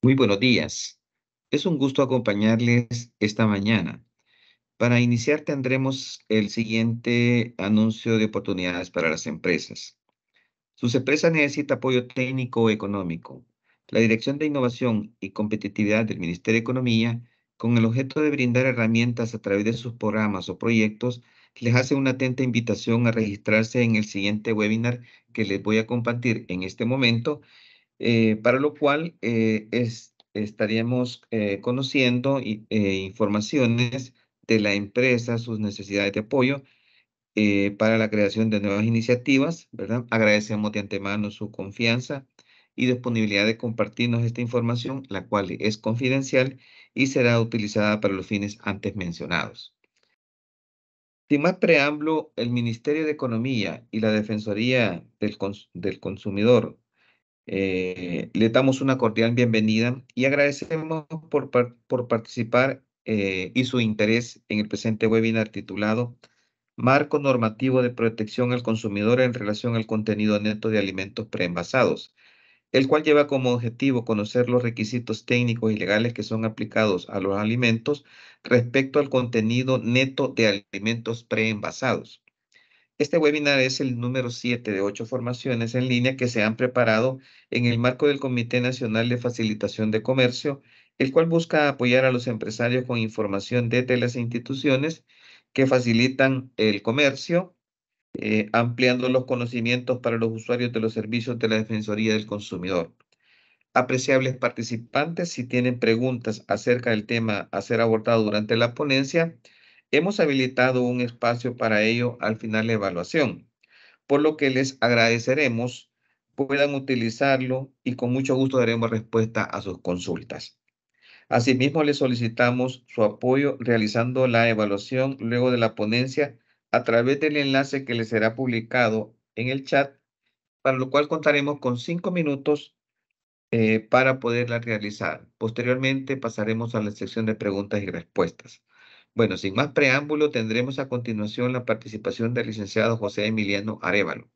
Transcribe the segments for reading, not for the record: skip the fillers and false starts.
Muy buenos días. Es un gusto acompañarles esta mañana. Para iniciar tendremos el siguiente anuncio de oportunidades para las empresas. Sus empresas necesitan apoyo técnico o económico. La Dirección de Innovación y Competitividad del Ministerio de Economía, con el objeto de brindar herramientas a través de sus programas o proyectos, les hace una atenta invitación a registrarse en el siguiente webinar que les voy a compartir en este momento, para lo cual estaríamos conociendo informaciones de la empresa, sus necesidades de apoyo para la creación de nuevas iniciativas, ¿verdad? Agradecemos de antemano su confianza y disponibilidad de compartirnos esta información, la cual es confidencial y será utilizada para los fines antes mencionados. Sin más preámbulo, el Ministerio de Economía y la Defensoría del Consumidor le damos una cordial bienvenida y agradecemos por participar y su interés en el presente webinar titulado Marco Normativo de Protección al Consumidor en relación al contenido neto de alimentos preenvasados, el cual lleva como objetivo conocer los requisitos técnicos y legales que son aplicados a los alimentos respecto al contenido neto de alimentos preenvasados. Este webinar es el número 7 de 8 formaciones en línea que se han preparado en el marco del Comité Nacional de Facilitación de Comercio, el cual busca apoyar a los empresarios con información desde las instituciones que facilitan el comercio, ampliando los conocimientos para los usuarios de los servicios de la Defensoría del Consumidor. Apreciables participantes, si tienen preguntas acerca del tema a ser abordado durante la ponencia, hemos habilitado un espacio para ello al final de la evaluación, por lo que les agradeceremos puedan utilizarlo y con mucho gusto daremos respuesta a sus consultas. Asimismo, les solicitamos su apoyo realizando la evaluación luego de la ponencia a través del enlace que les será publicado en el chat, para lo cual contaremos con 5 minutos para poderla realizar. Posteriormente pasaremos a la sección de preguntas y respuestas. Bueno, sin más preámbulo, tendremos a continuación la participación del licenciado José Emiliano Arévalo.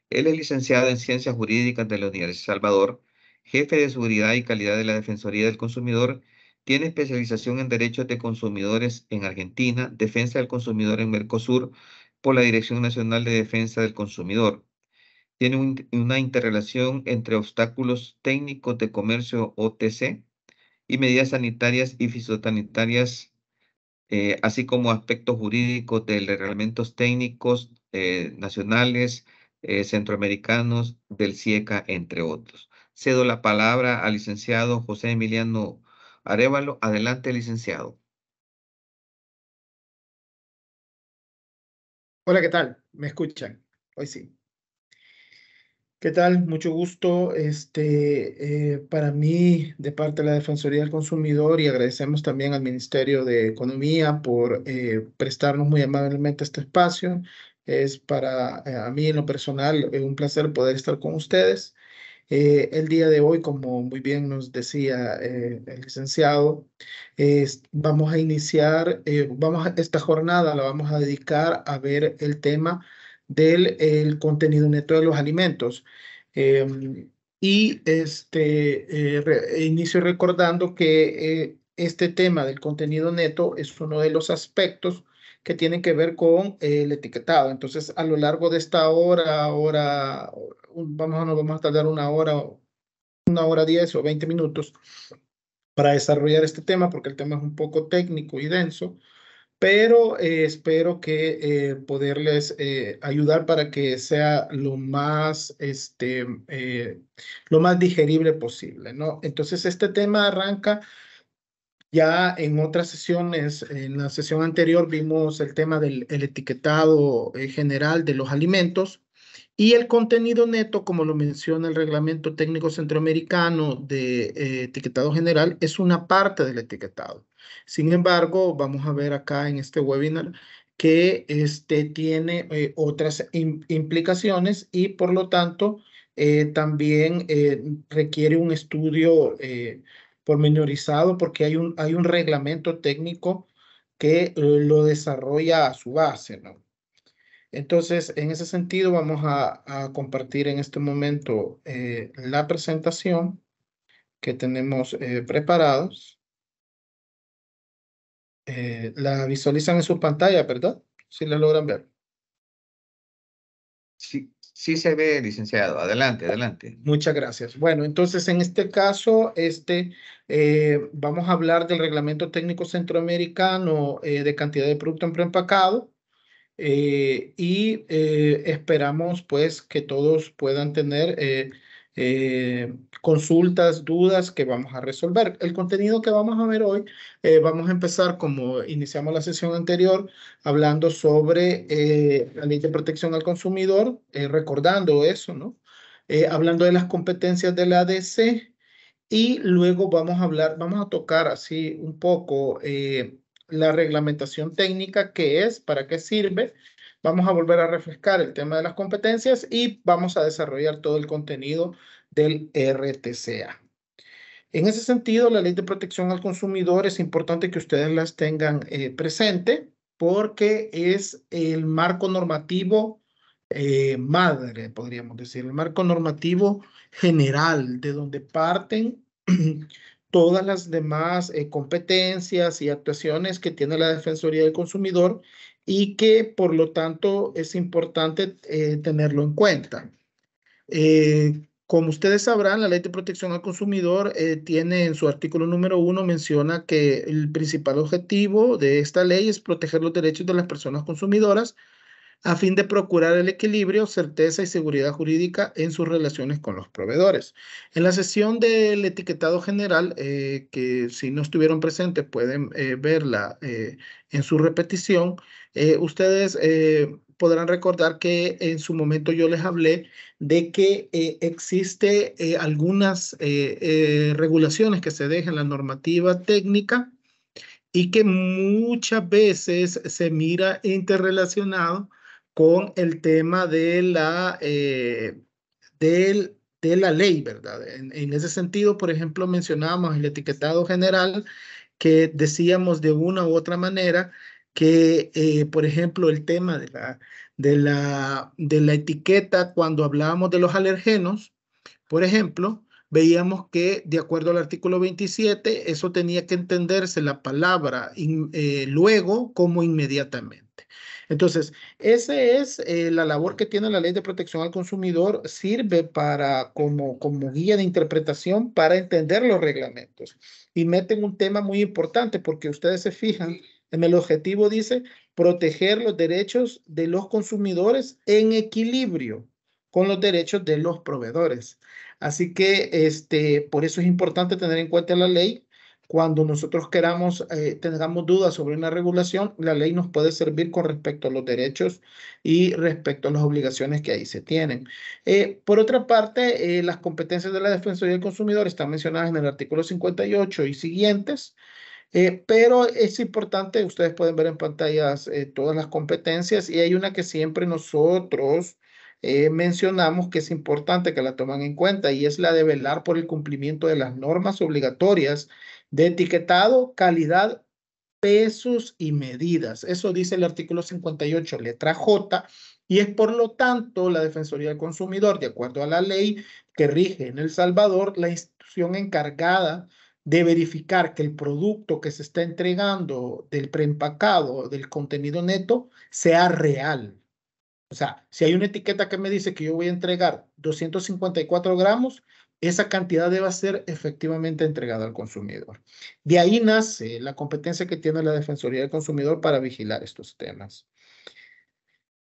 Él es licenciado en Ciencias Jurídicas de la Universidad de Salvador, jefe de Seguridad y Calidad de la Defensoría del Consumidor, tiene especialización en Derechos de Consumidores en Argentina, Defensa del Consumidor en Mercosur por la Dirección Nacional de Defensa del Consumidor. Tiene una interrelación entre obstáculos técnicos de comercio OTC y medidas sanitarias y fitosanitarias, así como aspectos jurídicos de reglamentos técnicos nacionales, centroamericanos, del CIECA, entre otros. Cedo la palabra al licenciado José Emiliano Arévalo. Adelante, licenciado. Hola, ¿qué tal? ¿Me escuchan? Hoy sí. ¿Qué tal? Mucho gusto. Para mí, de parte de la Defensoría del Consumidor, y agradecemos también al Ministerio de Economía por prestarnos muy amablemente este espacio. Es para a mí, en lo personal, un placer poder estar con ustedes. El día de hoy, como muy bien nos decía el licenciado, vamos a iniciar, esta jornada la vamos a dedicar a ver el tema del el contenido neto de los alimentos. Inicio recordando que este tema del contenido neto es uno de los aspectos que tienen que ver con el etiquetado. Entonces, a lo largo de esta nos vamos a tardar una hora 10 o 20 minutos para desarrollar este tema, porque el tema es un poco técnico y denso, pero espero que poderles ayudar para que sea lo más digerible posible, ¿no? Entonces, este tema arranca ya en otras sesiones. En la sesión anterior vimos el tema del el etiquetado general de los alimentos. Y el contenido neto, como lo menciona el Reglamento Técnico Centroamericano de Etiquetado General, es una parte del etiquetado. Sin embargo, vamos a ver acá en este webinar que este tiene otras implicaciones y por lo tanto también requiere un estudio pormenorizado, porque hay un reglamento técnico que lo desarrolla a su base, ¿no? Entonces, en ese sentido, vamos a compartir en este momento la presentación que tenemos preparados. La visualizan en su pantalla, ¿verdad? Si la logran ver. Sí, sí se ve, licenciado. Adelante, adelante. Muchas gracias. Bueno, entonces en este caso, vamos a hablar del Reglamento Técnico Centroamericano de cantidad de producto en preempacado. Esperamos pues que todos puedan tener consultas, dudas que vamos a resolver. El contenido que vamos a ver hoy, vamos a empezar como iniciamos la sesión anterior, hablando sobre la ley de protección al consumidor, recordando eso, ¿no? Hablando de las competencias de la ADC. Y luego vamos a tocar así un poco la reglamentación técnica, qué es, para qué sirve. Vamos a volver a refrescar el tema de las competencias y vamos a desarrollar todo el contenido del RTCA. En ese sentido, la Ley de Protección al Consumidor es importante que ustedes las tengan presente porque es el marco normativo madre, podríamos decir, el marco normativo general de donde parten todas las demás competencias y actuaciones que tiene la Defensoría del Consumidor y que por lo tanto es importante tenerlo en cuenta. Como ustedes sabrán, la Ley de Protección al Consumidor tiene en su artículo número 1, menciona que el principal objetivo de esta ley es proteger los derechos de las personas consumidoras a fin de procurar el equilibrio, certeza y seguridad jurídica en sus relaciones con los proveedores. En la sesión del etiquetado general, que si no estuvieron presentes pueden verla en su repetición, ustedes podrán recordar que en su momento yo les hablé de que existe algunas regulaciones que se dejan en la normativa técnica y que muchas veces se mira interrelacionado con el tema de la ley, ¿verdad? En ese sentido, por ejemplo, mencionábamos el etiquetado general que decíamos de una u otra manera que, por ejemplo, el tema de la etiqueta cuando hablábamos de los alergenos, por ejemplo, veíamos que de acuerdo al artículo 27, eso tenía que entenderse la palabra luego como inmediatamente. Entonces, esa es la labor que tiene la Ley de Protección al Consumidor, sirve para como guía de interpretación para entender los reglamentos. Y meten un tema muy importante porque ustedes se fijan en el objetivo, dice, proteger los derechos de los consumidores en equilibrio con los derechos de los proveedores. Así que por eso es importante tener en cuenta la ley. Cuando nosotros queramos, tengamos dudas sobre una regulación, la ley nos puede servir con respecto a los derechos y respecto a las obligaciones que ahí se tienen. Por otra parte, las competencias de la Defensoría del Consumidor están mencionadas en el artículo 58 y siguientes. Pero es importante, ustedes pueden ver en pantallas todas las competencias y hay una que siempre nosotros mencionamos que es importante que la tomen en cuenta y es la de velar por el cumplimiento de las normas obligatorias de etiquetado, calidad, pesos y medidas. Eso dice el artículo 58, letra J, y es por lo tanto la Defensoría del Consumidor, de acuerdo a la ley que rige en El Salvador, la institución encargada de verificar que el producto que se está entregando del preempacado, del contenido neto, sea real. O sea, si hay una etiqueta que me dice que yo voy a entregar 254 gramos, esa cantidad debe ser efectivamente entregada al consumidor. De ahí nace la competencia que tiene la Defensoría del Consumidor para vigilar estos temas.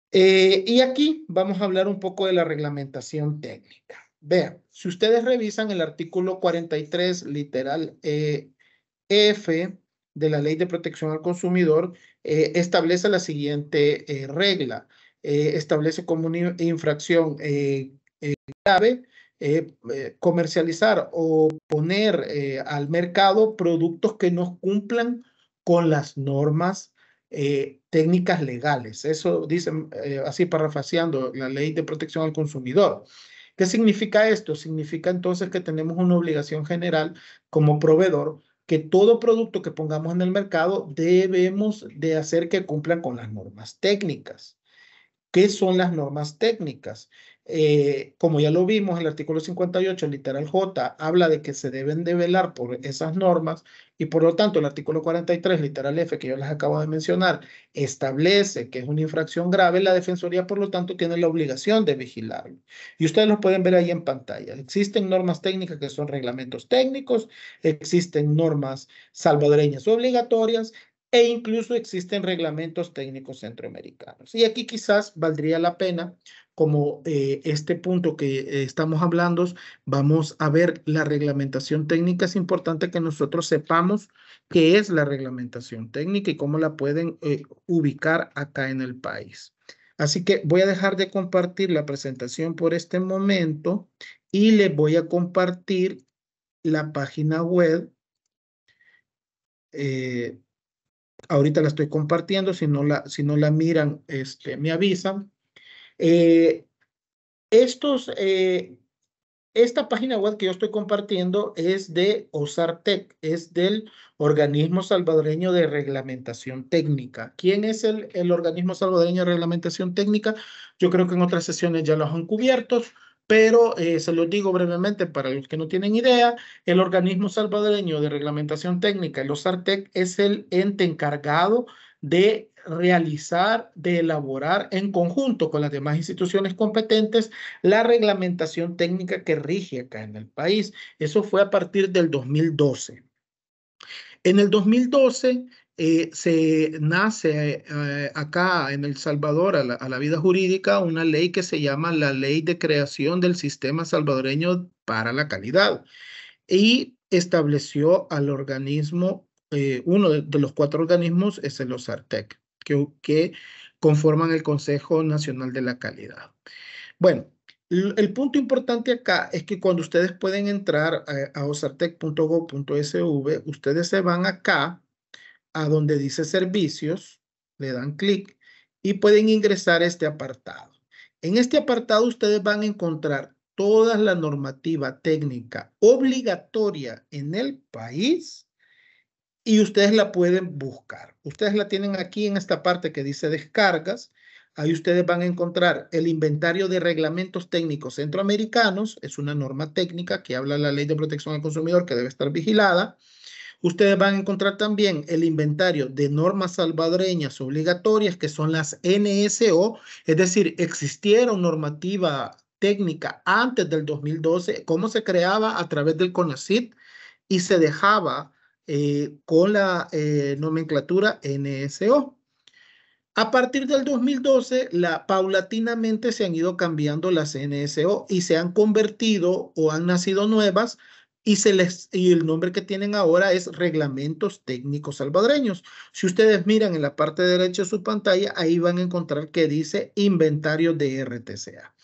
Y aquí vamos a hablar un poco de la reglamentación técnica. Vean, si ustedes revisan el artículo 43, literal F de la Ley de Protección al Consumidor, establece la siguiente regla. Establece como una infracción grave comercializar o poner al mercado productos que no cumplan con las normas técnicas legales. Eso dice, así parafraseando, la Ley de Protección al Consumidor. ¿Qué significa esto? Significa entonces que tenemos una obligación general como proveedor que todo producto que pongamos en el mercado debemos de hacer que cumplan con las normas técnicas. ¿Qué son las normas técnicas? Como ya lo vimos, el artículo 58, el literal J, habla de que se deben de velar por esas normas y por lo tanto el artículo 43, literal F, que yo les acabo de mencionar, establece que es una infracción grave. La Defensoría, por lo tanto, tiene la obligación de vigilarlo. Y ustedes lo pueden ver ahí en pantalla. Existen normas técnicas que son reglamentos técnicos, existen normas salvadoreñas obligatorias e incluso existen reglamentos técnicos centroamericanos. Y aquí quizás valdría la pena, como este punto que estamos hablando, vamos a ver la reglamentación técnica. Es importante que nosotros sepamos qué es la reglamentación técnica y cómo la pueden ubicar acá en el país. Así que voy a dejar de compartir la presentación por este momento y les voy a compartir la página web. Ahorita la estoy compartiendo, si no la miran, me avisan. Eh, estos, Esta página web que yo estoy compartiendo es de OSARTEC, es del Organismo Salvadoreño de Reglamentación Técnica. ¿Quién es el Organismo Salvadoreño de Reglamentación Técnica? Yo creo que en otras sesiones ya los han cubierto, pero se los digo brevemente para los que no tienen idea. El Organismo Salvadoreño de Reglamentación Técnica, el OSARTEC, es el ente encargado de realizar, de elaborar en conjunto con las demás instituciones competentes la reglamentación técnica que rige acá en el país. Eso fue a partir del 2012. En el 2012 se nace acá en El Salvador a la vida jurídica una ley que se llama la Ley de Creación del Sistema Salvadoreño para la Calidad y estableció al organismo, uno de los cuatro organismos es el OSARTEC, que conforman el Consejo Nacional de la Calidad. Bueno, el punto importante acá es que cuando ustedes pueden entrar a osartec.gov.sv, ustedes se van acá a donde dice servicios, le dan clic y pueden ingresar a este apartado. En este apartado ustedes van a encontrar toda la normativa técnica obligatoria en el país y ustedes la pueden buscar. Ustedes la tienen aquí en esta parte que dice descargas. Ahí ustedes van a encontrar el inventario de reglamentos técnicos centroamericanos. Es una norma técnica que habla de la Ley de Protección al Consumidor que debe estar vigilada. Ustedes van a encontrar también el inventario de normas salvadoreñas obligatorias, que son las NSO, es decir, existieron normativa técnica antes del 2012, cómo se creaba a través del CONACYT y se dejaba con la nomenclatura NSO. A partir del 2012, paulatinamente se han ido cambiando las NSO y se han convertido o han nacido nuevas y el nombre que tienen ahora es Reglamentos Técnicos Salvadoreños. Si ustedes miran en la parte derecha de su pantalla, ahí van a encontrar que dice Inventario de RTCA.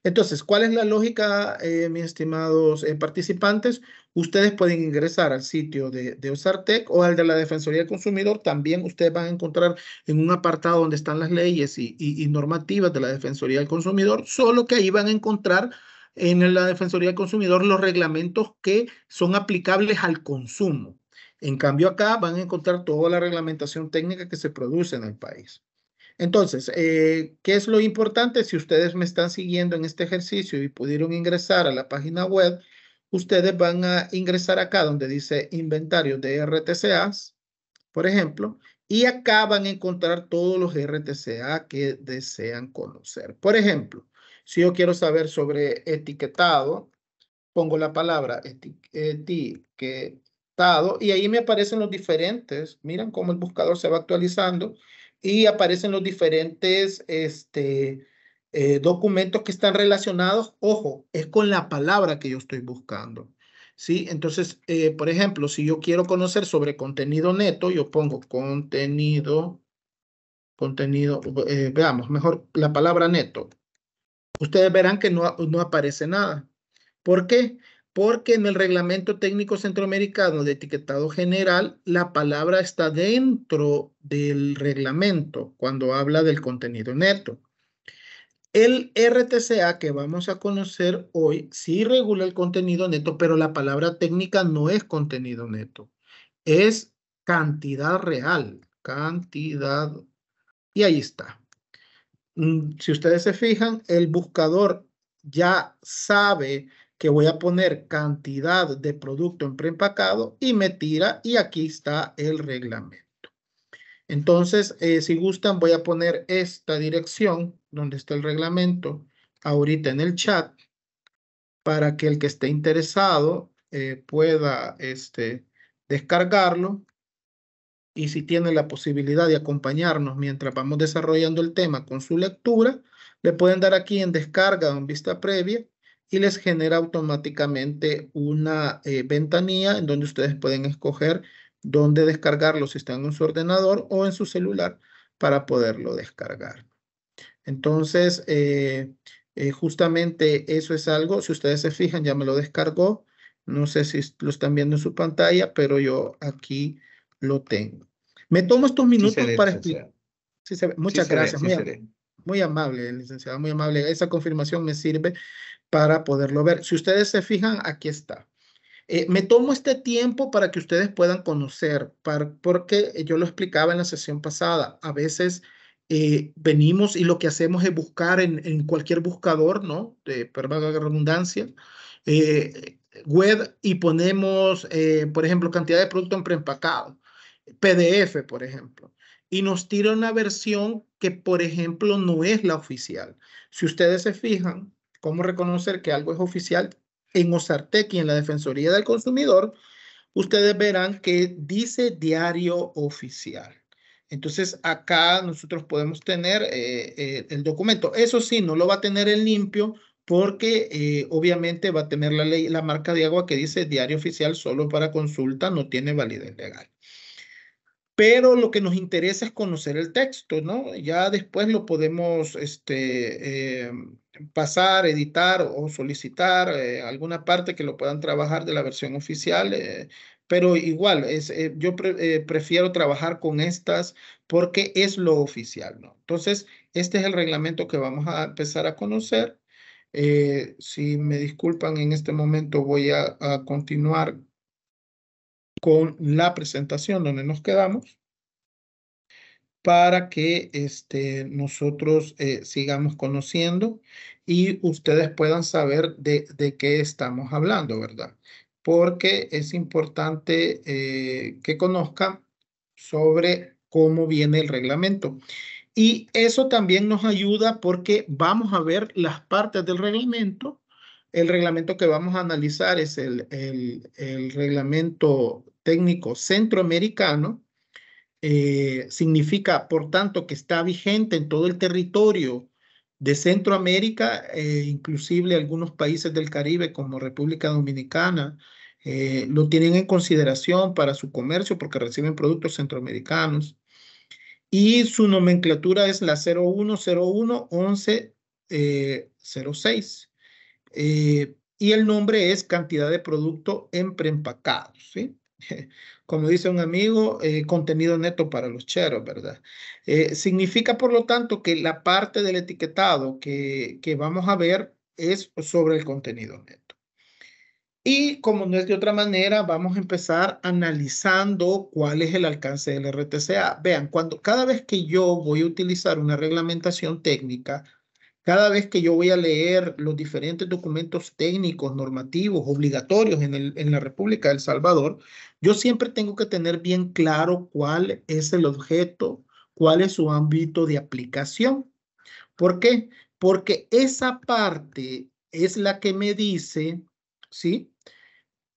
Entonces, ¿cuál es la lógica, mis estimados participantes? Ustedes pueden ingresar al sitio de OSARTEC o al de la Defensoría del Consumidor. También ustedes van a encontrar en un apartado donde están las leyes y normativas de la Defensoría del Consumidor, solo que ahí van a encontrar en la Defensoría del Consumidor los reglamentos que son aplicables al consumo. En cambio, acá van a encontrar toda la reglamentación técnica que se produce en el país. Entonces, ¿qué es lo importante? Si ustedes me están siguiendo en este ejercicio y pudieron ingresar a la página web, ustedes van a ingresar acá donde dice inventario de RTCAs, por ejemplo, y acá van a encontrar todos los RTCA que desean conocer. Por ejemplo, si yo quiero saber sobre etiquetado, pongo la palabra etiquetado y ahí me aparecen los diferentes. Miren cómo el buscador se va actualizando y aparecen los diferentes documentos que están relacionados. Ojo, es con la palabra que yo estoy buscando. ¿Sí? Entonces, por ejemplo, si yo quiero conocer sobre contenido neto, yo pongo veamos, mejor la palabra neto. Ustedes verán que no aparece nada. ¿Por qué? Porque en el Reglamento Técnico Centroamericano de Etiquetado General, la palabra está dentro del reglamento cuando habla del contenido neto. El RTCA que vamos a conocer hoy sí regula el contenido neto, pero la palabra técnica no es contenido neto, es cantidad real, y ahí está. Si ustedes se fijan, el buscador ya sabe que voy a poner cantidad de producto en preempacado y me tira y aquí está el reglamento. Entonces, si gustan, voy a poner esta dirección donde está el reglamento ahorita en el chat para que el que esté interesado pueda descargarlo y si tiene la posibilidad de acompañarnos mientras vamos desarrollando el tema con su lectura, le pueden dar aquí en descarga o en vista previa y les genera automáticamente una ventanilla en donde ustedes pueden escoger dónde descargarlo si están en su ordenador o en su celular para poderlo descargar. Entonces, justamente eso es algo, si ustedes se fijan, ya me lo descargó. No sé si lo están viendo en su pantalla, pero yo aquí lo tengo. Me tomo estos Sí minutos seré, para explicar. licenciado. Muchas gracias, Sí seré. muy amable, licenciado, muy amable. Esa confirmación me sirve para poderlo ver. Si ustedes se fijan, aquí está. Me tomo este tiempo para que ustedes puedan conocer, porque yo lo explicaba en la sesión pasada. A veces venimos y lo que hacemos es buscar en cualquier buscador, ¿no? Perdón la redundancia, web y ponemos, por ejemplo, cantidad de producto en preempacado, PDF, por ejemplo, y nos tira una versión que, por ejemplo, no es la oficial. Si ustedes se fijan, ¿cómo reconocer que algo es oficial? En Ozartec y en la Defensoría del Consumidor, ustedes verán que dice diario oficial. Entonces, acá nosotros podemos tener el documento. Eso sí, no lo va a tener en limpio porque obviamente va a tener la ley, la marca de agua que dice diario oficial solo para consulta, no tiene validez legal. Pero lo que nos interesa es conocer el texto, ¿no? Ya después lo podemos pasar, editar o solicitar alguna parte que lo puedan trabajar de la versión oficial, pero igual, prefiero trabajar con estas porque es lo oficial, ¿no? Entonces, este es el reglamento que vamos a empezar a conocer. Si me disculpan, en este momento voy a continuar con la presentación donde nos quedamos para que nosotros sigamos conociendo y ustedes puedan saber de qué estamos hablando, ¿verdad? Porque es importante que conozcan sobre cómo viene el reglamento. Y eso también nos ayuda porque vamos a ver las partes del reglamento. El reglamento que vamos a analizar es el reglamento técnico centroamericano, significa, por tanto, que está vigente en todo el territorio de Centroamérica, inclusive algunos países del Caribe como República Dominicana, lo tienen en consideración para su comercio porque reciben productos centroamericanos. Y su nomenclatura es la 0101-1106. Y el nombre es cantidad de producto en preempacados, ¿sí? Como dice un amigo, contenido neto para los cheros, ¿verdad? Significa, por lo tanto, que la parte del etiquetado que vamos a ver es sobre el contenido neto. Y como no es de otra manera, vamos a empezar analizando cuál es el alcance del RTCA. Vean, cada vez que yo voy a utilizar una reglamentación técnica, cada vez que yo voy a leer los diferentes documentos técnicos, normativos, obligatorios en la República de El Salvador, yo siempre tengo que tener bien claro cuál es el objeto, cuál es su ámbito de aplicación. ¿Por qué? Porque esa parte es la que me dice, ¿sí?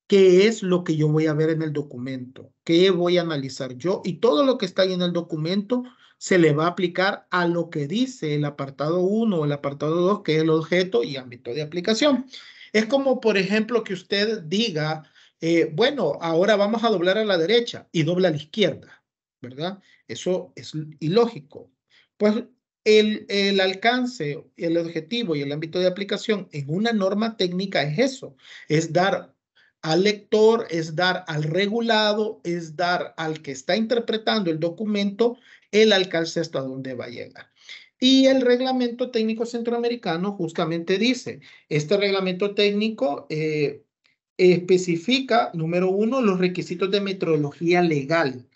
¿Qué es lo que yo voy a ver en el documento? ¿Qué voy a analizar yo? Y todo lo que está ahí en el documento se le va a aplicar a lo que dice el apartado 1 o el apartado 2, que es el objeto y ámbito de aplicación. Es como, por ejemplo, que usted diga, bueno, ahora vamos a doblar a la derecha y dobla a la izquierda, ¿verdad? Eso es ilógico. Pues el alcance, el objetivo y el ámbito de aplicación en una norma técnica es eso, es dar al lector, es dar al regulado, es dar al que está interpretando el documento el alcance hasta donde va a llegar. Y el reglamento técnico centroamericano justamente dice, este reglamento técnico especifica, número 1, los requisitos de metrología legal.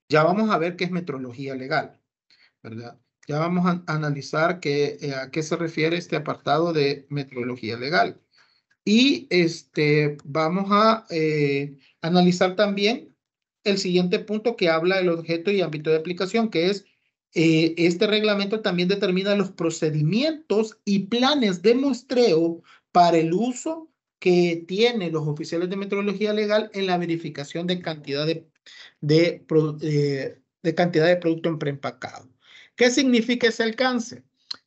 Ya vamos a ver qué es metrología legal, ¿verdad? Ya vamos a analizar a qué se refiere este apartado de metrología legal. Y vamos a analizar también el siguiente punto que habla del objeto y ámbito de aplicación, que es este reglamento también determina los procedimientos y planes de muestreo para el uso que tienen los oficiales de metrología legal en la verificación de cantidad de cantidad de producto en preempacado. ¿Qué significa ese alcance?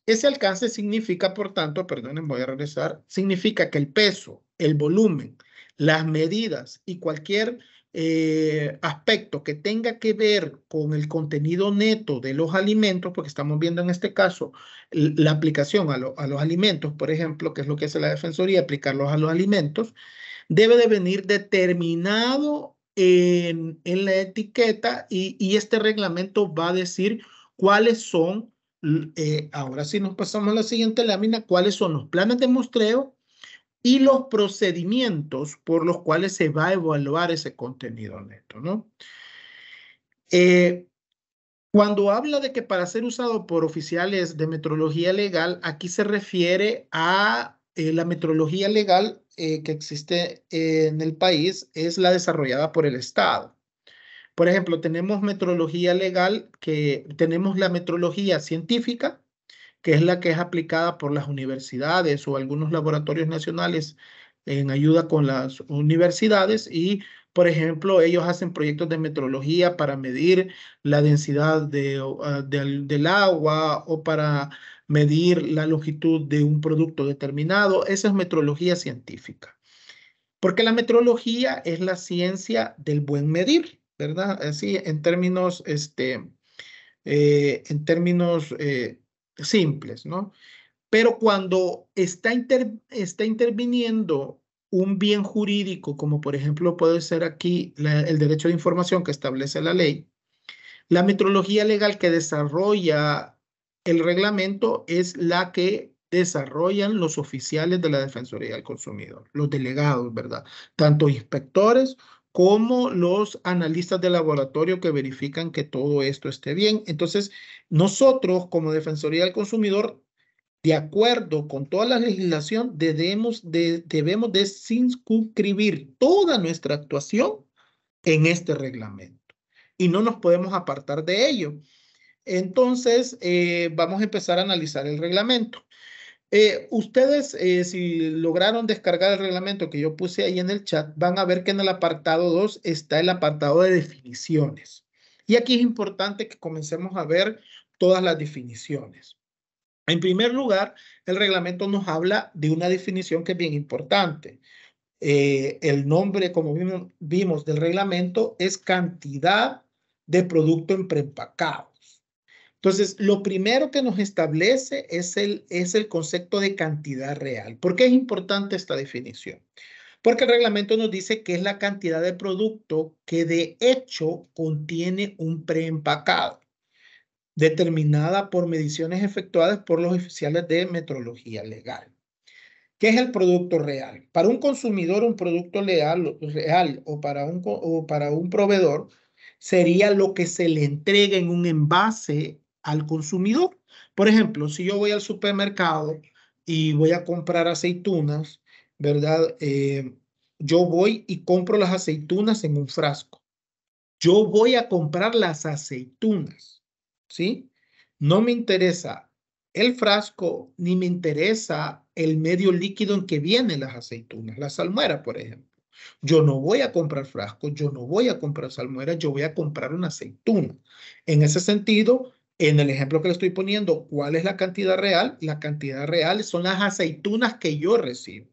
Ese alcance significa, por tanto, perdonen, voy a regresar, significa que el peso, el volumen, las medidas y cualquier aspecto que tenga que ver con el contenido neto de los alimentos, porque estamos viendo en este caso la aplicación a los alimentos, por ejemplo, que es lo que hace la Defensoría, aplicarlos a los alimentos, debe de venir determinado en la etiqueta y este reglamento va a decir cuáles son, ahora sí nos pasamos a la siguiente lámina, cuáles son los planes de muestreo y los procedimientos por los cuales se va a evaluar ese contenido neto, ¿no? Eh, Cuando habla de que para ser usado por oficiales de metrología legal, aquí se refiere a la metrología legal que existe en el país, es la desarrollada por el Estado. Por ejemplo, tenemos metrología legal, que tenemos la metrología científica, que es la que es aplicada por las universidades o algunos laboratorios nacionales en ayuda con las universidades y, por ejemplo, ellos hacen proyectos de metrología para medir la densidad del agua o para medir la longitud de un producto determinado. Esa es metrología científica. Porque la metrología es la ciencia del buen medir, ¿verdad? Así en términos simples, ¿no? Pero cuando está interviniendo un bien jurídico, como por ejemplo puede ser aquí el derecho de información que establece la ley, la metrología legal que desarrolla el reglamento es la que desarrollan los oficiales de la Defensoría del Consumidor, los delegados, ¿verdad? Tanto inspectores como los analistas de laboratorio que verifican que todo esto esté bien. Entonces, nosotros como Defensoría del Consumidor, de acuerdo con toda la legislación, debemos de circunscribir toda nuestra actuación en este reglamento y no nos podemos apartar de ello. Entonces, vamos a empezar a analizar el reglamento. Ustedes, si lograron descargar el reglamento que yo puse ahí en el chat, van a ver que en el apartado 2 está el apartado de definiciones. Y aquí es importante que comencemos a ver todas las definiciones. En primer lugar, el reglamento nos habla de una definición que es bien importante. El nombre, como vimos del reglamento, es cantidad de producto en preempacados. Entonces, lo primero que nos establece es el concepto de cantidad real. ¿Por qué es importante esta definición? Porque el reglamento nos dice que es la cantidad de producto que de hecho contiene un preempacado, determinada por mediciones efectuadas por los oficiales de metrología legal. ¿Qué es el producto real? Para un consumidor, un producto real o para un proveedor sería lo que se le entrega en un envase al consumidor. Por ejemplo, si yo voy al supermercado y voy a comprar aceitunas, ¿verdad? Yo voy y compro las aceitunas en un frasco. Yo voy a comprar las aceitunas, ¿sí? No me interesa el frasco, ni me interesa el medio líquido en que vienen las aceitunas, la salmuera, por ejemplo. Yo no voy a comprar frasco, yo no voy a comprar salmuera, yo voy a comprar una aceituna. En ese sentido, en el ejemplo que le estoy poniendo, ¿cuál es la cantidad real? La cantidad real son las aceitunas que yo recibo.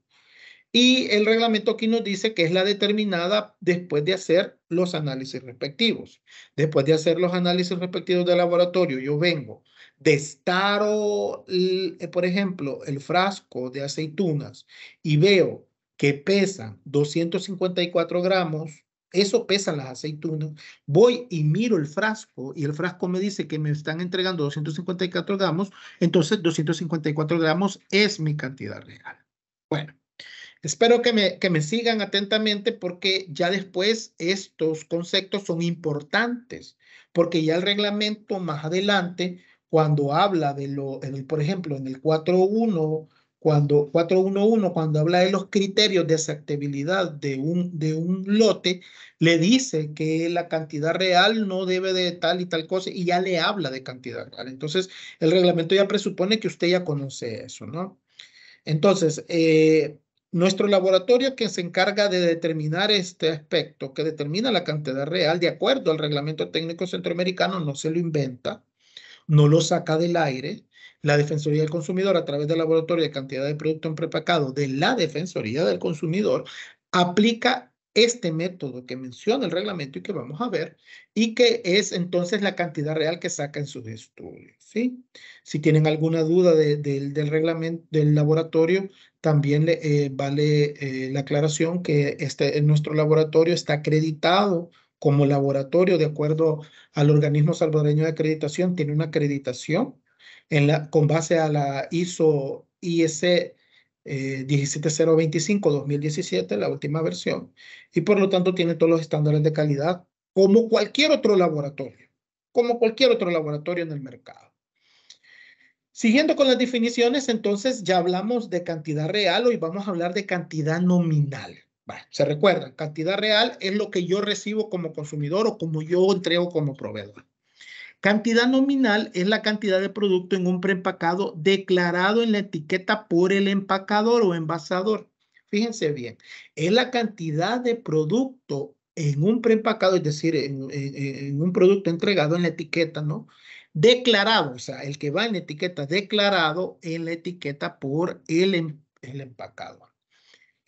Y el reglamento aquí nos dice que es la determinada después de hacer los análisis respectivos. Después de hacer los análisis respectivos de laboratorio, yo vengo, destaro, por ejemplo, el frasco de aceitunas y veo que pesan 254 gramos. Eso pesan las aceitunas. Voy y miro el frasco y el frasco me dice que me están entregando 254 gramos. Entonces, 254 gramos es mi cantidad real. Bueno. Espero que me sigan atentamente porque ya después estos conceptos son importantes, porque ya el reglamento más adelante cuando habla de por ejemplo, en el 4.1, cuando 4.1.1, cuando habla de los criterios de aceptabilidad de un lote, le dice que la cantidad real no debe de tal y tal cosa, y ya le habla de cantidad real. Entonces, el reglamento ya presupone que usted ya conoce eso, ¿no? Entonces, nuestro laboratorio que se encarga de determinar este aspecto, que determina la cantidad real de acuerdo al reglamento técnico centroamericano, no se lo inventa, no lo saca del aire. La Defensoría del Consumidor, a través del Laboratorio de Cantidad de Producto en Prepacado de la Defensoría del Consumidor, aplica este método que menciona el reglamento y que vamos a ver, y que es entonces la cantidad real que saca en sus estudios, ¿sí? Si tienen alguna duda del reglamento del laboratorio, también vale la aclaración que nuestro laboratorio está acreditado como laboratorio de acuerdo al organismo salvadoreño de acreditación, tiene una acreditación con base a la ISO 17025-2017, la última versión, y por lo tanto tiene todos los estándares de calidad como cualquier otro laboratorio en el mercado. Siguiendo con las definiciones, entonces ya hablamos de cantidad real, hoy vamos a hablar de cantidad nominal. Se recuerdan, cantidad real es lo que yo recibo como consumidor o como yo entrego como proveedor. Cantidad nominal es la cantidad de producto en un preempacado declarado en la etiqueta por el empacador o envasador. Fíjense bien, es la cantidad de producto en un preempacado, es decir, en un producto entregado en la etiqueta, ¿no? Declarado, o sea, el que va en la etiqueta declarado en la etiqueta por el empacador.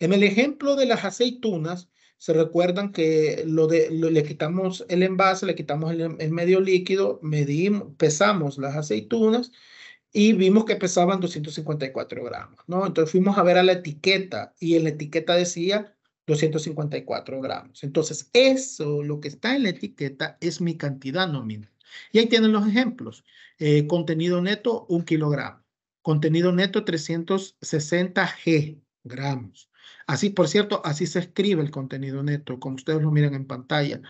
En el ejemplo de las aceitunas, se recuerdan que le quitamos el envase, le quitamos el medio líquido, pesamos las aceitunas y vimos que pesaban 254 gramos, ¿no? Entonces fuimos a ver a la etiqueta y en la etiqueta decía 254 gramos. Entonces eso, lo que está en la etiqueta, es mi cantidad nominal. Y ahí tienen los ejemplos. Contenido neto, 1 kilogramo. Contenido neto, 360 gramos. Así, por cierto, así se escribe el contenido neto, como ustedes lo miran en pantalla.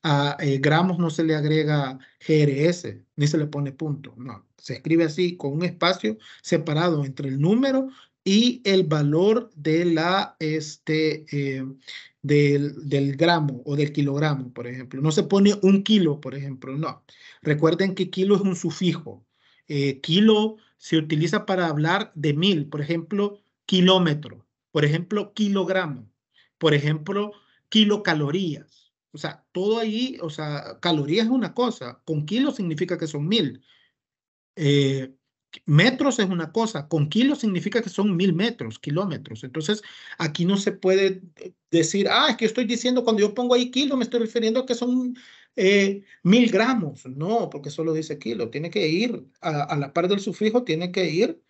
A gramos no se le agrega GRS, ni se le pone punto, no. Se escribe así, con un espacio separado entre el número y el valor del gramo o del kilogramo, por ejemplo. No se pone 1 kilo, por ejemplo, no. Recuerden que kilo es un sufijo. Kilo se utiliza para hablar de 1000, por ejemplo, kilómetro, por ejemplo, kilogramo, por ejemplo, kilocalorías. O sea, todo ahí, o sea, calorías es una cosa, con kilos significa que son 1000. Eh, Metros es una cosa, con kilos significa que son 1000 metros, kilómetros. Entonces, aquí no se puede decir, es que estoy diciendo cuando yo pongo ahí kilo, me estoy refiriendo a que son 1000 gramos. No, porque solo dice kilo. Tiene que ir a la par del sufijo, tiene que ir,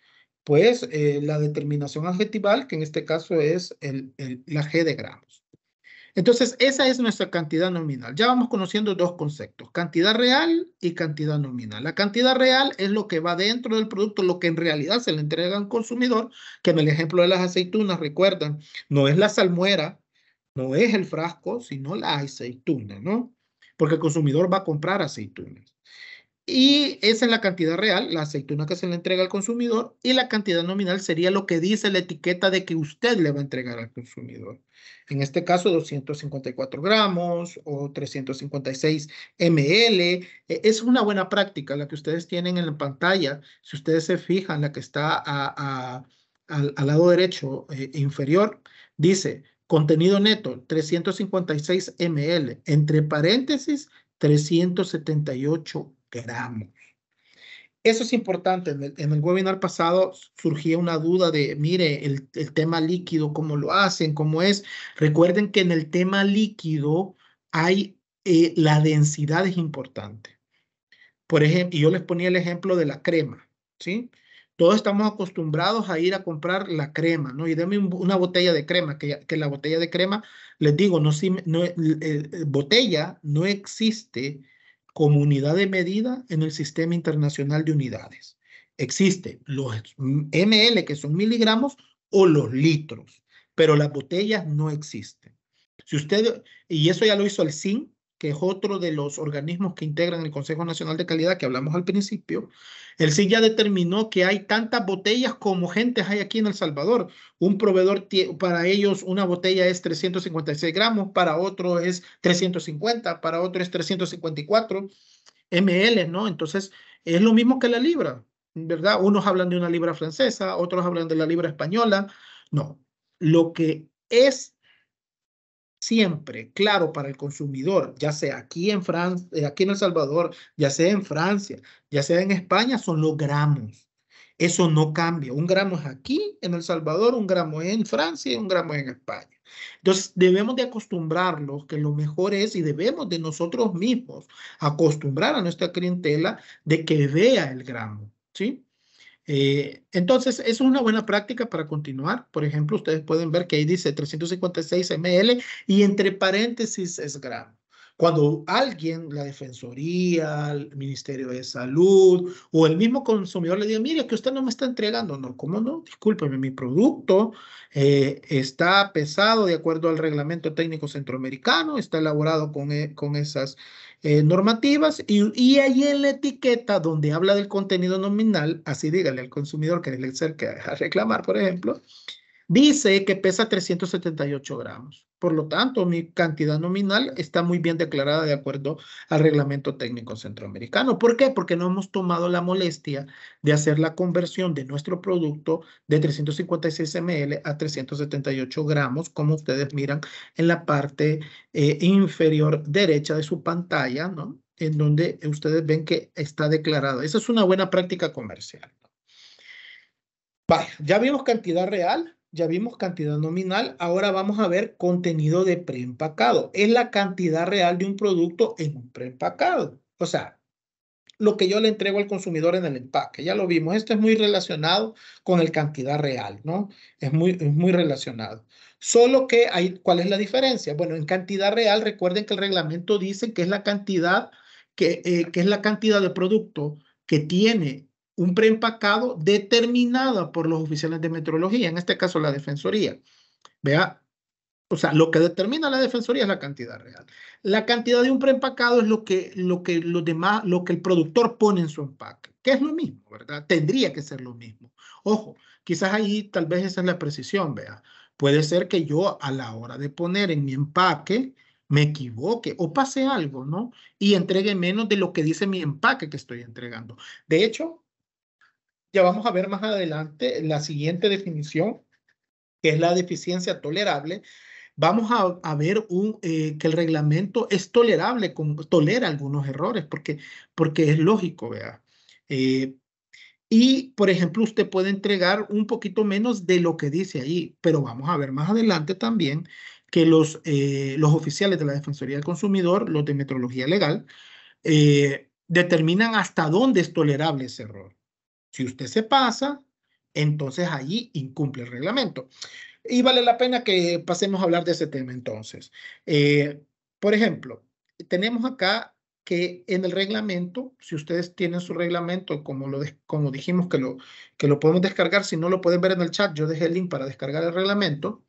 pues, la determinación adjetival, que en este caso es la G de gramos. Entonces, esa es nuestra cantidad nominal. Ya vamos conociendo dos conceptos, cantidad real y cantidad nominal. La cantidad real es lo que va dentro del producto, lo que en realidad se le entrega al consumidor, que en el ejemplo de las aceitunas, recuerdan, no es la salmuera, no es el frasco, sino la aceituna, ¿no? Porque el consumidor va a comprar aceitunas. Y esa es la cantidad real, la aceituna que se le entrega al consumidor, y la cantidad nominal sería lo que dice la etiqueta de que usted le va a entregar al consumidor. En este caso, 254 gramos o 356 ml. Es una buena práctica la que ustedes tienen en la pantalla. Si ustedes se fijan, la que está al lado derecho inferior, dice contenido neto 356 ml, entre paréntesis 378 gramos. Eso es importante. En el webinar pasado surgía una duda de, mire, el tema líquido, cómo lo hacen, cómo es. Recuerden que en el tema líquido hay, la densidad es importante. Por ejemplo, y yo les ponía el ejemplo de la crema, ¿sí? Todos estamos acostumbrados a ir a comprar la crema, ¿no? Y deme una botella de crema, que la botella de crema, les digo, botella no existe como unidad de medida en el Sistema Internacional de Unidades. Existe los ml, que son miligramos, o los litros, pero las botellas no existen. Y eso ya lo hizo el SIN, que es otro de los organismos que integran el Consejo Nacional de Calidad que hablamos al principio, el SIC ya determinó que hay tantas botellas como gentes hay aquí en El Salvador. Un proveedor, para ellos una botella es 356 gramos, para otro es 350, para otro es 354 ml, ¿no? Entonces, es lo mismo que la libra, ¿verdad? Unos hablan de una libra francesa, otros hablan de la libra española. No, lo que es siempre claro para el consumidor, ya sea aquí en Francia, aquí en El Salvador, ya sea en Francia, ya sea en España, son los gramos. Eso no cambia. Un gramo es aquí en El Salvador, un gramo es en Francia y un gramo es en España. Entonces, debemos de acostumbrarlos que lo mejor es, y debemos de nosotros mismos acostumbrar a nuestra clientela de que vea el gramo, ¿sí? Entonces, eso es una buena práctica para continuar. Por ejemplo, ustedes pueden ver que ahí dice 356 ml y entre paréntesis es gramo. Cuando alguien, la Defensoría, el Ministerio de Salud o el mismo consumidor le diga, mire, que usted no me está entregando. No, ¿cómo no? Discúlpeme, mi producto está pesado de acuerdo al Reglamento Técnico Centroamericano, está elaborado con esas normativas y ahí en la etiqueta donde habla del contenido nominal, así dígale al consumidor que le acerque a reclamar, por ejemplo, dice que pesa 378 gramos. Por lo tanto, mi cantidad nominal está muy bien declarada de acuerdo al reglamento técnico centroamericano. ¿Por qué? Porque no hemos tomado la molestia de hacer la conversión de nuestro producto de 356 ml a 378 gramos, como ustedes miran en la parte inferior derecha de su pantalla, ¿no? En donde ustedes ven que está declarado. Esa es una buena práctica comercial. Vale, ya vimos cantidad real, ya vimos cantidad nominal, ahora vamos a ver contenido de preempacado. Es la cantidad real de un producto en un preempacado. O sea, lo que yo le entrego al consumidor en el empaque. Ya lo vimos, esto es muy relacionado con el cantidad real, ¿no? Es muy relacionado. Solo que hay, ¿cuál es la diferencia? Bueno, en cantidad real, recuerden que el reglamento dice que es la cantidad, que es la cantidad de producto que tiene un preempacado determinada por los oficiales de metrología, en este caso la Defensoría. Vea, o sea, lo que determina la Defensoría es la cantidad real. La cantidad de un preempacado es los demás, lo que el productor pone en su empaque, que es lo mismo, ¿verdad? Tendría que ser lo mismo. Ojo, quizás ahí tal vez esa es la precisión, vea. Puede ser que yo a la hora de poner en mi empaque me equivoque o pase algo, ¿no? Y entregue menos de lo que dice mi empaque que estoy entregando. De hecho, ya vamos a ver más adelante la siguiente definición, que es la deficiencia tolerable. Vamos a ver que el reglamento es tolerable, tolera algunos errores, porque es lógico, vea. Eh, y, por ejemplo, usted puede entregar un poquito menos de lo que dice ahí, pero vamos a ver más adelante también que los oficiales de la Defensoría del Consumidor, los de metrología legal, determinan hasta dónde es tolerable ese error. Si usted se pasa, entonces allí incumple el reglamento. Y vale la pena que pasemos a hablar de ese tema entonces. Eh, por ejemplo, tenemos acá que en el reglamento, si ustedes tienen su reglamento, como dijimos que lo podemos descargar, si no lo pueden ver en el chat, yo dejé el link para descargar el reglamento.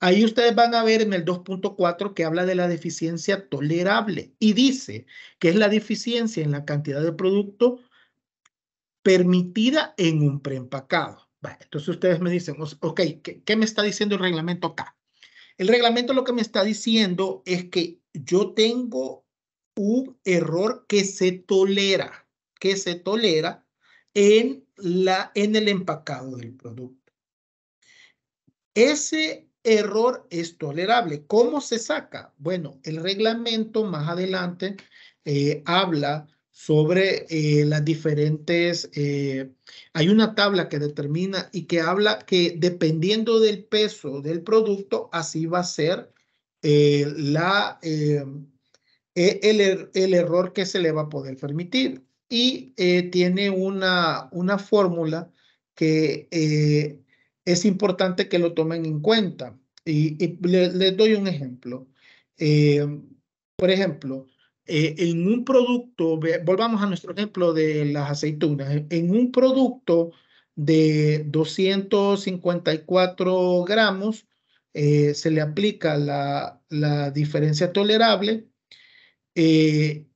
Ahí ustedes van a ver en el 2.4 que habla de la deficiencia tolerable y dice que es la deficiencia en la cantidad de producto permitida en un preempacado. Vale, entonces ustedes me dicen, ok, ¿qué me está diciendo el reglamento acá? El reglamento lo que me está diciendo es que yo tengo un error que se tolera en el empacado del producto. Ese error es tolerable. ¿Cómo se saca? Bueno, el reglamento más adelante habla sobre las diferentes, hay una tabla que determina y que habla que dependiendo del peso del producto, así va a ser el error que se le va a poder permitir. Y tiene una fórmula que es importante que lo tomen en cuenta. Y les doy un ejemplo. Eh, por ejemplo, en un producto, volvamos a nuestro ejemplo de las aceitunas, en un producto de 254 gramos, se le aplica la diferencia tolerable Y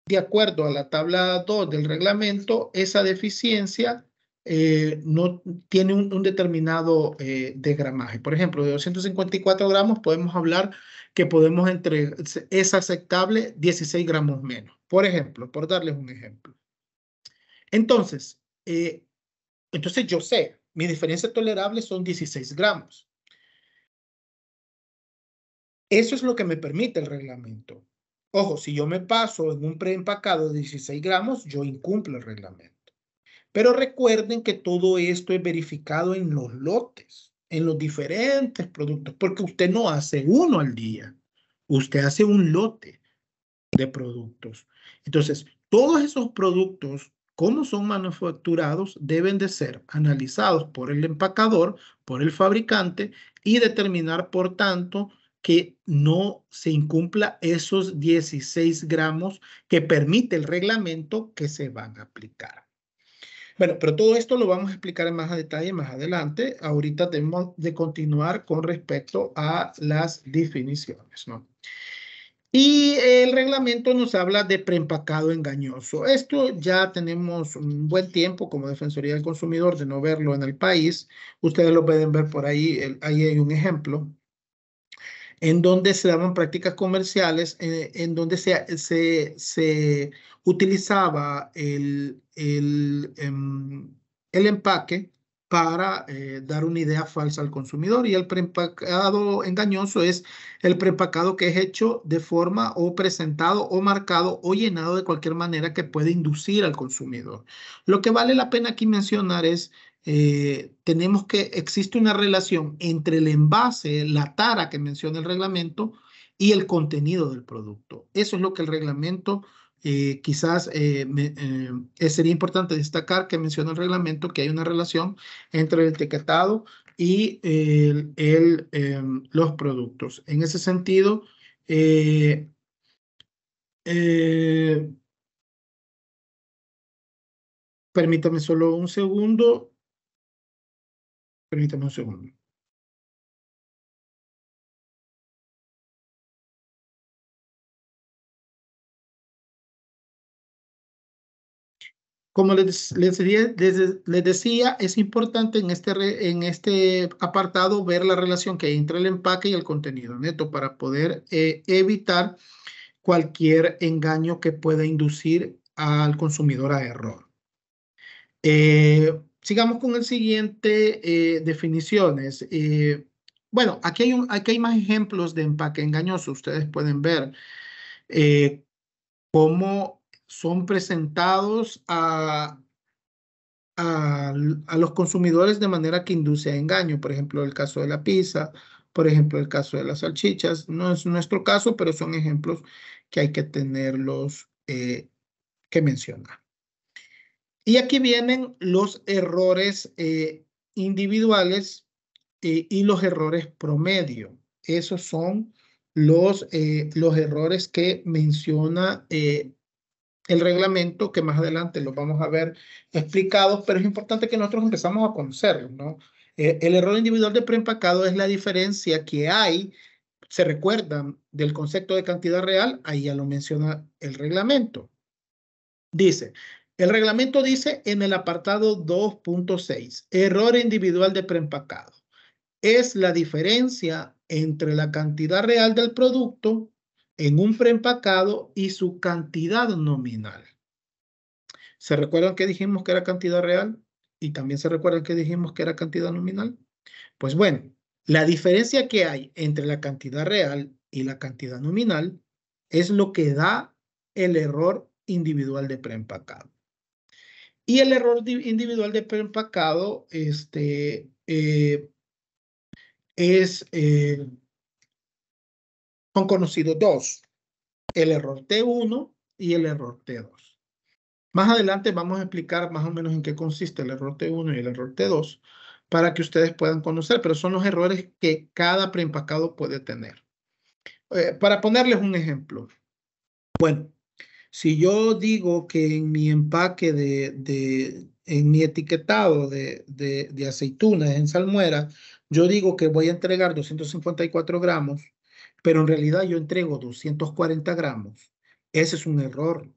de acuerdo a la tabla 2 del reglamento, esa deficiencia no tiene un determinado de gramaje. Por ejemplo, de 254 gramos podemos hablar que podemos es aceptable 16 gramos menos. Por ejemplo, por darles un ejemplo. Entonces, entonces yo sé, mi diferencia tolerable son 16 gramos. Eso es lo que me permite el reglamento. Ojo, si yo me paso en un preempacado de 16 gramos, yo incumplo el reglamento. Pero recuerden que todo esto es verificado en los lotes, en los diferentes productos, porque usted no hace uno al día, usted hace un lote de productos. Entonces, todos esos productos, cómo son manufacturados, deben de ser analizados por el empacador, por el fabricante y determinar, por tanto, que no se incumpla esos 16 gramos que permite el reglamento que se van a aplicar. Bueno, pero todo esto lo vamos a explicar en más detalle más adelante. Ahorita tenemos de continuar con respecto a las definiciones, ¿no? Y el reglamento nos habla de preempacado engañoso. Esto ya tenemos un buen tiempo como Defensoría del Consumidor de no verlo en el país. Ustedes lo pueden ver por ahí, ahí hay un ejemplo en donde se daban prácticas comerciales, en donde se utilizaba el empaque para dar una idea falsa al consumidor. Y el preempacado engañoso es el preempacado que es hecho de forma o presentado o marcado o llenado de cualquier manera que puede inducir al consumidor. Lo que vale la pena aquí mencionar es existe una relación entre el envase, la tara que menciona el reglamento y el contenido del producto. Eso es lo que el reglamento, quizás sería importante destacar que menciona el reglamento que hay una relación entre el etiquetado y los productos. En ese sentido, eh, permítame solo un segundo. Permítame un segundo. Como les decía, es importante en este apartado ver la relación que hay entre el empaque y el contenido neto para poder evitar cualquier engaño que pueda inducir al consumidor a error. Sigamos con el siguiente definiciones. Bueno, aquí hay más ejemplos de empaque engañoso. Ustedes pueden ver eh, cómo son presentados a los consumidores de manera que induce a engaño. Por ejemplo, el caso de la pizza, por ejemplo, el caso de las salchichas. No es nuestro caso, pero son ejemplos que hay que tenerlos que mencionar. Y aquí vienen los errores individuales y los errores promedio. Esos son los errores que menciona el reglamento, que más adelante los vamos a ver explicados, pero es importante que nosotros empezamos a conocerlos, ¿no? El error individual de preempacado es la diferencia que hay, se recuerdan del concepto de cantidad real, ahí ya lo menciona el reglamento. Dice, el reglamento dice en el apartado 2.6, error individual de preempacado. Es la diferencia entre la cantidad real del producto en un preempacado y su cantidad nominal. ¿Se recuerdan que dijimos que era cantidad real? Y también se recuerdan que dijimos que era cantidad nominal. Pues bueno, la diferencia que hay entre la cantidad real y la cantidad nominal es lo que da el error individual de preempacado. Y el error individual de preempacado son conocidos dos, el error T1 y el error T2. Más adelante vamos a explicar más o menos en qué consiste el error T1 y el error T2 para que ustedes puedan conocer, pero son los errores que cada preempacado puede tener. Para ponerles un ejemplo, bueno, si yo digo que en mi empaque en mi etiquetado de aceitunas en salmuera, yo digo que voy a entregar 254 gramos, pero en realidad yo entrego 240 gramos. Ese es un error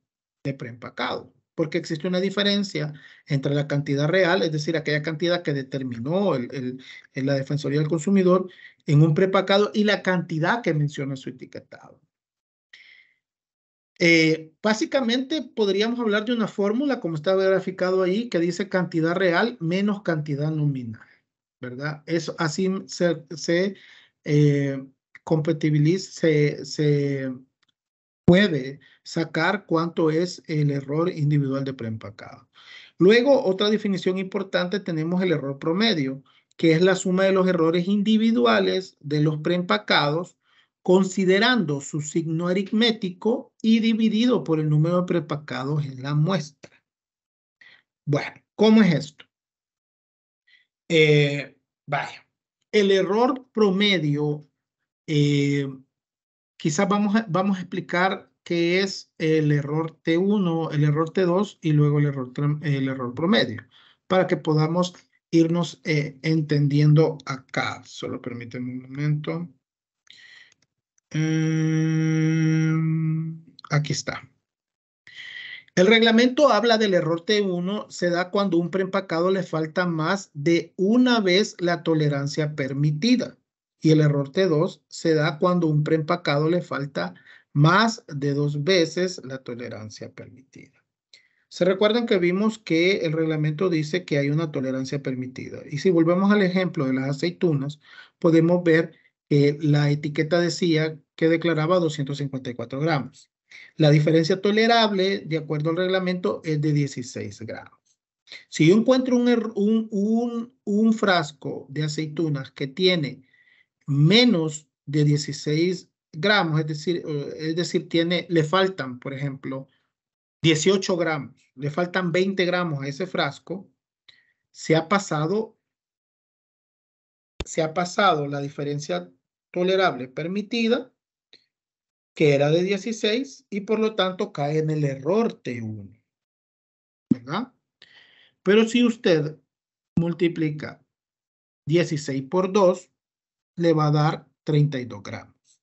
de preempacado, porque existe una diferencia entre la cantidad real, es decir, aquella cantidad que determinó la Defensoría del Consumidor en un preempacado, y la cantidad que menciona su etiquetado. Básicamente podríamos hablar de una fórmula, como está graficado ahí, que dice cantidad real menos cantidad nominal, ¿verdad? Eso así eh, compatibiliza, se puede sacar cuánto es el error individual de preempacado. Luego, otra definición importante, tenemos el error promedio, que es la suma de los errores individuales de los preempacados, considerando su signo aritmético y dividido por el número de preempacados en la muestra. Bueno, ¿cómo es esto? Vaya, el error promedio, quizás vamos a explicar qué es el error T1, el error T2 y luego el error promedio, para que podamos irnos entendiendo acá. Solo permíteme un momento. Aquí está. El reglamento habla del error T1, se da cuando un preempacado le falta más de una vez la tolerancia permitida. Y el error T2 se da cuando un preempacado le falta más de 2 veces la tolerancia permitida. Se recuerdan que vimos que el reglamento dice que hay una tolerancia permitida. Y si volvemos al ejemplo de las aceitunas, podemos ver que la etiqueta decía que declaraba 254 gramos. La diferencia tolerable, de acuerdo al reglamento, es de 16 gramos. Si yo encuentro un frasco de aceitunas que tiene menos de 16 gramos, es decir, le faltan, por ejemplo, 18 gramos, le faltan 20 gramos a ese frasco, se ha pasado la diferencia tolerable permitida, que era de 16, y por lo tanto cae en el error T1, ¿verdad? Pero si usted multiplica 16 por 2, le va a dar 32 gramos.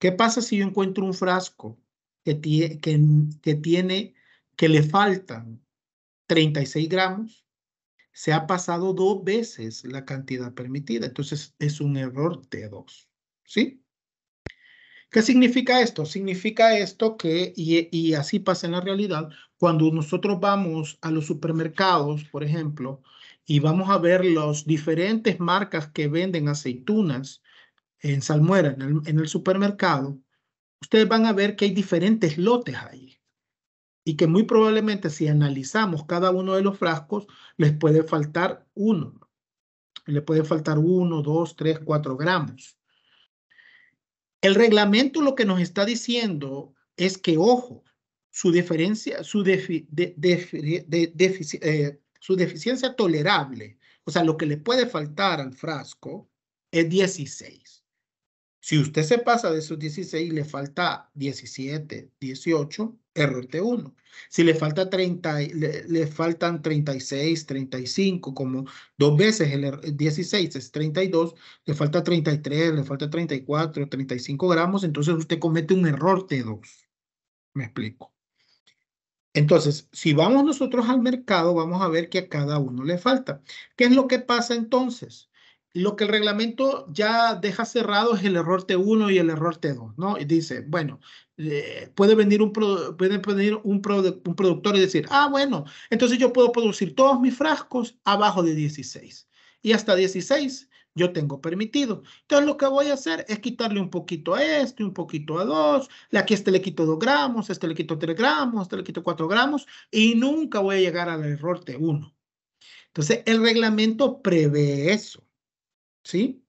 ¿Qué pasa si yo encuentro un frasco que le faltan 36 gramos? Se ha pasado 2 veces la cantidad permitida. Entonces es un error T2. ¿Sí? ¿Qué significa esto? Significa esto que, y así pasa en la realidad, cuando nosotros vamos a los supermercados, por ejemplo, y vamos a ver las diferentes marcas que venden aceitunas en salmuera, en el supermercado, ustedes van a ver que hay diferentes lotes ahí. Y que muy probablemente si analizamos cada uno de los frascos, les puede faltar uno. Le puede faltar 1, 2, 3, 4 gramos. El reglamento lo que nos está diciendo es que, ojo, su deficiencia tolerable, o sea, lo que le puede faltar al frasco, es 16. Si usted se pasa de esos 16 y le falta 17, 18, error T1. Si le falta 30, le faltan 36, 35, como 2 veces el 16 es 32, le falta 33, le falta 34, 35 gramos, entonces usted comete un error T2. Me explico. Entonces, si vamos nosotros al mercado, vamos a ver que a cada uno le falta. ¿Qué es lo que pasa entonces? Lo que el reglamento ya deja cerrado es el error T1 y el error T2, ¿no? Y dice, bueno, puede venir un productor y decir, ah, bueno, entonces yo puedo producir todos mis frascos abajo de 16. Y hasta 16 yo tengo permitido. Entonces lo que voy a hacer es quitarle un poquito a este, un poquito a 2. Aquí a este le quito 2 gramos, a este le quito 3 gramos, a este le quito 4 gramos y nunca voy a llegar al error T1. Entonces el reglamento prevé eso. ¿Sí?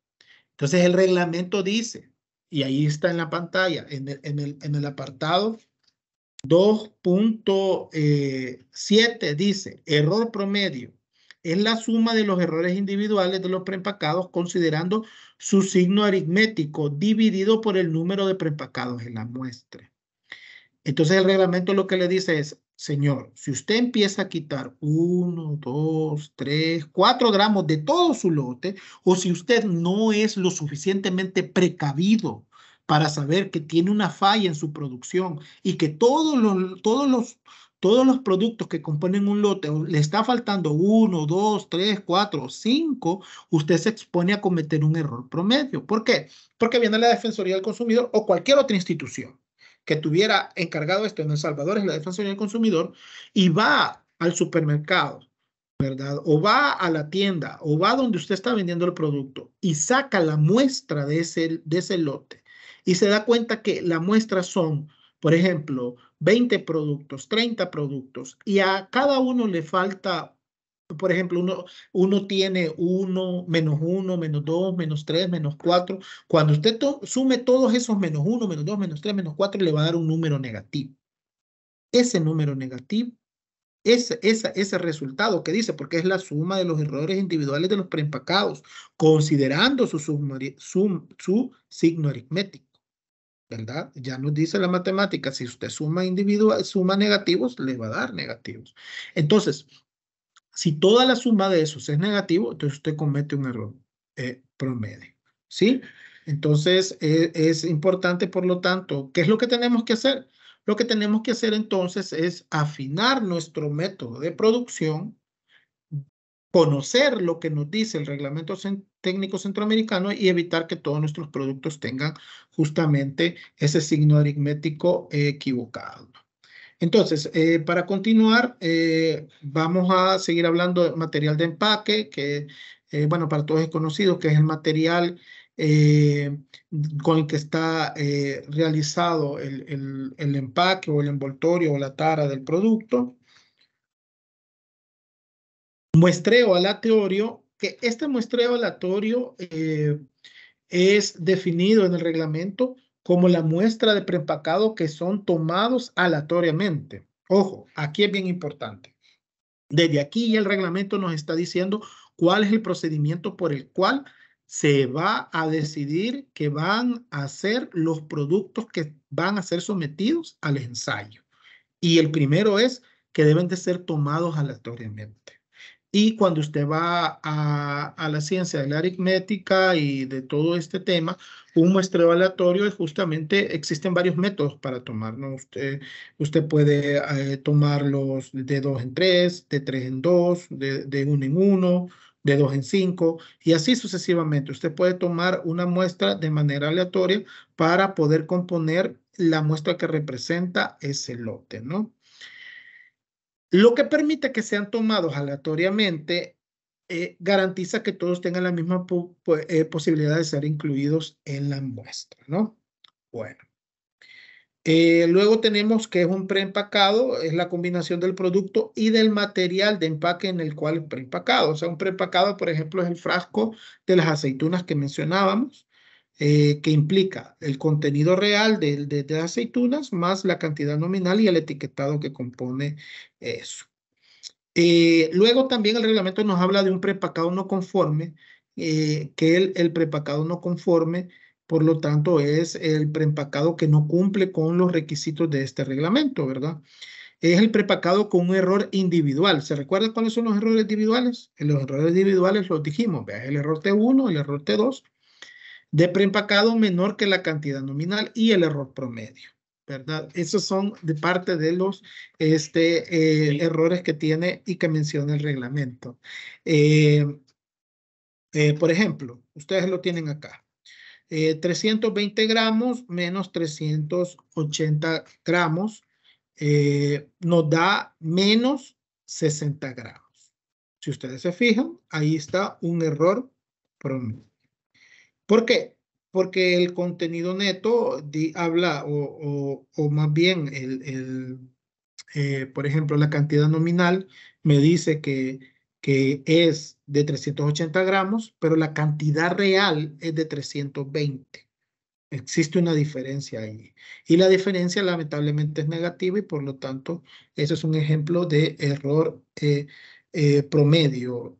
Entonces el reglamento dice, y ahí está en la pantalla, en el apartado 2.7 dice, error promedio es la suma de los errores individuales de los preempacados considerando su signo aritmético dividido por el número de preempacados en la muestra. Entonces el reglamento lo que le dice es, señor, si usted empieza a quitar 1, 2, 3, 4 gramos de todo su lote, o si usted no es lo suficientemente precavido para saber que tiene una falla en su producción y que todos los productos que componen un lote le está faltando 1, 2, 3, 4, 5, usted se expone a cometer un error promedio. ¿Por qué? Porque viene la Defensoría del Consumidor o cualquier otra institución que tuviera encargado esto. En El Salvador es la Defensoría del Consumidor, y va al supermercado, ¿verdad? O va a la tienda, o va donde usted está vendiendo el producto y saca la muestra de ese lote y se da cuenta que la muestra son, por ejemplo, 20 productos, 30 productos, y a cada uno le falta, por ejemplo, uno tiene 1, -1, -2, -3, -4. Cuando usted sume todos esos -1, -2, -3, -4, le va a dar un número negativo. Ese número negativo, ese resultado que dice, porque es la suma de los errores individuales de los preempacados, considerando su signo aritmético, ¿verdad? Ya nos dice la matemática, si usted suma negativos, le va a dar negativos. Entonces, si toda la suma de esos es negativo, entonces usted comete un error promedio, ¿sí? Entonces, es importante, por lo tanto, ¿qué es lo que tenemos que hacer? Lo que tenemos que hacer entonces es afinar nuestro método de producción, conocer lo que nos dice el Reglamento Técnico Centroamericano y evitar que todos nuestros productos tengan justamente ese signo aritmético equivocado. Entonces, para continuar, vamos a seguir hablando de material de empaque, que, bueno, para todos es conocido, que es el material con el que está realizado el empaque o el envoltorio o la tara del producto. Muestreo aleatorio, que este muestreo aleatorio es definido en el reglamento como la muestra de preempacado que son tomados aleatoriamente. Ojo, aquí es bien importante. Desde aquí el reglamento nos está diciendo cuál es el procedimiento por el cual se va a decidir que van a ser los productos que van a ser sometidos al ensayo. Y el primero es que deben de ser tomados aleatoriamente. Y cuando usted va a la ciencia de la aritmética y de todo este tema, un muestreo aleatorio es justamente, existen varios métodos para tomar, ¿no? Usted puede tomarlos de 2 en 3, de 3 en 2, de 1 en 1, de 2 en 5, y así sucesivamente. Usted puede tomar una muestra de manera aleatoria para poder componer la muestra que representa ese lote, ¿no? Lo que permite que sean tomados aleatoriamente garantiza que todos tengan la misma posibilidad de ser incluidos en la muestra, ¿no? Bueno. Luego tenemos que es un preempacado, es la combinación del producto y del material de empaque en el cual es preempacado. O sea, un preempacado, por ejemplo, es el frasco de las aceitunas que mencionábamos, que implica el contenido real de las aceitunas más la cantidad nominal y el etiquetado que compone eso. Luego también el reglamento nos habla de un preempacado no conforme, que el preempacado no conforme, por lo tanto, es el preempacado que no cumple con los requisitos de este reglamento, ¿verdad? Es el preempacado con un error individual. ¿Se recuerda cuáles son los errores individuales? Los errores individuales los dijimos, ¿vea? El error T1, el error T2, de preempacado menor que la cantidad nominal y el error promedio, ¿verdad? Esos son de parte de los errores que tiene y que menciona el reglamento. Por ejemplo, ustedes lo tienen acá. 320 gramos menos 380 gramos nos da menos 60 gramos. Si ustedes se fijan, ahí está un error promedio. ¿Por qué? Porque el contenido neto habla, o más bien, por ejemplo, la cantidad nominal me dice que es de 380 gramos, pero la cantidad real es de 320. Existe una diferencia ahí. Y la diferencia lamentablemente es negativa y por lo tanto, eso es un ejemplo de error promedio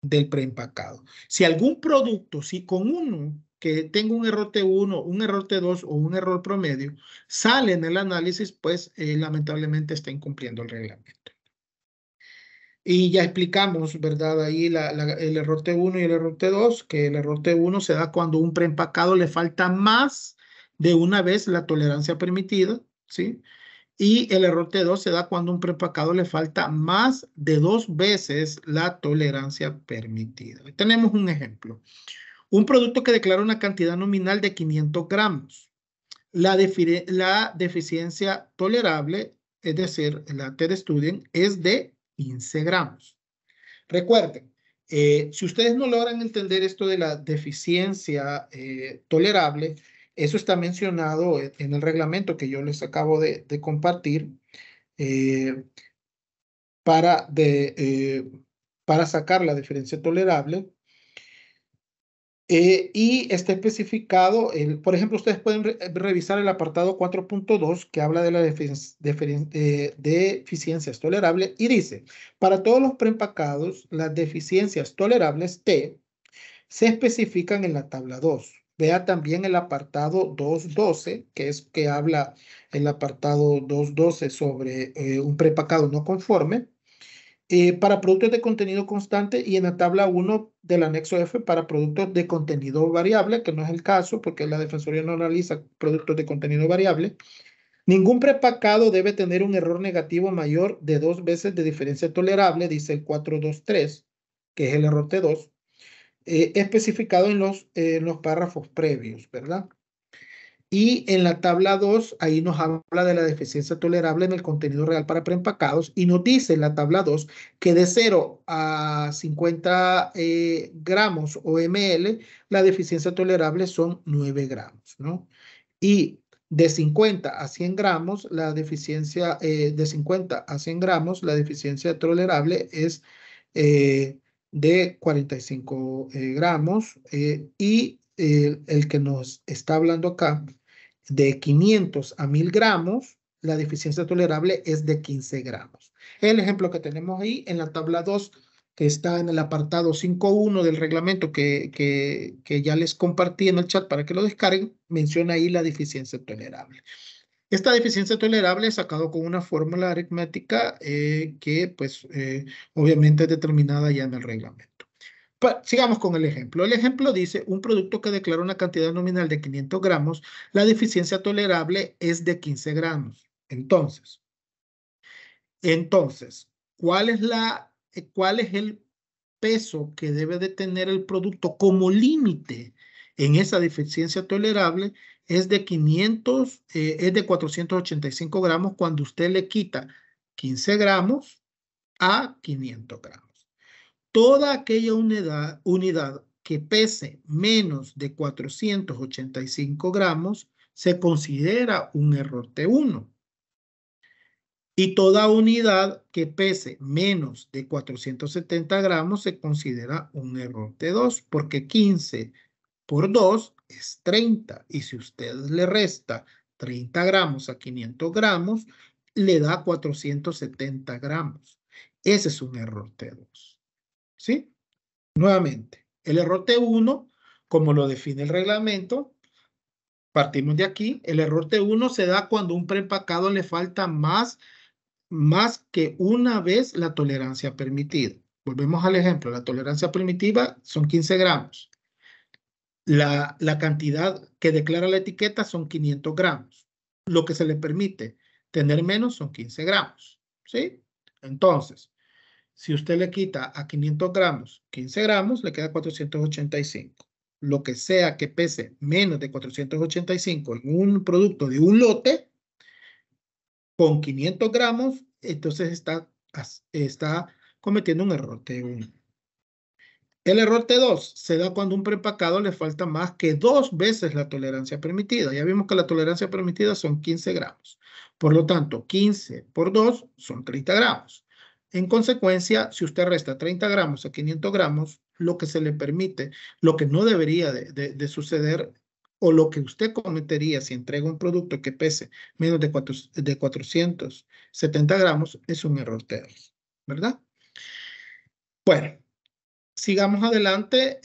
del preempacado. Si algún producto, si con uno que tenga un error T1, un error T2 o un error promedio, sale en el análisis, pues lamentablemente está incumpliendo el reglamento. Y ya explicamos, ¿verdad? Ahí el error T1 y el error T2, que el error T1 se da cuando un preempacado le falta más de una vez la tolerancia permitida, ¿sí? Y el error T2 se da cuando a un preempacado le falta más de 2 veces la tolerancia permitida. Tenemos un ejemplo. Un producto que declara una cantidad nominal de 500 gramos. La deficiencia tolerable, es decir, la T de Student, es de 15 gramos. Recuerden, si ustedes no logran entender esto de la deficiencia tolerable, eso está mencionado en el reglamento que yo les acabo de compartir eh, para sacar la diferencia tolerable. Y está especificado, por ejemplo, ustedes pueden revisar el apartado 4.2 que habla de las deficiencias tolerables y dice, para todos los preempacados, las deficiencias tolerables T se especifican en la tabla 2. Vea también el apartado 2.12, que es que habla el apartado 2.12 sobre un preempacado no conforme. Para productos de contenido constante y en la tabla 1 del anexo F para productos de contenido variable, que no es el caso porque la Defensoría no analiza productos de contenido variable. Ningún preempacado debe tener un error negativo mayor de 2 veces de diferencia tolerable, dice el 423, que es el error T2, especificado en los párrafos previos, ¿verdad? Y en la tabla 2, ahí nos habla de la deficiencia tolerable en el contenido real para preempacados y nos dice en la tabla 2 que de 0 a 50 gramos o ml, la deficiencia tolerable son 9 gramos, ¿no? Y de 50 a 100 gramos, de 50 a 100 gramos, la deficiencia tolerable es de 45 gramos y el que nos está hablando acá de 500 a 1000 gramos, la deficiencia tolerable es de 15 gramos. El ejemplo que tenemos ahí en la tabla 2, que está en el apartado 5.1 del reglamento que ya les compartí en el chat para que lo descarguen, menciona ahí la deficiencia tolerable. Esta deficiencia tolerable es sacado con una fórmula aritmética que pues obviamente es determinada ya en el reglamento. Sigamos con el ejemplo. El ejemplo dice, un producto que declara una cantidad nominal de 500 gramos, la deficiencia tolerable es de 15 gramos. Entonces, ¿cuál es el peso que debe de tener el producto como límite en esa deficiencia tolerable? Es de 485 gramos cuando usted le quita 15 gramos a 500 gramos. Toda aquella unidad que pese menos de 485 gramos se considera un error T1. Y toda unidad que pese menos de 470 gramos se considera un error T2, porque 15 por 2 es 30. Y si usted le resta 30 gramos a 500 gramos, le da 470 gramos. Ese es un error T2. ¿Sí? Nuevamente, el error T1, como lo define el reglamento, partimos de aquí, el error T1 se da cuando a un preempacado le falta más que una vez la tolerancia permitida. Volvemos al ejemplo, la tolerancia permitida son 15 gramos. La cantidad que declara la etiqueta son 500 gramos. Lo que se le permite tener menos son 15 gramos. ¿Sí? Entonces, si usted le quita a 500 gramos 15 gramos, le queda 485. Lo que sea que pese menos de 485 en un producto de un lote, con 500 gramos, entonces está cometiendo un error T1. El error T2 se da cuando a un preempacado le falta más que 2 veces la tolerancia permitida. Ya vimos que la tolerancia permitida son 15 gramos. Por lo tanto, 15 por 2 son 30 gramos. En consecuencia, si usted resta 30 gramos a 500 gramos, lo que se le permite, lo que no debería de suceder o lo que usted cometería si entrega un producto que pese menos de 470 gramos es un error T2, ¿verdad? Bueno. Sigamos adelante.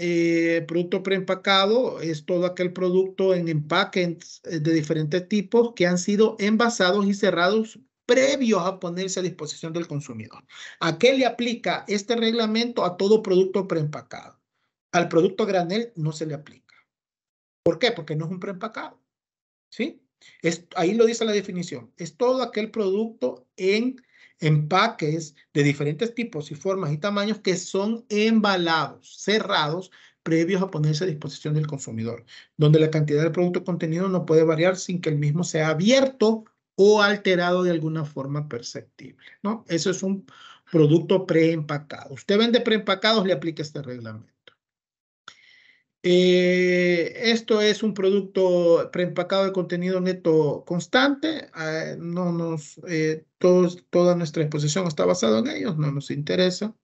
Producto preempacado es todo aquel producto en empaques de diferentes tipos que han sido envasados y cerrados previos a ponerse a disposición del consumidor. ¿A qué le aplica este reglamento? A todo producto preempacado. Al producto granel no se le aplica. ¿Por qué? Porque no es un preempacado. ¿sí? Ahí lo dice la definición. Es todo aquel producto en empaques de diferentes tipos y formas y tamaños que son embalados, cerrados, previos a ponerse a disposición del consumidor, donde la cantidad de producto contenido no puede variar sin que el mismo sea abierto o alterado de alguna forma perceptible, ¿no? Eso es un producto preempacado. Usted vende preempacados, le aplica este reglamento. Esto es un producto preempacado de contenido neto constante. Toda nuestra exposición está basada en ellos, no nos interesa.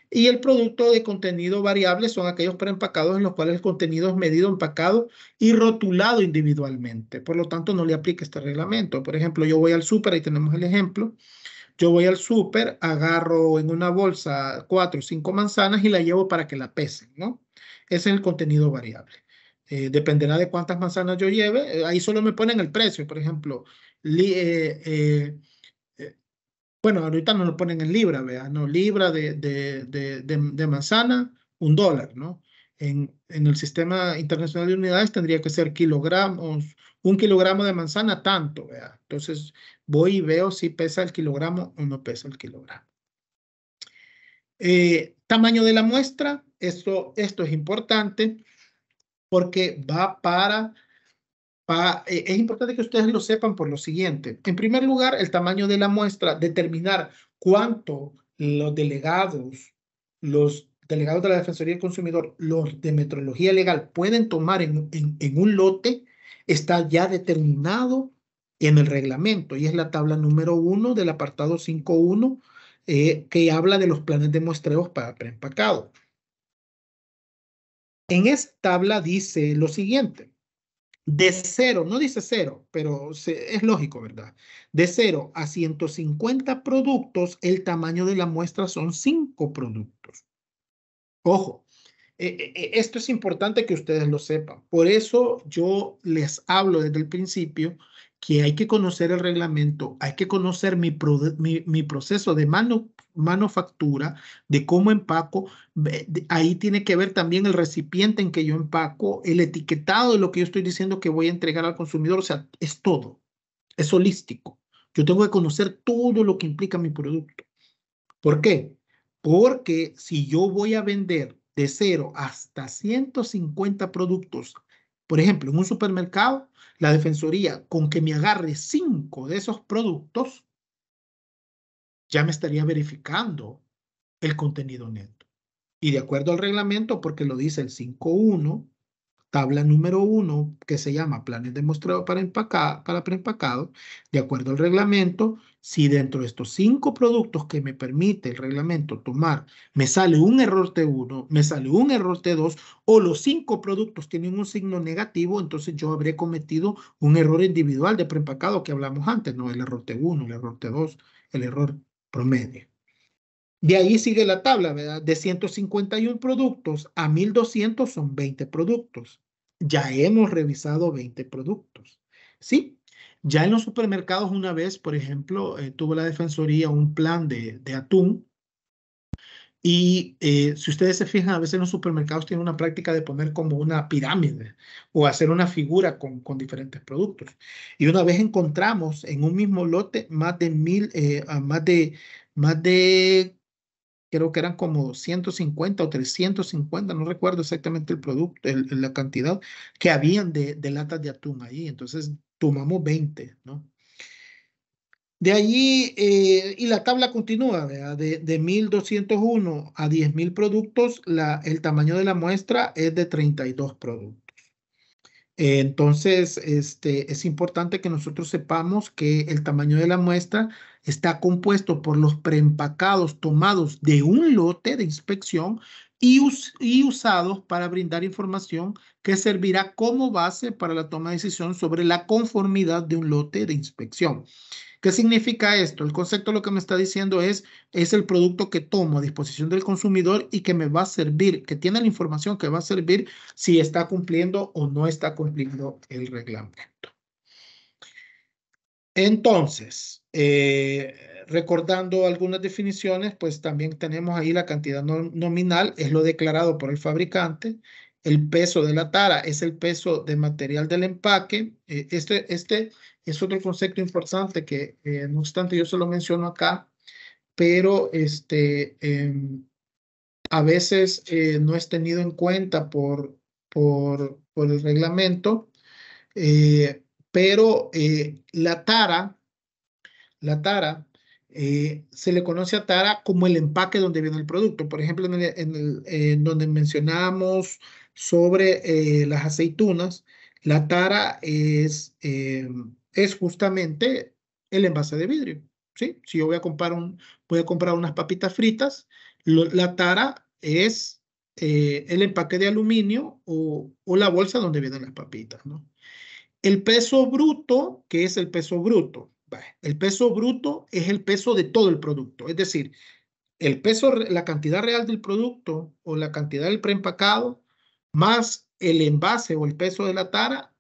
Y el producto de contenido variable son aquellos preempacados en los cuales el contenido es medido, empacado y rotulado individualmente. Por lo tanto, no le aplica este reglamento. Por ejemplo, yo voy al súper, ahí tenemos el ejemplo. Yo voy al súper, agarro en una bolsa 4 o 5 manzanas y la llevo para que la pesen, ¿no? Ese es el contenido variable. Dependerá de cuántas manzanas yo lleve. Ahí solo me ponen el precio, por ejemplo. li- eh, eh, eh, bueno, ahorita no lo ponen en libra, vea, no, libra de manzana, $1, ¿no? En el sistema internacional de unidades tendría que ser kilogramos, 1 kilogramo de manzana, tanto, vea. Entonces voy y veo si pesa el kilogramo o no pesa el kilogramo. Tamaño de la muestra, esto es importante porque va es importante que ustedes lo sepan por lo siguiente. En primer lugar, el tamaño de la muestra, determinar cuánto los delegados de la Defensoría del Consumidor, los de metrología legal pueden tomar en un lote, está ya determinado en el reglamento y es la tabla número 1 del apartado 5.1 que habla de los planes de muestreos para preempacado. En esta tabla dice lo siguiente. De 0, no dice 0, pero es lógico, ¿verdad? De 0 a 150 productos, el tamaño de la muestra son 5 productos. Ojo, esto es importante que ustedes lo sepan. Por eso yo les hablo desde el principio que hay que conocer el reglamento, hay que conocer mi proceso de manufactura, de cómo empaco. Ahí tiene que ver también el recipiente en que yo empaco, el etiquetado de lo que yo estoy diciendo que voy a entregar al consumidor. O sea, es todo, es holístico. Yo tengo que conocer todo lo que implica mi producto. ¿Por qué? Porque si yo voy a vender de 0 hasta 150 productos, por ejemplo, en un supermercado, la Defensoría, con que me agarre 5 de esos productos, ya me estaría verificando el contenido neto. Y de acuerdo al reglamento, porque lo dice el 5.1, tabla número 1, que se llama planes de muestreo para preempacado, de acuerdo al reglamento, si dentro de estos 5 productos que me permite el reglamento tomar, me sale un error T1, me sale un error T2, o los 5 productos tienen un signo negativo, entonces yo habré cometido un error individual de preempacado que hablamos antes, no el error T1, el error T2, el error promedio. De ahí sigue la tabla, ¿verdad? De 151 productos a 1.200 son 20 productos. Ya hemos revisado 20 productos. ¿Sí? Ya en los supermercados una vez, por ejemplo, tuvo la Defensoría un plan de atún y si ustedes se fijan, a veces en los supermercados tienen una práctica de poner como una pirámide o hacer una figura con diferentes productos. Y una vez encontramos en un mismo lote más de más de creo que eran como 150 o 350, no recuerdo exactamente el producto, la cantidad que habían de latas de atún ahí. Entonces tomamos 20, ¿no? De allí, y la tabla continúa, ¿verdad? De 1.201 a 10.000 productos, el tamaño de la muestra es de 32 productos. Entonces, es importante que nosotros sepamos que el tamaño de la muestra está compuesto por los preempacados tomados de un lote de inspección y usados para brindar información que servirá como base para la toma de decisión sobre la conformidad de un lote de inspección. ¿Qué significa esto? El concepto lo que me está diciendo es el producto que tomo a disposición del consumidor y que me va a servir, que tiene la información que va a servir si está cumpliendo o no está cumpliendo el reglamento. Entonces, recordando algunas definiciones, pues también tenemos ahí la cantidad nominal, es lo declarado por el fabricante, El peso de la tara es el peso de material del empaque. Este es otro concepto importante que, no obstante, yo se lo menciono acá, pero a veces no es tenido en cuenta por el reglamento, pero la tara, se le conoce a tara como el empaque donde viene el producto. Por ejemplo, en donde mencionamos sobre las aceitunas, la tara es justamente el envase de vidrio. ¿Sí? Si yo voy a comprar unas papitas fritas, la tara es el empaque de aluminio o la bolsa donde vienen las papitas, ¿no? El peso bruto, ¿qué es el peso bruto? El peso bruto es el peso de todo el producto, es decir, el peso, la cantidad real del producto o la cantidad del preempacado más el envase o el peso de la tara,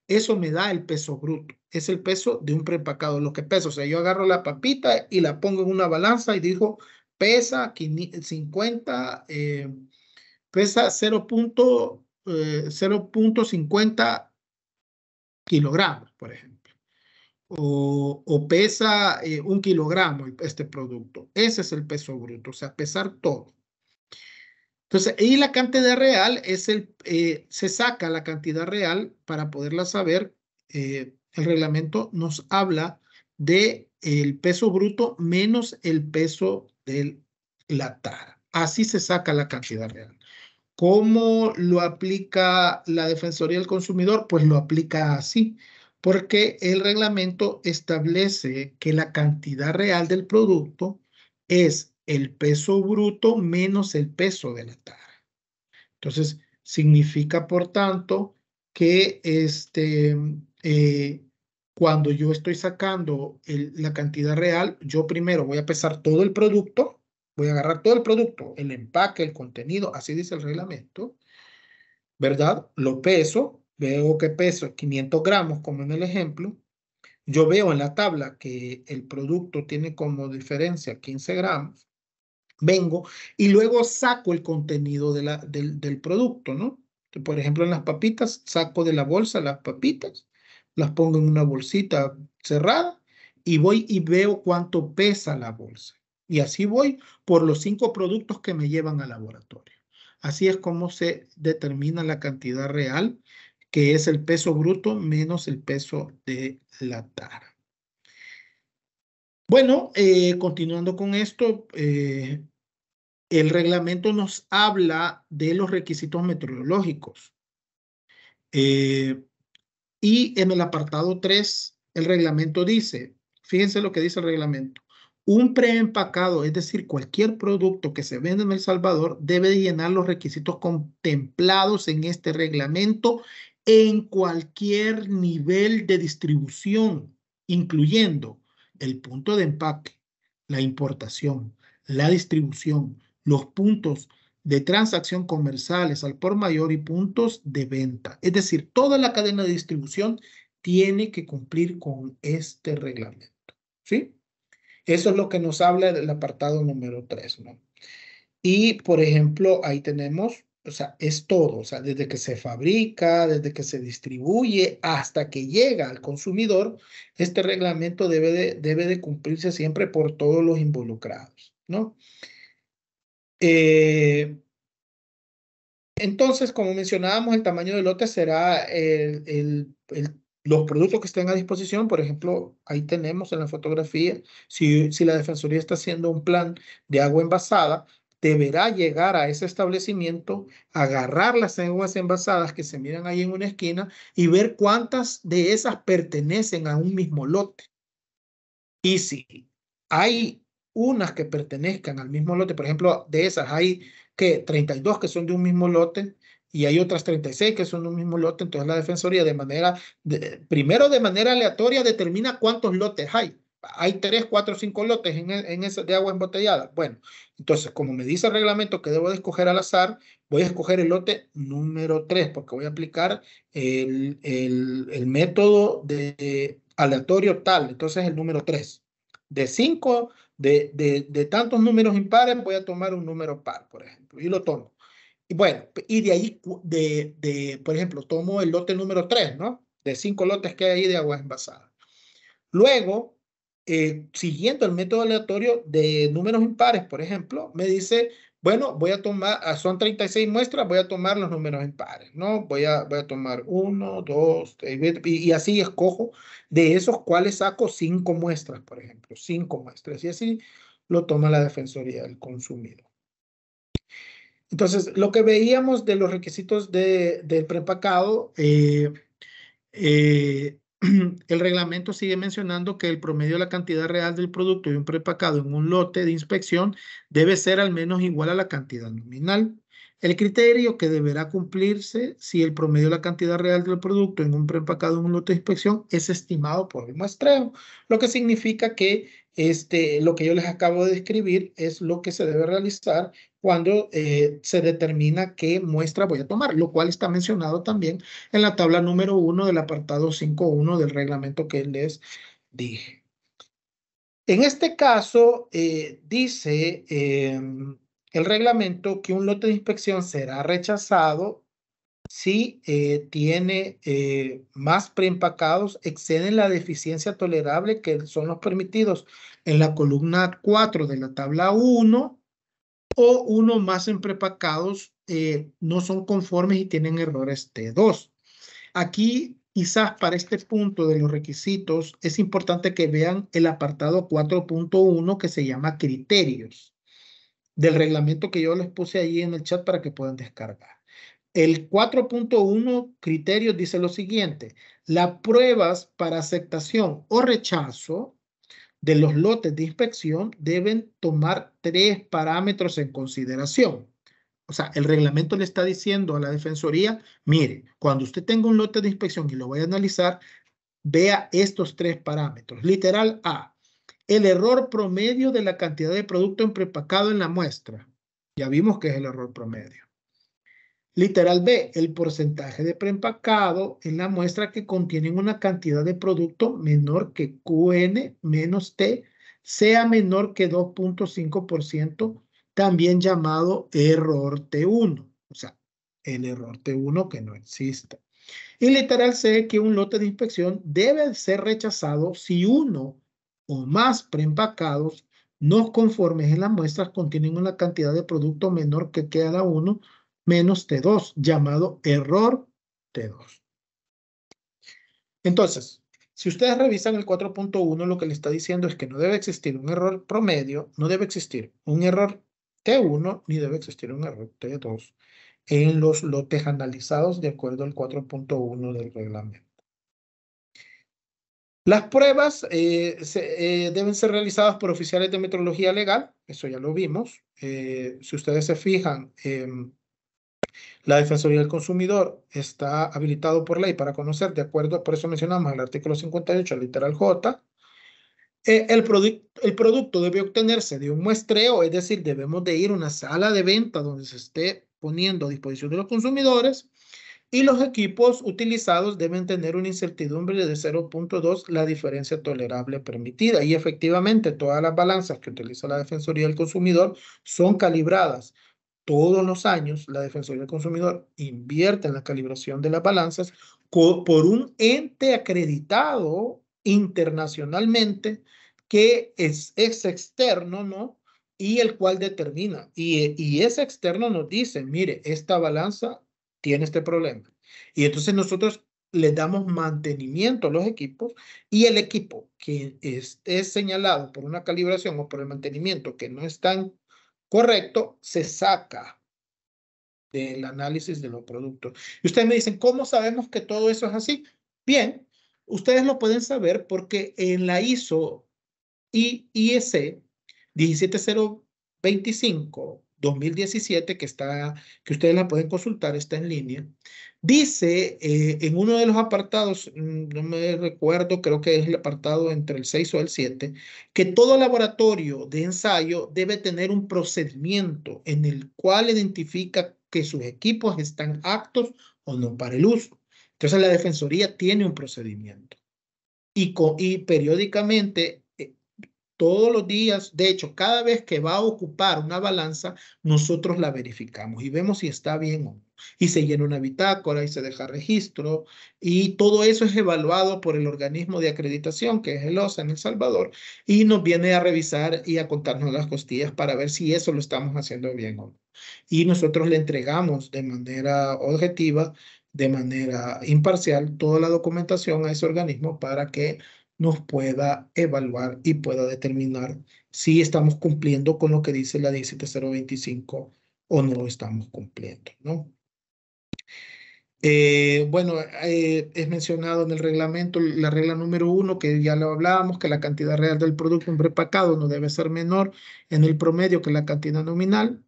eso me da el peso bruto. Es el peso de un preempacado, lo que pesa. O sea, yo agarro la papita y la pongo en una balanza y digo, pesa 50, pesa 0.50 kilogramos, por ejemplo, o pesa 1 kilogramo este producto. Ese es el peso bruto, o sea, pesar todo. Entonces, y la cantidad real se saca la cantidad real para poderla saber. El reglamento nos habla de el peso bruto menos el peso de la tara. Así se saca la cantidad real. ¿Cómo lo aplica la Defensoría del Consumidor? Pues lo aplica así, porque el reglamento establece que la cantidad real del producto es el peso bruto menos el peso de la tara. Entonces, significa, por tanto, que cuando yo estoy sacando la cantidad real, yo primero voy a pesar todo el producto, voy a agarrar todo el producto, el empaque, el contenido, así dice el reglamento, ¿verdad? Lo peso, veo que peso 500 gramos, como en el ejemplo. Yo veo en la tabla que el producto tiene como diferencia 15 gramos. Vengo y luego saco el contenido del producto, ¿no? Por ejemplo, en las papitas, saco de la bolsa las papitas, las pongo en una bolsita cerrada y voy y veo cuánto pesa la bolsa. Y así voy por los 5 productos que me llevan al laboratorio. Así es como se determina la cantidad real, que es el peso bruto menos el peso de la tara. Bueno, continuando con esto, el reglamento nos habla de los requisitos meteorológicos. Y en el apartado 3, el reglamento dice, fíjense lo que dice el reglamento, un preempacado, es decir, cualquier producto que se vende en El Salvador, debe de llenar los requisitos contemplados en este reglamento en cualquier nivel de distribución, incluyendo el punto de empaque, la importación, la distribución, los puntos de transacción comerciales al por mayor y puntos de venta. Es decir, toda la cadena de distribución tiene que cumplir con este reglamento. ¿Sí? Eso es lo que nos habla del apartado número 3, ¿no? Y, por ejemplo, ahí tenemos, o sea, es todo, o sea, desde que se fabrica, desde que se distribuye, hasta que llega al consumidor, este reglamento debe de cumplirse siempre por todos los involucrados, ¿no? Entonces, como mencionábamos, el tamaño del lote será los productos que estén a disposición. Por ejemplo, ahí tenemos en la fotografía, si la Defensoría está haciendo un plan de agua envasada, deberá llegar a ese establecimiento, agarrar las aguas envasadas que se miran ahí en una esquina y ver cuántas de esas pertenecen a un mismo lote. Y si hay unas que pertenezcan al mismo lote, por ejemplo, de esas hay que 32 que son de un mismo lote y hay otras 36 que son de un mismo lote, entonces la Defensoría primero de manera aleatoria determina cuántos lotes hay. Hay 3, 4, 5 lotes en ese de agua embotellada. Bueno, entonces como me dice el reglamento que debo de escoger al azar, voy a escoger el lote número 3 porque voy a aplicar el método de aleatorio tal, entonces el número 3. De 5, de tantos números impares, voy a tomar un número par, por ejemplo, y lo tomo. Y bueno, y de ahí, por ejemplo, tomo el lote número 3, ¿no? De 5 lotes que hay ahí de aguas envasadas. Luego, siguiendo el método aleatorio de números impares, por ejemplo, me dice, bueno, voy a tomar, son 36 muestras, voy a tomar los números impares, ¿no? Voy a tomar 1, 2, 3, y así escojo de esos cuales saco 5 muestras, por ejemplo, 5 muestras, y así lo toma la Defensoría del Consumidor. Entonces, lo que veíamos de los requisitos del preempacado, eh, el reglamento sigue mencionando que el promedio de la cantidad real del producto de un preempacado en un lote de inspección debe ser al menos igual a la cantidad nominal. El criterio que deberá cumplirse si el promedio de la cantidad real del producto en un preempacado en un lote de inspección es estimado por el muestreo, lo que significa que lo que yo les acabo de describir es lo que se debe realizar cuando se determina qué muestra voy a tomar, lo cual está mencionado también en la tabla número 1 del apartado 5.1 del reglamento que les dije. En este caso, dice el reglamento que un lote de inspección será rechazado si tiene más preempacados, exceden la deficiencia tolerable que son los permitidos en la columna 4 de la tabla 1 o uno más en preempacados no son conformes y tienen errores T2. Aquí, quizás para este punto de los requisitos, es importante que vean el apartado 4.1 que se llama criterios del reglamento que yo les puse ahí en el chat para que puedan descargar. El 4.1 criterios dice lo siguiente: las pruebas para aceptación o rechazo de los lotes de inspección deben tomar 3 parámetros en consideración. O sea, el reglamento le está diciendo a la Defensoría, mire, cuando usted tenga un lote de inspección y lo vaya a analizar, vea estos 3 parámetros. Literal A, el error promedio de la cantidad de producto en prepacado en la muestra. Ya vimos que es el error promedio. Literal B, el porcentaje de preempacado en la muestra que contienen una cantidad de producto menor que QN menos T, sea menor que 2.5%, también llamado error T1. O sea, el error T1 que no existe. Y literal C, que un lote de inspección debe ser rechazado si uno o más preempacados no conformes en las muestras contienen una cantidad de producto menor que cada uno menos T2, llamado error T2. Entonces, si ustedes revisan el 4.1, lo que le está diciendo es que no debe existir un error promedio, no debe existir un error T1, ni debe existir un error T2 en los lotes analizados de acuerdo al 4.1 del reglamento. Las pruebas deben ser realizadas por oficiales de metrología legal, eso ya lo vimos. Si ustedes se fijan, la Defensoría del Consumidor está habilitado por ley para conocer, de acuerdo, por eso mencionamos el artículo 58, literal J, el producto debe obtenerse de un muestreo, es decir, debemos de ir a una sala de venta donde se esté poniendo a disposición de los consumidores, y los equipos utilizados deben tener una incertidumbre de 0.2 la diferencia tolerable permitida. Y efectivamente, todas las balanzas que utiliza la Defensoría del Consumidor son calibradas. Todos los años, la Defensoría del Consumidor invierte en la calibración de las balanzas por un ente acreditado internacionalmente que es externo, ¿no? Y el cual determina. Y ese externo nos dice, mire, esta balanza tiene este problema. Y entonces nosotros le damos mantenimiento a los equipos, y el equipo que esté señalado por una calibración o por el mantenimiento que no es tan correcto, se saca del análisis de los productos. Y ustedes me dicen, ¿cómo sabemos que todo eso es así? Bien, ustedes lo pueden saber porque en la ISO IEC 17025-2017, que ustedes la pueden consultar, está en línea, dice en uno de los apartados, no me recuerdo, creo que es el apartado entre el 6 o el 7, que todo laboratorio de ensayo debe tener un procedimiento en el cual identifica que sus equipos están aptos o no para el uso. Entonces la Defensoría tiene un procedimiento y periódicamente todos los días. De hecho, cada vez que va a ocupar una balanza, nosotros la verificamos y vemos si está bien o no. Y se llena una bitácora y se deja registro. Y todo eso es evaluado por el organismo de acreditación, que es el OSA en El Salvador, y nos viene a revisar y a contarnos las costillas para ver si eso lo estamos haciendo bien o no. Y nosotros le entregamos de manera objetiva, de manera imparcial, toda la documentación a ese organismo para que nos pueda evaluar y pueda determinar si estamos cumpliendo con lo que dice la 17025 o no lo estamos cumpliendo, ¿no? Bueno, es mencionado en el reglamento la regla número 1, que ya lo hablábamos, que la cantidad real del producto en prepacado no debe ser menor en el promedio que la cantidad nominal.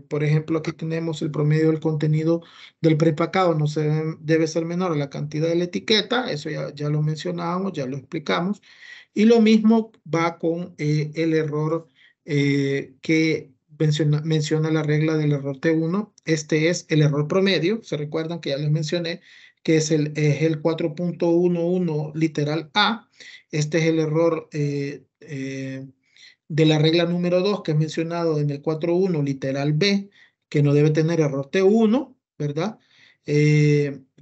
Por ejemplo, aquí tenemos el promedio del contenido del prepacado, no se debe ser menor a la cantidad de la etiqueta, eso ya lo mencionábamos, ya lo explicamos. Y lo mismo va con el error que menciona la regla del error T1. Este es el error promedio. Se recuerdan que ya les mencioné que es el 4.11 literal A. Este es el error de la regla número 2 que es mencionado en el 4.1 literal B, que no debe tener error T1, ¿verdad?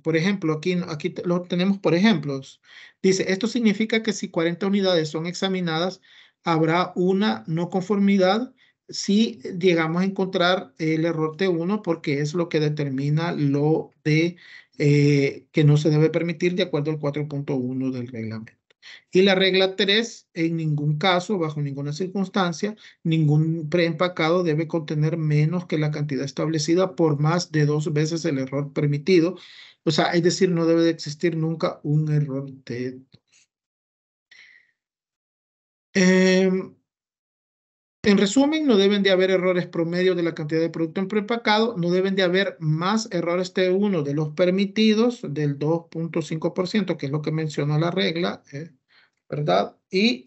Por ejemplo, aquí lo tenemos por ejemplos. Dice, esto significa que si 40 unidades son examinadas, habrá una no conformidad si llegamos a encontrar el error T1, porque es lo que determina lo de que no se debe permitir de acuerdo al 4.1 del reglamento. Y la regla 3, en ningún caso, bajo ninguna circunstancia, ningún preempacado debe contener menos que la cantidad establecida por más de 2 veces el error permitido. O sea, es decir, no debe de existir nunca un error de... En resumen, no deben de haber errores promedio de la cantidad de producto en preempacado, no deben de haber más errores T1 de los permitidos del 2.5%, que es lo que menciona la regla, ¿verdad? Y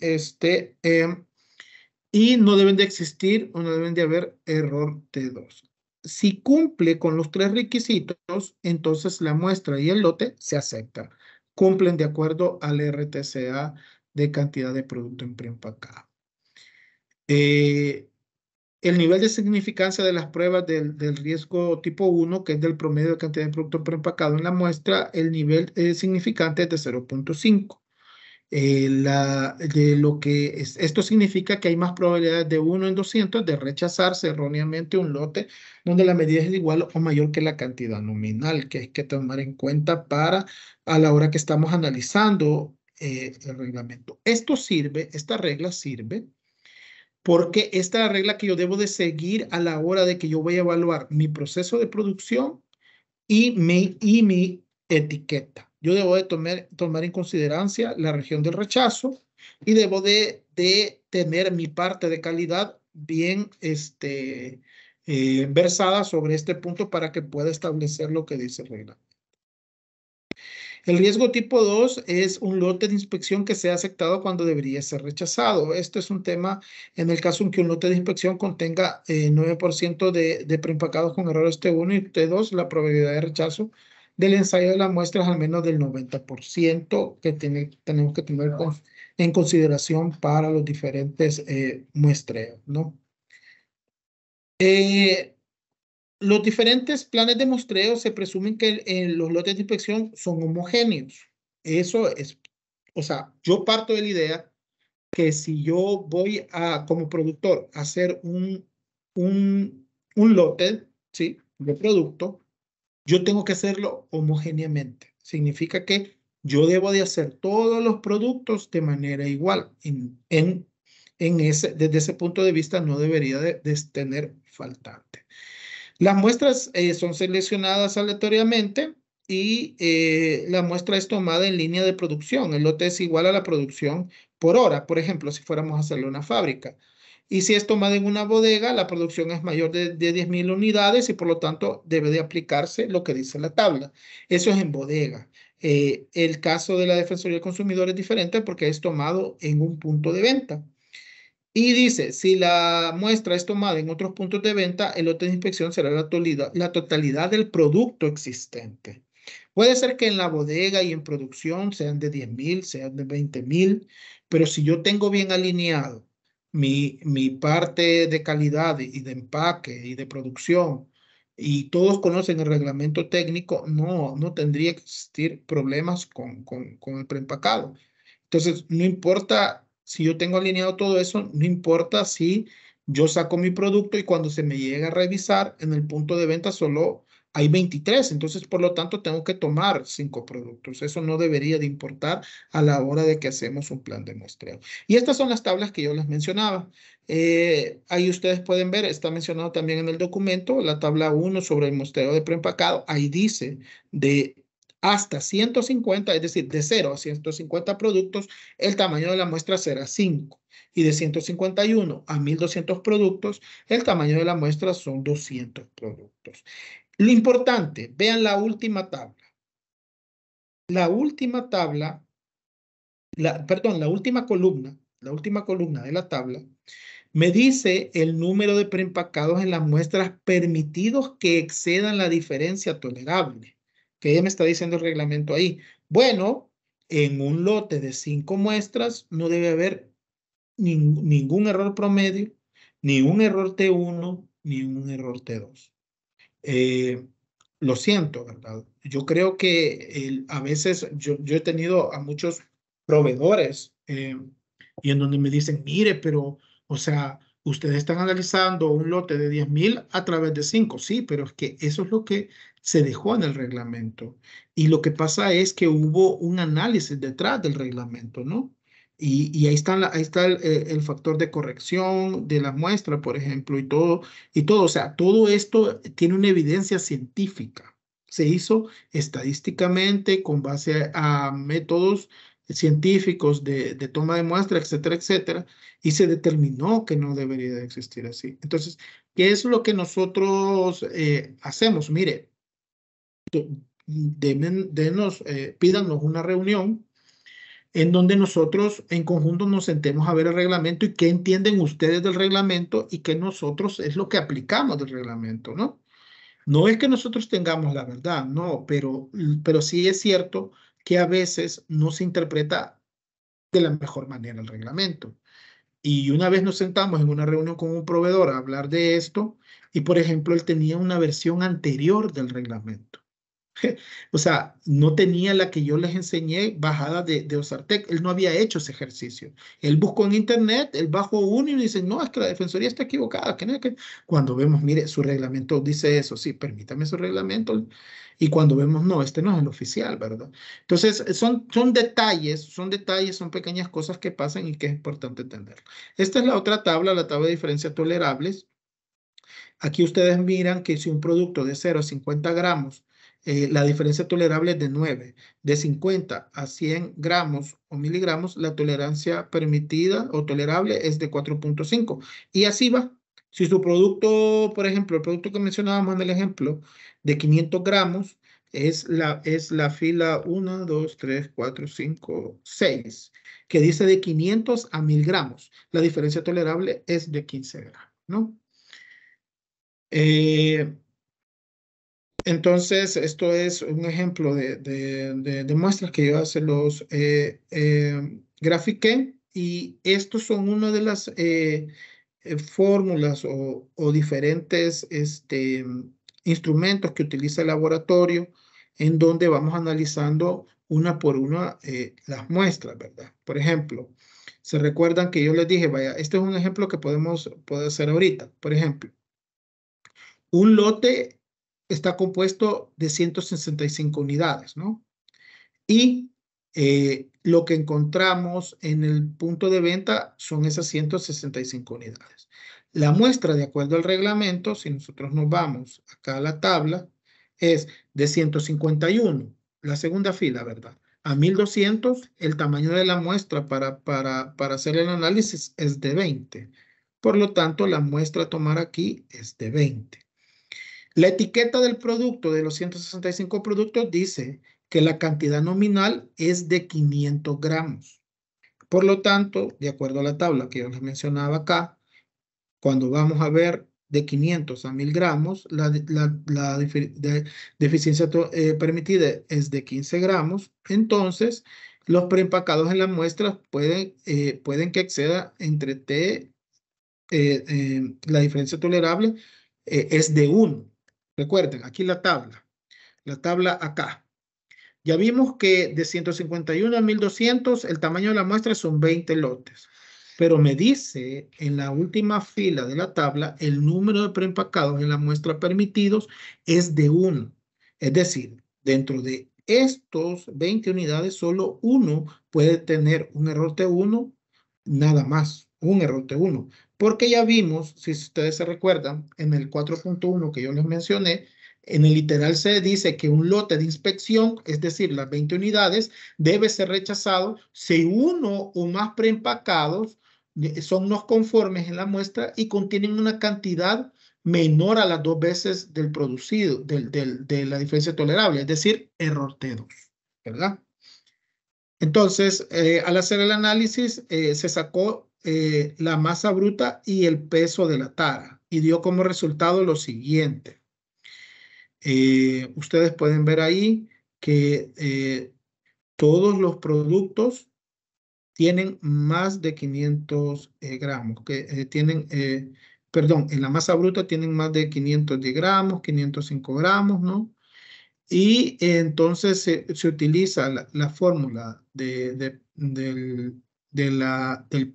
no deben de existir o no deben de haber error T2. Si cumple con los 3 requisitos, entonces la muestra y el lote se aceptan. Cumplen de acuerdo al RTCA de cantidad de producto en preempacado. El nivel de significancia de las pruebas del riesgo tipo 1, que es del promedio de cantidad de producto preempacado en la muestra, el nivel significante es de 0.5. Esto significa que hay más probabilidades de 1 en 200 de rechazarse erróneamente un lote donde la medida es igual o mayor que la cantidad nominal, que hay que tomar en cuenta a la hora que estamos analizando el reglamento. Esta regla sirve porque esta es la regla que yo debo de seguir a la hora de que yo voy a evaluar mi proceso de producción y mi etiqueta. Yo debo de tomar en consideración la región del rechazo y debo de tener mi parte de calidad bien versada sobre este punto para que pueda establecer lo que dice el reglamento. El riesgo tipo 2 es un lote de inspección que sea aceptado cuando debería ser rechazado. Este es un tema en el caso en que un lote de inspección contenga 9% de preempacados con errores T1 y T2, la probabilidad de rechazo del ensayo de la muestra es al menos del 90% que tenemos que tener en consideración para los diferentes muestreos, ¿no? Los diferentes planes de muestreo se presumen que los lotes de inspección son homogéneos. Eso es, o sea, yo parto de la idea que si yo voy como productor, a hacer un lote, ¿sí?, de producto, yo tengo que hacerlo homogéneamente. Significa que yo debo de hacer todos los productos de manera igual. Desde ese punto de vista no debería de tener faltante. Las muestras son seleccionadas aleatoriamente y la muestra es tomada en línea de producción. El lote es igual a la producción por hora, por ejemplo, si fuéramos a hacerlo en una fábrica. Y si es tomada en una bodega, la producción es mayor de 10.000 unidades y por lo tanto debe de aplicarse lo que dice la tabla. Eso es en bodega. El caso de la Defensoría del Consumidor es diferente porque es tomado en un punto de venta. Y dice, si la muestra es tomada en otros puntos de venta, el lote de inspección será la totalidad del producto existente. Puede ser que en la bodega y en producción sean de 10.000, sean de 20.000, pero si yo tengo bien alineado mi parte de calidad y de empaque y de producción, y todos conocen el reglamento técnico, no tendría que existir problemas con el preempacado. Entonces, no importa si yo tengo alineado todo eso, no importa si yo saco mi producto y cuando se me llega a revisar en el punto de venta solo hay 23, entonces por lo tanto tengo que tomar 5 productos. Eso no debería de importar a la hora de que hacemos un plan de muestreo. Y estas son las tablas que yo les mencionaba. Ahí ustedes pueden ver, está mencionado también en el documento, la tabla 1 sobre el muestreo de preempacado. Ahí dice de hasta 150, es decir, de 0 a 150 productos, el tamaño de la muestra será 5. Y de 151 a 1200 productos, el tamaño de la muestra son 200 productos. Lo importante, vean la última tabla. La última tabla, perdón, la última columna de la tabla me dice el número de preempacados en las muestras permitidos que excedan la diferencia tolerable. Que ella me está diciendo el reglamento ahí. Bueno, en un lote de 5 muestras no debe haber ningún error promedio, ni un error T1, ni un error T2. Eh, lo siento, ¿verdad? Yo creo que a veces yo he tenido a muchos proveedores y en donde me dicen, mire, pero, o sea, ustedes están analizando un lote de 10,000 a través de 5. Sí, pero es que eso es lo que se dejó en el reglamento. Y lo que pasa es que hubo un análisis detrás del reglamento, ¿no? Y ahí está el factor de corrección de la muestra, por ejemplo, y todo, o sea, todo esto tiene una evidencia científica. Se hizo estadísticamente con base a métodos científicos de toma de muestra, etcétera, etcétera, y se determinó que no debería de existir así. Entonces, ¿qué es lo que nosotros hacemos? Mire, pídanos una reunión en donde nosotros en conjunto nos sentemos a ver el reglamento y qué entienden ustedes del reglamento y qué nosotros es lo que aplicamos del reglamento, ¿no? No es que nosotros tengamos la verdad, no, pero sí es cierto que a veces no se interpreta de la mejor manera el reglamento. Y una vez nos sentamos en una reunión con un proveedor a hablar de esto y, por ejemplo, él tenía una versión anterior del reglamento. O sea, no tenía la que yo les enseñé bajada de Ozartec. Él no había hecho ese ejercicio. Él buscó en internet, él bajó uno y dice, no, es que la Defensoría está equivocada. Que no es que... Cuando vemos, mire, su reglamento dice eso, sí, permítame su reglamento. Y cuando vemos, no, este no es el oficial, ¿verdad? Entonces, son detalles, son pequeñas cosas que pasan y que es importante entender. Esta es la otra tabla, la tabla de diferencias tolerables. Aquí ustedes miran que si un producto de 0 a 50 gramos, la diferencia tolerable es de 9. De 50 a 100 gramos o miligramos, la tolerancia permitida o tolerable es de 4,5. Y así va. Si su producto, por ejemplo, el producto que mencionábamos en el ejemplo, de 500 gramos, es la fila 1, 2, 3, 4, 5, 6, que dice de 500 a 1000 gramos. La diferencia tolerable es de 15 gramos, ¿no? Eh, entonces, esto es un ejemplo de muestras que yo se los grafiqué y estos son una de las fórmulas o diferentes instrumentos que utiliza el laboratorio en donde vamos analizando una por una las muestras, ¿verdad? Por ejemplo, se recuerdan que yo les dije, vaya, este es un ejemplo que puedo hacer ahorita. Por ejemplo, un lote está compuesto de 165 unidades, ¿no? Y lo que encontramos en el punto de venta son esas 165 unidades. La muestra, de acuerdo al reglamento, si nosotros nos vamos acá a la tabla, es de 151, la segunda fila, ¿verdad? A 1200, el tamaño de la muestra para hacer el análisis es de 20. Por lo tanto, la muestra a tomar aquí es de 20. La etiqueta del producto, de los 165 productos, dice que la cantidad nominal es de 500 gramos. Por lo tanto, de acuerdo a la tabla que yo les mencionaba acá, cuando vamos a ver de 500 a 1000 gramos, la deficiencia permitida es de 15 gramos. Entonces, los preempacados en las muestras pueden que exceda entre T la diferencia tolerable es de 1. Recuerden, aquí la tabla acá. Ya vimos que de 151 a 1200 el tamaño de la muestra son 20 lotes. Pero me dice en la última fila de la tabla el número de preempacados en la muestra permitidos es de 1. Es decir, dentro de estos 20 unidades, solo uno puede tener un error T1, nada más, un error T1. Porque ya vimos, si ustedes se recuerdan, en el 4.1 que yo les mencioné, en el literal se dice que un lote de inspección, es decir, las 20 unidades, debe ser rechazado si uno o más preempacados son no conformes en la muestra y contienen una cantidad menor a las 2 veces del producido, de la diferencia tolerable, es decir, error T2, ¿verdad? Entonces, al hacer el análisis, se sacó la masa bruta y el peso de la tara y dio como resultado lo siguiente. Ustedes pueden ver ahí que todos los productos tienen más de 500 gramos, que perdón, en la masa bruta tienen más de 510 gramos, 505 gramos, ¿no? Y entonces se utiliza la fórmula del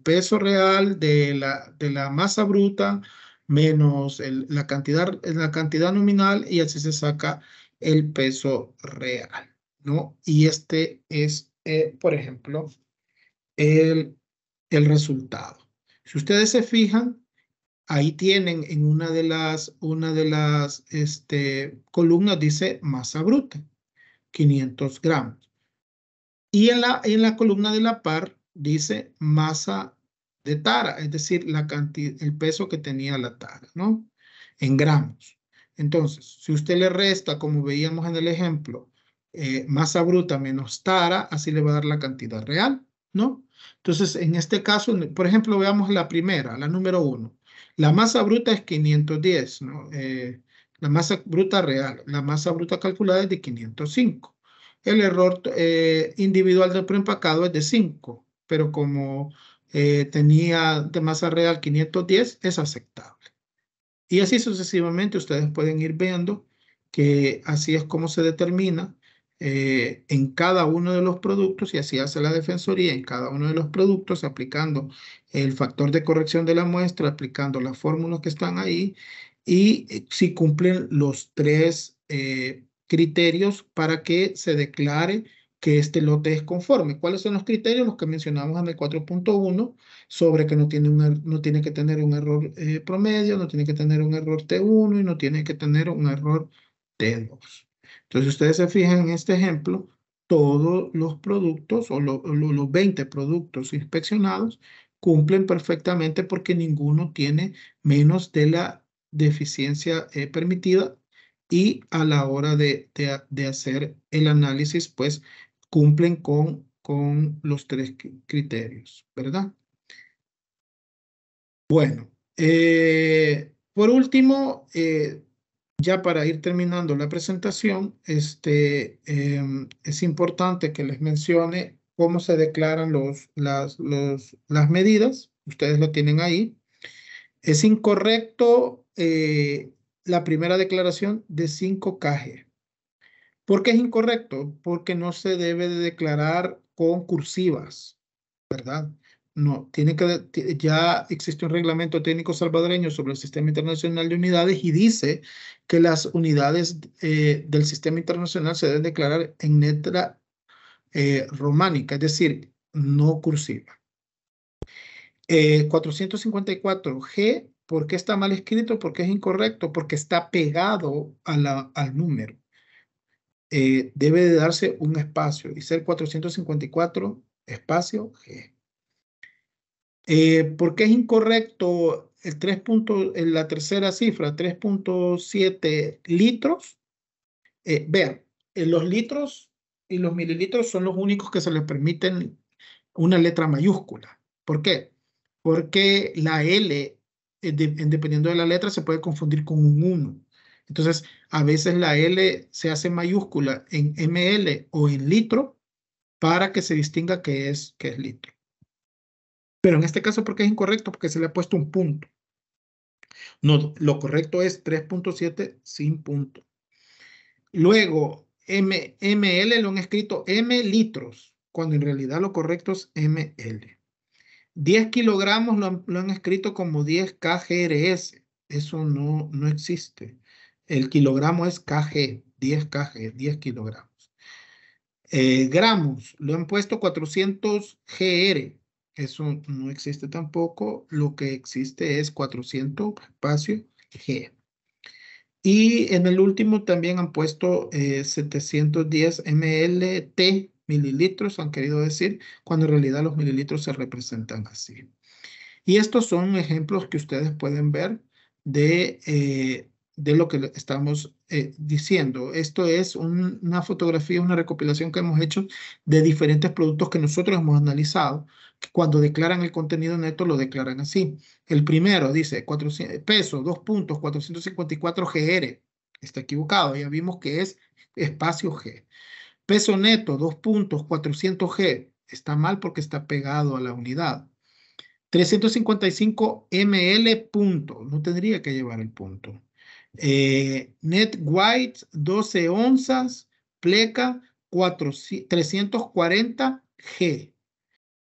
peso real de la masa bruta menos la cantidad nominal y así se saca el peso real, ¿no? Y este es, por ejemplo, el, el resultado. Si ustedes se fijan, ahí tienen en una de las columnas dice masa bruta, 500 gramos. Y en la columna de la par dice masa de tara, es decir, el peso que tenía la tara, ¿no? En gramos. Entonces, si usted le resta, como veíamos en el ejemplo, masa bruta menos tara, así le va a dar la cantidad real, ¿no? Entonces, en este caso, por ejemplo, veamos la primera, la número 1. La masa bruta es 510, ¿no? La masa bruta real. La masa bruta calculada es de 505. El error individual del preempacado es de 5, pero como tenía de masa real 510, es aceptable. Y así sucesivamente ustedes pueden ir viendo que así es como se determina en cada uno de los productos, y así hace la Defensoría en cada uno de los productos, aplicando el factor de corrección de la muestra, aplicando las fórmulas que están ahí, y si cumplen los tres criterios para que se declare que este lote es conforme. ¿Cuáles son los criterios? Los que mencionamos en el 4.1 sobre que no tiene que tener un error promedio, no tiene que tener un error T1 y no tiene que tener un error T2. Entonces, ustedes se fijan en este ejemplo, todos los productos o los 20 productos inspeccionados cumplen perfectamente porque ninguno tiene menos de la deficiencia permitida, y a la hora de hacer el análisis, pues cumplen con los tres criterios, ¿verdad? Bueno, por último, ya para ir terminando la presentación, es importante que les mencione cómo se declaran las medidas. Ustedes lo tienen ahí. Es incorrecto la primera declaración de 5 kg. ¿Por qué es incorrecto? Porque no se debe de declarar con cursivas, ¿verdad? No, ya existe un reglamento técnico salvadoreño sobre el Sistema Internacional de Unidades y dice que las unidades del Sistema Internacional se deben declarar en letra románica, es decir, no cursiva. 454G, ¿por qué está mal escrito? Porque es incorrecto, porque está pegado al número. Debe de darse un espacio y ser 454 espacio G. ¿Por qué es incorrecto el 3 en la tercera cifra, 3.7 litros? Vean, los litros y los mililitros son los únicos que se les permiten una letra mayúscula. ¿Por qué? Porque la L, dependiendo de la letra, se puede confundir con un 1. Entonces, a veces la L se hace mayúscula en ml o en litro para que se distinga que es litro. Pero en este caso, ¿por qué es incorrecto? Porque se le ha puesto un punto. No, lo correcto es 3.7 sin punto. Luego, ml lo han escrito M litros, cuando en realidad lo correcto es ml. 10 kilogramos lo han escrito como 10 kgrs. Eso no existe. El kilogramo es kg, 10 kg, 10 kilogramos. Gramos, lo han puesto 400 gr. Eso no existe tampoco. Lo que existe es 400 espacio g. Y en el último también han puesto 710 mlt, mililitros, han querido decir, cuando en realidad los mililitros se representan así. Y estos son ejemplos que ustedes pueden ver de lo que estamos diciendo. Esto es una fotografía, una recopilación que hemos hecho de diferentes productos que nosotros hemos analizado. Que cuando declaran el contenido neto, lo declaran así. El primero dice 400, peso, 2 puntos, 454 gr. Está equivocado, ya vimos que es espacio G. Peso neto, 2 puntos, 400 G. Está mal porque está pegado a la unidad. 355 ml punto, no tendría que llevar el punto. Net white 12 onzas, pleca 340 G.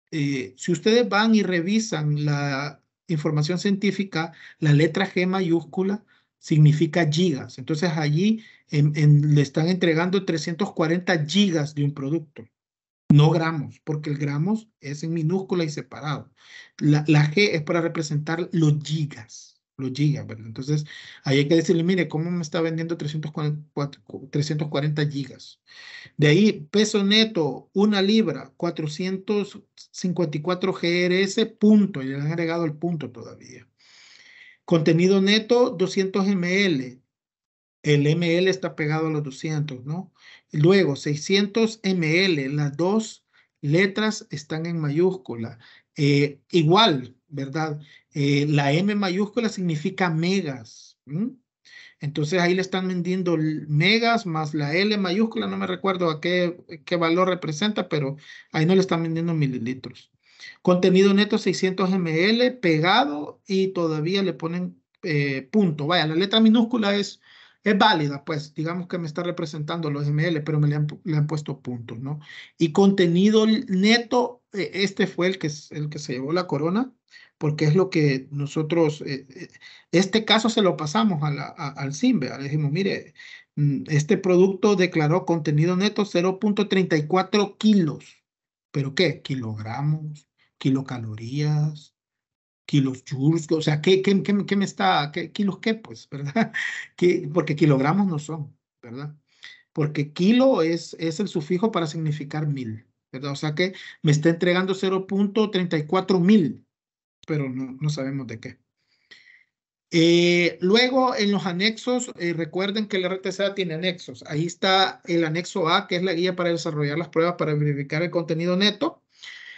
Si ustedes van y revisan la información científica, la letra G mayúscula significa gigas. Entonces allí le están entregando 340 gigas de un producto. No gramos, porque el gramos es en minúscula y separado. La G es para representar los gigas, ¿verdad? Entonces, ahí hay que decirle, mire, ¿cómo me está vendiendo 340 gigas? De ahí, peso neto, 1 libra, 454 GRS, punto, y le han agregado el punto todavía. Contenido neto, 200 ml. El ml está pegado a los 200, ¿no? Luego, 600 ml, las dos letras están en mayúscula. Igual, ¿verdad? La M mayúscula significa megas. Entonces ahí le están vendiendo megas más la L mayúscula, no me recuerdo a qué valor representa, pero ahí no le están vendiendo mililitros. Contenido neto 600 ml pegado y todavía le ponen punto. Vaya, la letra minúscula es válida, pues digamos que me está representando los ml, pero le han puesto puntos, ¿no? Y contenido neto, este fue el que se llevó la corona, porque es lo que nosotros, este caso se lo pasamos al CIMBE, le dijimos, mire, este producto declaró contenido neto 0.34 kilos, ¿pero qué? Kilogramos, kilocalorías, kilos joules, o sea, ¿qué me está, kilos qué, pues, ¿verdad? Porque kilogramos no son, ¿verdad? Porque kilo es el sufijo para significar 1000, ¿verdad? O sea que me está entregando 0.34 mil, pero no sabemos de qué. Luego, en los anexos, recuerden que el RTCA tiene anexos. Ahí está el anexo A, que es la guía para desarrollar las pruebas para verificar el contenido neto.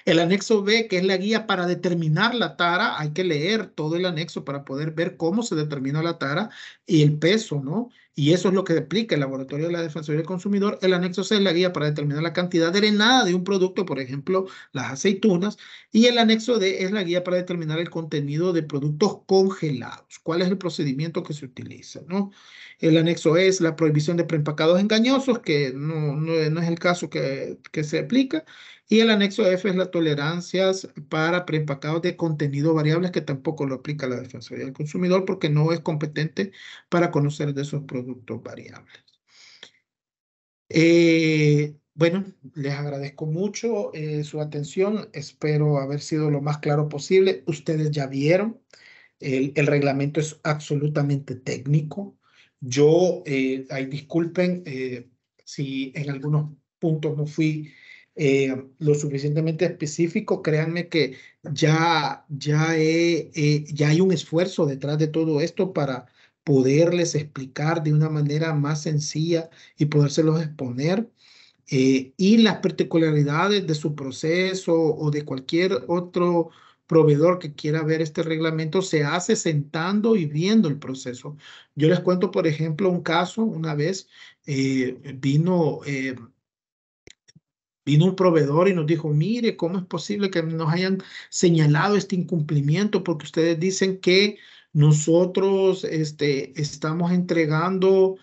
El anexo B, que es la guía para determinar la tara, hay que leer todo el anexo para poder ver cómo se determina la tara y el peso, ¿no? Y eso es lo que explica el Laboratorio de la Defensoría del Consumidor. El anexo C es la guía para determinar la cantidad de arenada de un producto, por ejemplo, las aceitunas. Y el anexo D es la guía para determinar el contenido de productos congelados. ¿Cuál es el procedimiento que se utiliza, ¿no? El anexo E es la prohibición de preempacados engañosos, que no es el caso que se aplica. Y el anexo F es las tolerancias para preempacados de contenido variables, que tampoco lo aplica la Defensoría del Consumidor porque no es competente para conocer de esos productos variables. Bueno, les agradezco mucho su atención. Espero haber sido lo más claro posible. Ustedes ya vieron, el reglamento es absolutamente técnico. Yo, disculpen si en algunos puntos no fui lo suficientemente específico. Créanme que ya hay un esfuerzo detrás de todo esto para poderles explicar de una manera más sencilla y podérselos exponer. Y las particularidades de su proceso o de cualquier otro proveedor que quiera ver este reglamento se hace sentando y viendo el proceso. Yo les cuento, por ejemplo, un caso. Una vez vino un proveedor y nos dijo, mire, ¿cómo es posible que nos hayan señalado este incumplimiento? Porque ustedes dicen que Nosotros estamos entregando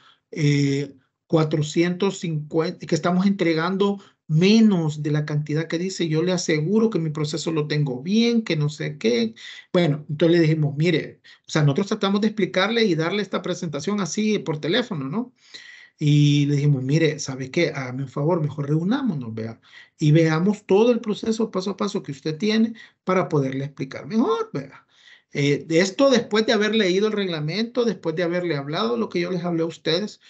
450, que estamos entregando menos de la cantidad que dice. Yo le aseguro que mi proceso lo tengo bien, que no sé qué. Bueno, entonces le dijimos, mire, o sea, nosotros tratamos de explicarle y darle esta presentación así por teléfono, ¿no? Y le dijimos, mire, ¿sabe qué? Hágame un favor, mejor reunámonos, vea, y veamos todo el proceso paso a paso que usted tiene para poderle explicar mejor, vea. De esto después de haber leído el reglamento, después de haberle hablado lo que yo les hablé a ustedes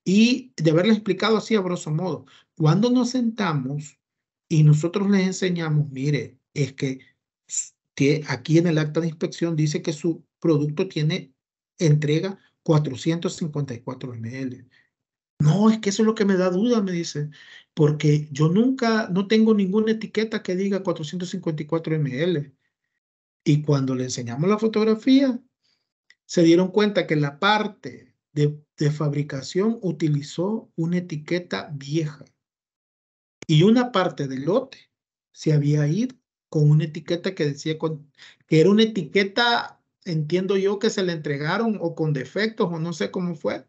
y de haberles explicado así a grosso modo. Cuando nos sentamos y nosotros les enseñamos, mire, es que aquí en el acta de inspección dice que su producto tiene entrega 454 ml. No, es que eso es lo que me da duda, me dice, porque yo nunca, no tengo ninguna etiqueta que diga 454 ml. Y cuando le enseñamos la fotografía, se dieron cuenta que la parte de fabricación utilizó una etiqueta vieja y una parte del lote se había ido con una etiqueta que decía que era una etiqueta, entiendo yo, que se le entregaron o con defectos o no sé cómo fue,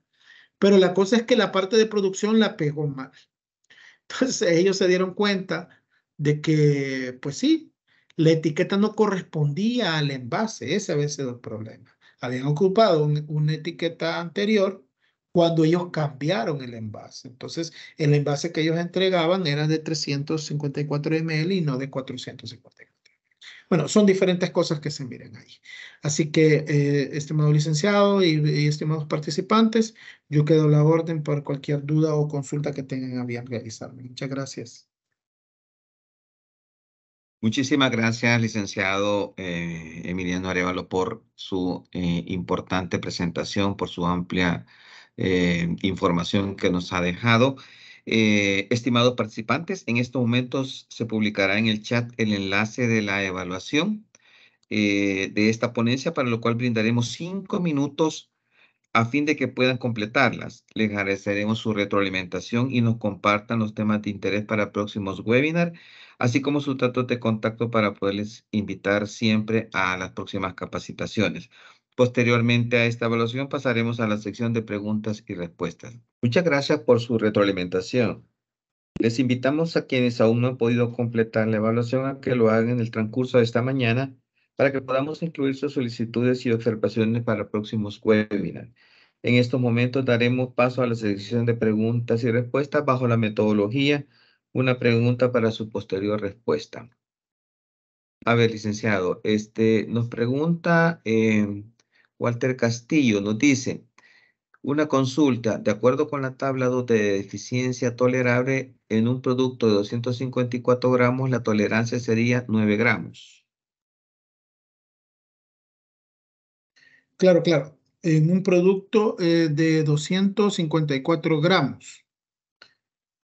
pero la cosa es que la parte de producción la pegó mal. Entonces ellos se dieron cuenta de que, pues sí, la etiqueta no correspondía al envase. Ese había sido el problema. Habían ocupado una etiqueta anterior cuando ellos cambiaron el envase. Entonces, el envase que ellos entregaban era de 354 ml y no de 454. Bueno, son diferentes cosas que se miran ahí. Así que, estimado licenciado y estimados participantes, yo quedo a la orden para cualquier duda o consulta que tengan a bien realizarme. Muchas gracias. Muchísimas gracias, licenciado Emiliano Arevalo, por su importante presentación, por su amplia información que nos ha dejado. Estimados participantes, en estos momentos se publicará en el chat el enlace de la evaluación de esta ponencia, para lo cual brindaremos 5 minutos a fin de que puedan completarlas. Les agradeceremos su retroalimentación y nos compartan los temas de interés para próximos webinars, así como sus datos de contacto para poderles invitar siempre a las próximas capacitaciones. Posteriormente a esta evaluación pasaremos a la sección de preguntas y respuestas. Muchas gracias por su retroalimentación. Les invitamos a quienes aún no han podido completar la evaluación a que lo hagan en el transcurso de esta mañana para que podamos incluir sus solicitudes y observaciones para próximos webinars. En estos momentos daremos paso a la sección de preguntas y respuestas bajo la metodología una pregunta para su posterior respuesta. A ver, licenciado, nos pregunta Walter Castillo, nos dice: una consulta, de acuerdo con la tabla 2 de eficiencia tolerable, en un producto de 254 gramos, la tolerancia sería 9 gramos. Claro, claro. En un producto de 254 gramos.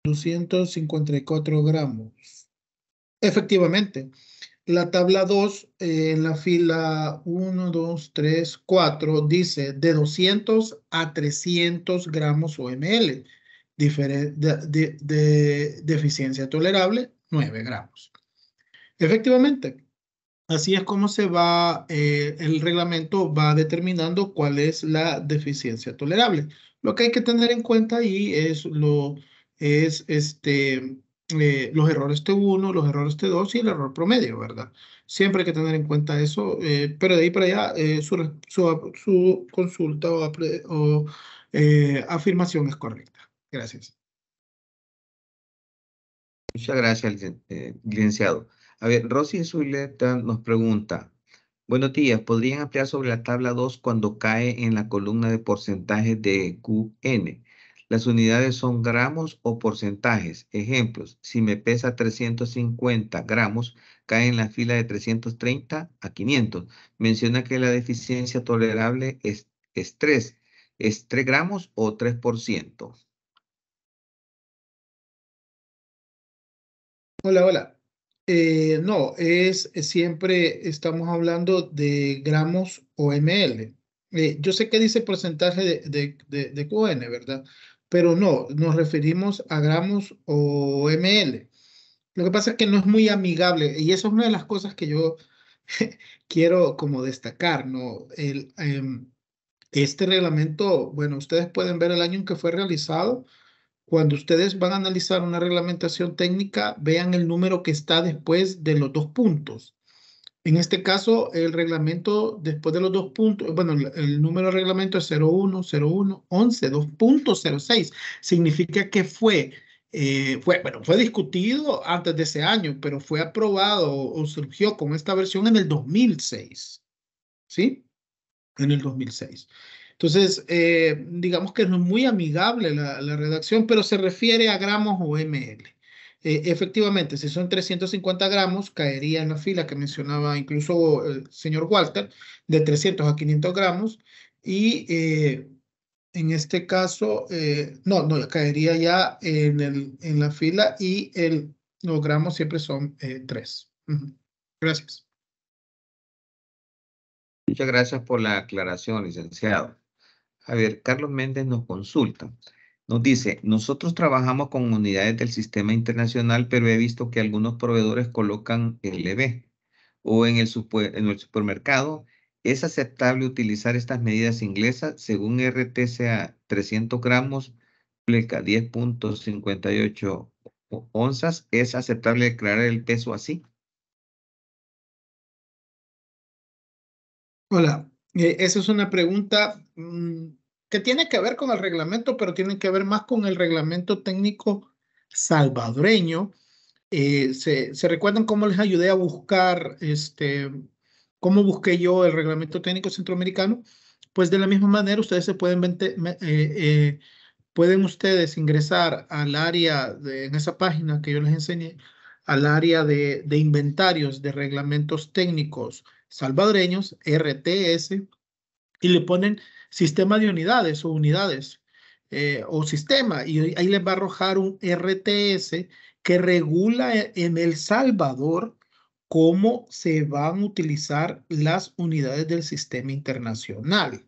254 gramos. Efectivamente. La tabla 2 en la fila 1, 2, 3, 4 dice de 200 a 300 gramos o ml, de eficiencia tolerable, 9 gramos. Efectivamente, así es como se va, el reglamento va determinando cuál es la deficiencia tolerable. Lo que hay que tener en cuenta ahí es los errores T1, los errores T2 y el error promedio, ¿verdad? Siempre hay que tener en cuenta eso, pero de ahí para allá su consulta o afirmación es correcta. Gracias. Muchas gracias, licenciado. A ver, Rosy Zuleta nos pregunta: buenos días, ¿podrían ampliar sobre la tabla 2 cuando cae en la columna de porcentajes de QN? Las unidades son gramos o porcentajes. Ejemplos: si me pesa 350 gramos, cae en la fila de 330 a 500. Menciona que la deficiencia tolerable es 3. ¿Es 3 gramos o 3%? Hola, hola. No, siempre estamos hablando de gramos o ml. Yo sé que dice porcentaje de QN, ¿verdad? Pero no, nos referimos a gramos o ml. Lo que pasa es que no es muy amigable y eso es una de las cosas que yo quiero como destacar, ¿no? Este reglamento, bueno, ustedes pueden ver el año en que fue realizado. Cuando ustedes van a analizar una reglamentación técnica, vean el número que está después de los dos puntos. En este caso, el reglamento, después de los dos puntos, bueno, el número de reglamento es 010111 2.06. Significa que bueno, fue discutido antes de ese año, pero fue aprobado o surgió con esta versión en el 2006, ¿sí? En el 2006. Entonces, digamos que no es muy amigable la redacción, pero se refiere a gramos o ml. Efectivamente, si son 350 gramos, caería en la fila que mencionaba incluso el señor Walter, de 300 a 500 gramos, y en este caso, no, caería ya en la fila y los gramos siempre son 3. Gracias. Muchas gracias por la aclaración, licenciado. A ver, Carlos Méndez nos consulta. Nos dice, nosotros trabajamos con unidades del sistema internacional, pero he visto que algunos proveedores colocan LB o en el supermercado. ¿Es aceptable utilizar estas medidas inglesas según RTCA 300 gramos, pleca 10.58 onzas? ¿Es aceptable declarar el peso así? Hola, esa es una pregunta que tiene que ver con el reglamento, pero tiene que ver más con el reglamento técnico salvadoreño. ¿Se recuerdan cómo les ayudé a buscar, cómo busqué yo el reglamento técnico centroamericano? Pues de la misma manera ustedes se pueden ustedes ingresar al área en esa página que yo les enseñé, al área de inventarios de reglamentos técnicos salvadoreños, RTS, y le ponen sistema de unidades o unidades o sistema, y ahí les va a arrojar un RTS que regula en El Salvador cómo se van a utilizar las unidades del sistema internacional.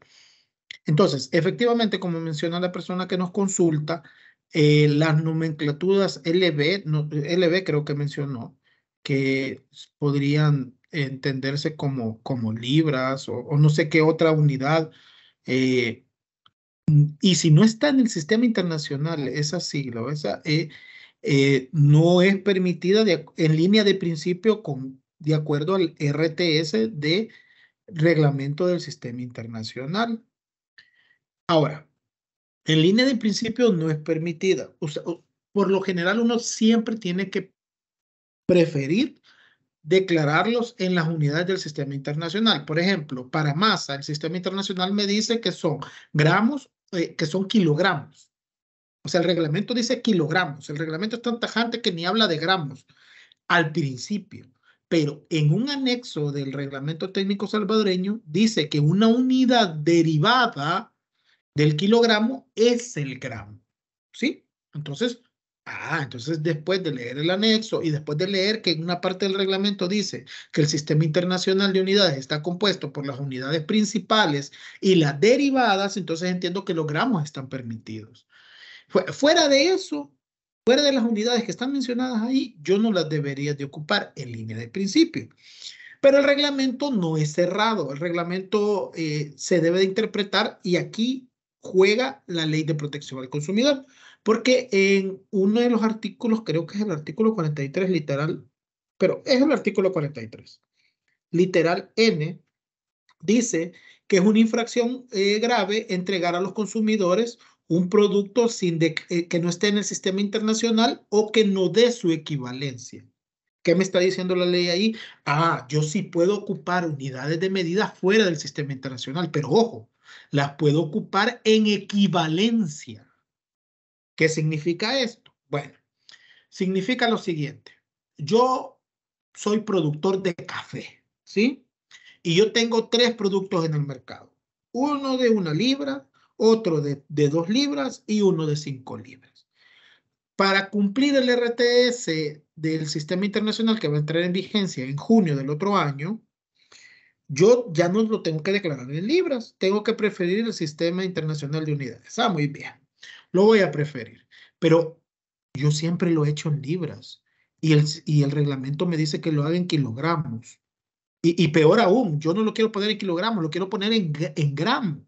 Entonces, efectivamente, como menciona la persona que nos consulta, las nomenclaturas LB, LB creo que mencionó, que podrían entenderse como libras o no sé qué otra unidad. eh, y si no está en el sistema internacional, esa sigla, o no es permitida en línea de principio de acuerdo al RTS de reglamento del sistema internacional. Ahora, en línea de principio no es permitida. O sea, por lo general uno siempre tiene que preferir declararlos en las unidades del sistema internacional. Por ejemplo, para masa, el sistema internacional me dice que son gramos, que son kilogramos. O sea, el reglamento dice kilogramos. El reglamento es tan tajante que ni habla de gramos al principio. Pero en un anexo del reglamento técnico salvadoreño dice que una unidad derivada del kilogramo es el gramo, ¿sí? Entonces, entonces después de leer el anexo y después de leer que en una parte del reglamento dice que el sistema internacional de unidades está compuesto por las unidades principales y las derivadas, entonces entiendo que los gramos están permitidos. Fuera de eso, fuera de las unidades que están mencionadas ahí, yo no las debería de ocupar en línea de principio. Pero el reglamento no es cerrado, el reglamento se debe de interpretar y aquí juega la ley de protección al consumidor, porque en uno de los artículos, creo que es el artículo 43 literal, pero es el artículo 43, literal N, dice que es una infracción grave entregar a los consumidores un producto que no esté en el sistema internacional o que no dé su equivalencia. ¿Qué me está diciendo la ley ahí? Yo sí puedo ocupar unidades de medida fuera del sistema internacional, pero ojo, las puedo ocupar en equivalencia. ¿Qué significa esto? Bueno, significa lo siguiente. Yo soy productor de café, ¿sí? Y yo tengo 3 productos en el mercado. Uno de 1 libra, otro de 2 libras y uno de 5 libras. Para cumplir el RTS del sistema internacional que va a entrar en vigencia en junio del otro año, yo ya no lo tengo que declarar en libras, tengo que preferir el sistema internacional de unidades. Muy bien, lo voy a preferir, pero yo siempre lo he hecho en libras y el reglamento me dice que lo haga en kilogramos. Y peor aún, yo no lo quiero poner en kilogramos, lo quiero poner en gramos,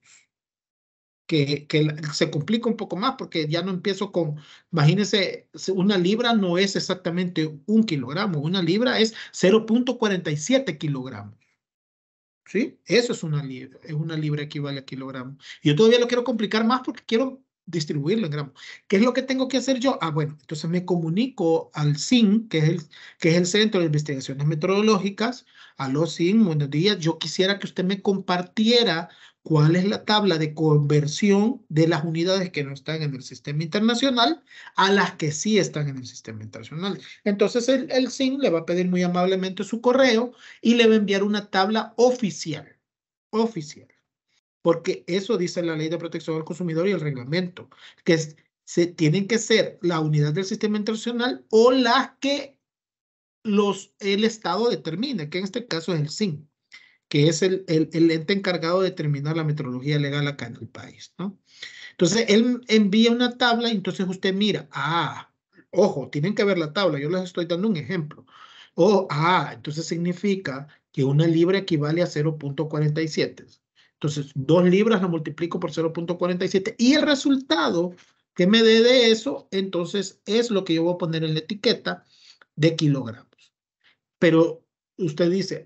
que se complica un poco más porque ya no empiezo con, imagínense, una libra no es exactamente un kilogramo, una libra es 0,47 kilogramos. ¿Sí? Eso es una libra equivale a kilogramos. Y yo todavía lo quiero complicar más porque quiero distribuirlo en gramos. ¿Qué es lo que tengo que hacer yo? Ah, bueno, entonces me comunico al CIN, que es el Centro de Investigaciones Meteorológicas. Aló, CIN, buenos días. Yo quisiera que usted me compartiera cuál es la tabla de conversión de las unidades que no están en el sistema internacional a las que sí están en el sistema internacional. Entonces el CIN le va a pedir muy amablemente su correo y le va a enviar una tabla oficial, porque eso dice la Ley de Protección al Consumidor y el reglamento, que tienen que ser la unidad del sistema internacional o las que el Estado determine, que en este caso es el SIN, que es el ente encargado de determinar la metrología legal acá en el país, ¿no? Entonces, él envía una tabla y entonces usted mira, ojo, tienen que ver la tabla, yo les estoy dando un ejemplo. Entonces significa que una libra equivale a 0,47. Entonces, 2 libras lo multiplico por 0,47 y el resultado que me dé de eso, entonces es lo que yo voy a poner en la etiqueta de kilogramos. Pero usted dice,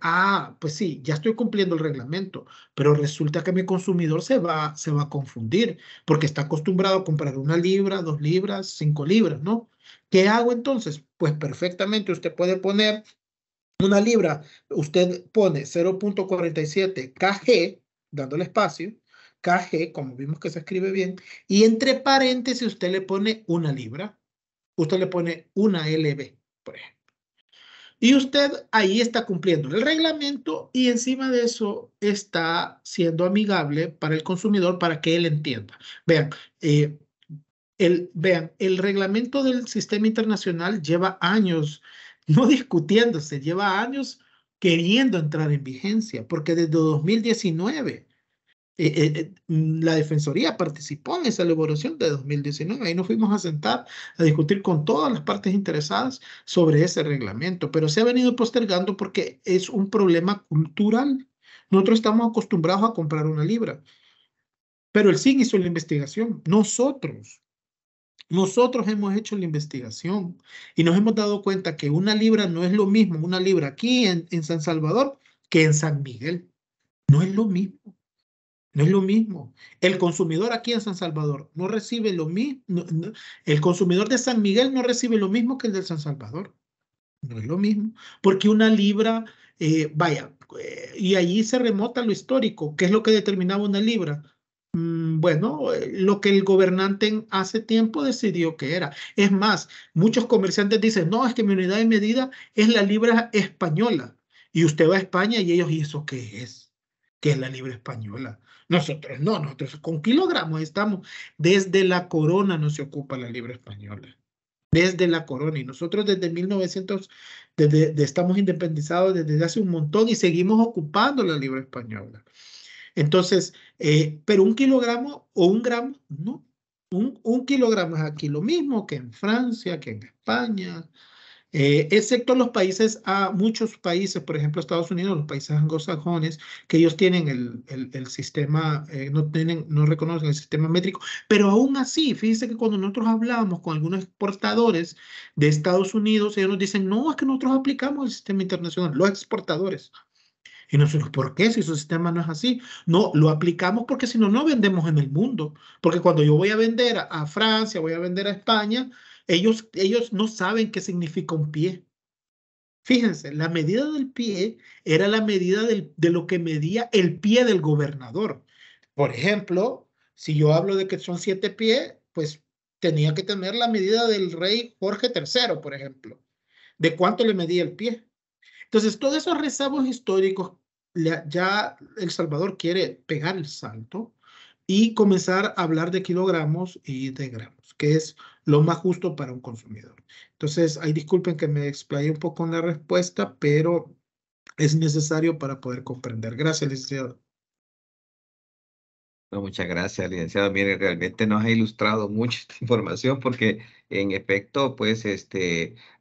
pues sí, ya estoy cumpliendo el reglamento, pero resulta que mi consumidor se va a confundir porque está acostumbrado a comprar 1 libra, 2 libras, 5 libras, ¿no? ¿Qué hago entonces? Pues perfectamente usted puede poner 1 libra, usted pone 0,47 kg, dándole espacio, kg, como vimos que se escribe bien, y entre paréntesis usted le pone 1 libra, usted le pone 1 lb, por ejemplo. Y usted ahí está cumpliendo el reglamento y encima de eso está siendo amigable para el consumidor para que él entienda. Vean, eh, el reglamento del sistema internacional lleva años no discutiéndose, lleva años queriendo entrar en vigencia, porque desde 2019 la Defensoría participó en esa elaboración de 2019. Ahí nos fuimos a sentar a discutir con todas las partes interesadas sobre ese reglamento, pero se ha venido postergando porque es un problema cultural. Nosotros estamos acostumbrados a comprar 1 libra, pero el SIN hizo la investigación. Nosotros hemos hecho la investigación y nos hemos dado cuenta que 1 libra no es lo mismo, 1 libra aquí en San Salvador que en San Miguel. No es lo mismo. No es lo mismo. El consumidor aquí en San Salvador no recibe lo mismo. El consumidor de San Miguel no recibe lo mismo que el de San Salvador. No es lo mismo. Porque 1 libra, y allí se remota lo histórico. ¿Qué es lo que determinaba 1 libra? Bueno, lo que el gobernante hace tiempo decidió que era. Es más, muchos comerciantes dicen, no, es que mi unidad de medida es la libra española. Y usted va a España y ellos, ¿y eso qué es? ¿Qué es la libra española? Nosotros no, nosotros con kilogramos estamos. Desde la corona no se ocupa la libra española. Desde la corona. Y nosotros desde 1900, estamos independizados desde hace un montón y seguimos ocupando la libra española. Entonces, pero 1 kilogramo o 1 gramo, no. Un kilogramo es aquí lo mismo que en Francia, que en España, excepto muchos países, por ejemplo, Estados Unidos, los países anglosajones, que ellos tienen el sistema, no reconocen el sistema métrico, pero aún así, fíjense que cuando nosotros hablamos con algunos exportadores de Estados Unidos, ellos nos dicen, no, es que nosotros aplicamos el sistema internacional, los exportadores. Y nosotros, ¿por qué? Si su sistema no es así. No, lo aplicamos porque si no, no vendemos en el mundo. Porque cuando yo voy a vender a Francia, voy a vender a España, ellos no saben qué significa un pie. Fíjense, la medida del pie era la medida de lo que medía el pie del gobernador. Por ejemplo, si yo hablo de que son 7 pies, pues tenía que tener la medida del rey Jorge III, por ejemplo. ¿De cuánto le medía el pie? Entonces, todos esos rezagos históricos, ya El Salvador quiere pegar el salto y comenzar a hablar de kilogramos y de gramos, que es lo más justo para un consumidor. Entonces, ahí disculpen que me explayé un poco en la respuesta, pero es necesario para poder comprender. Gracias, licenciado. No, muchas gracias, licenciado. Mire, realmente nos ha ilustrado mucho esta información porque en efecto, pues,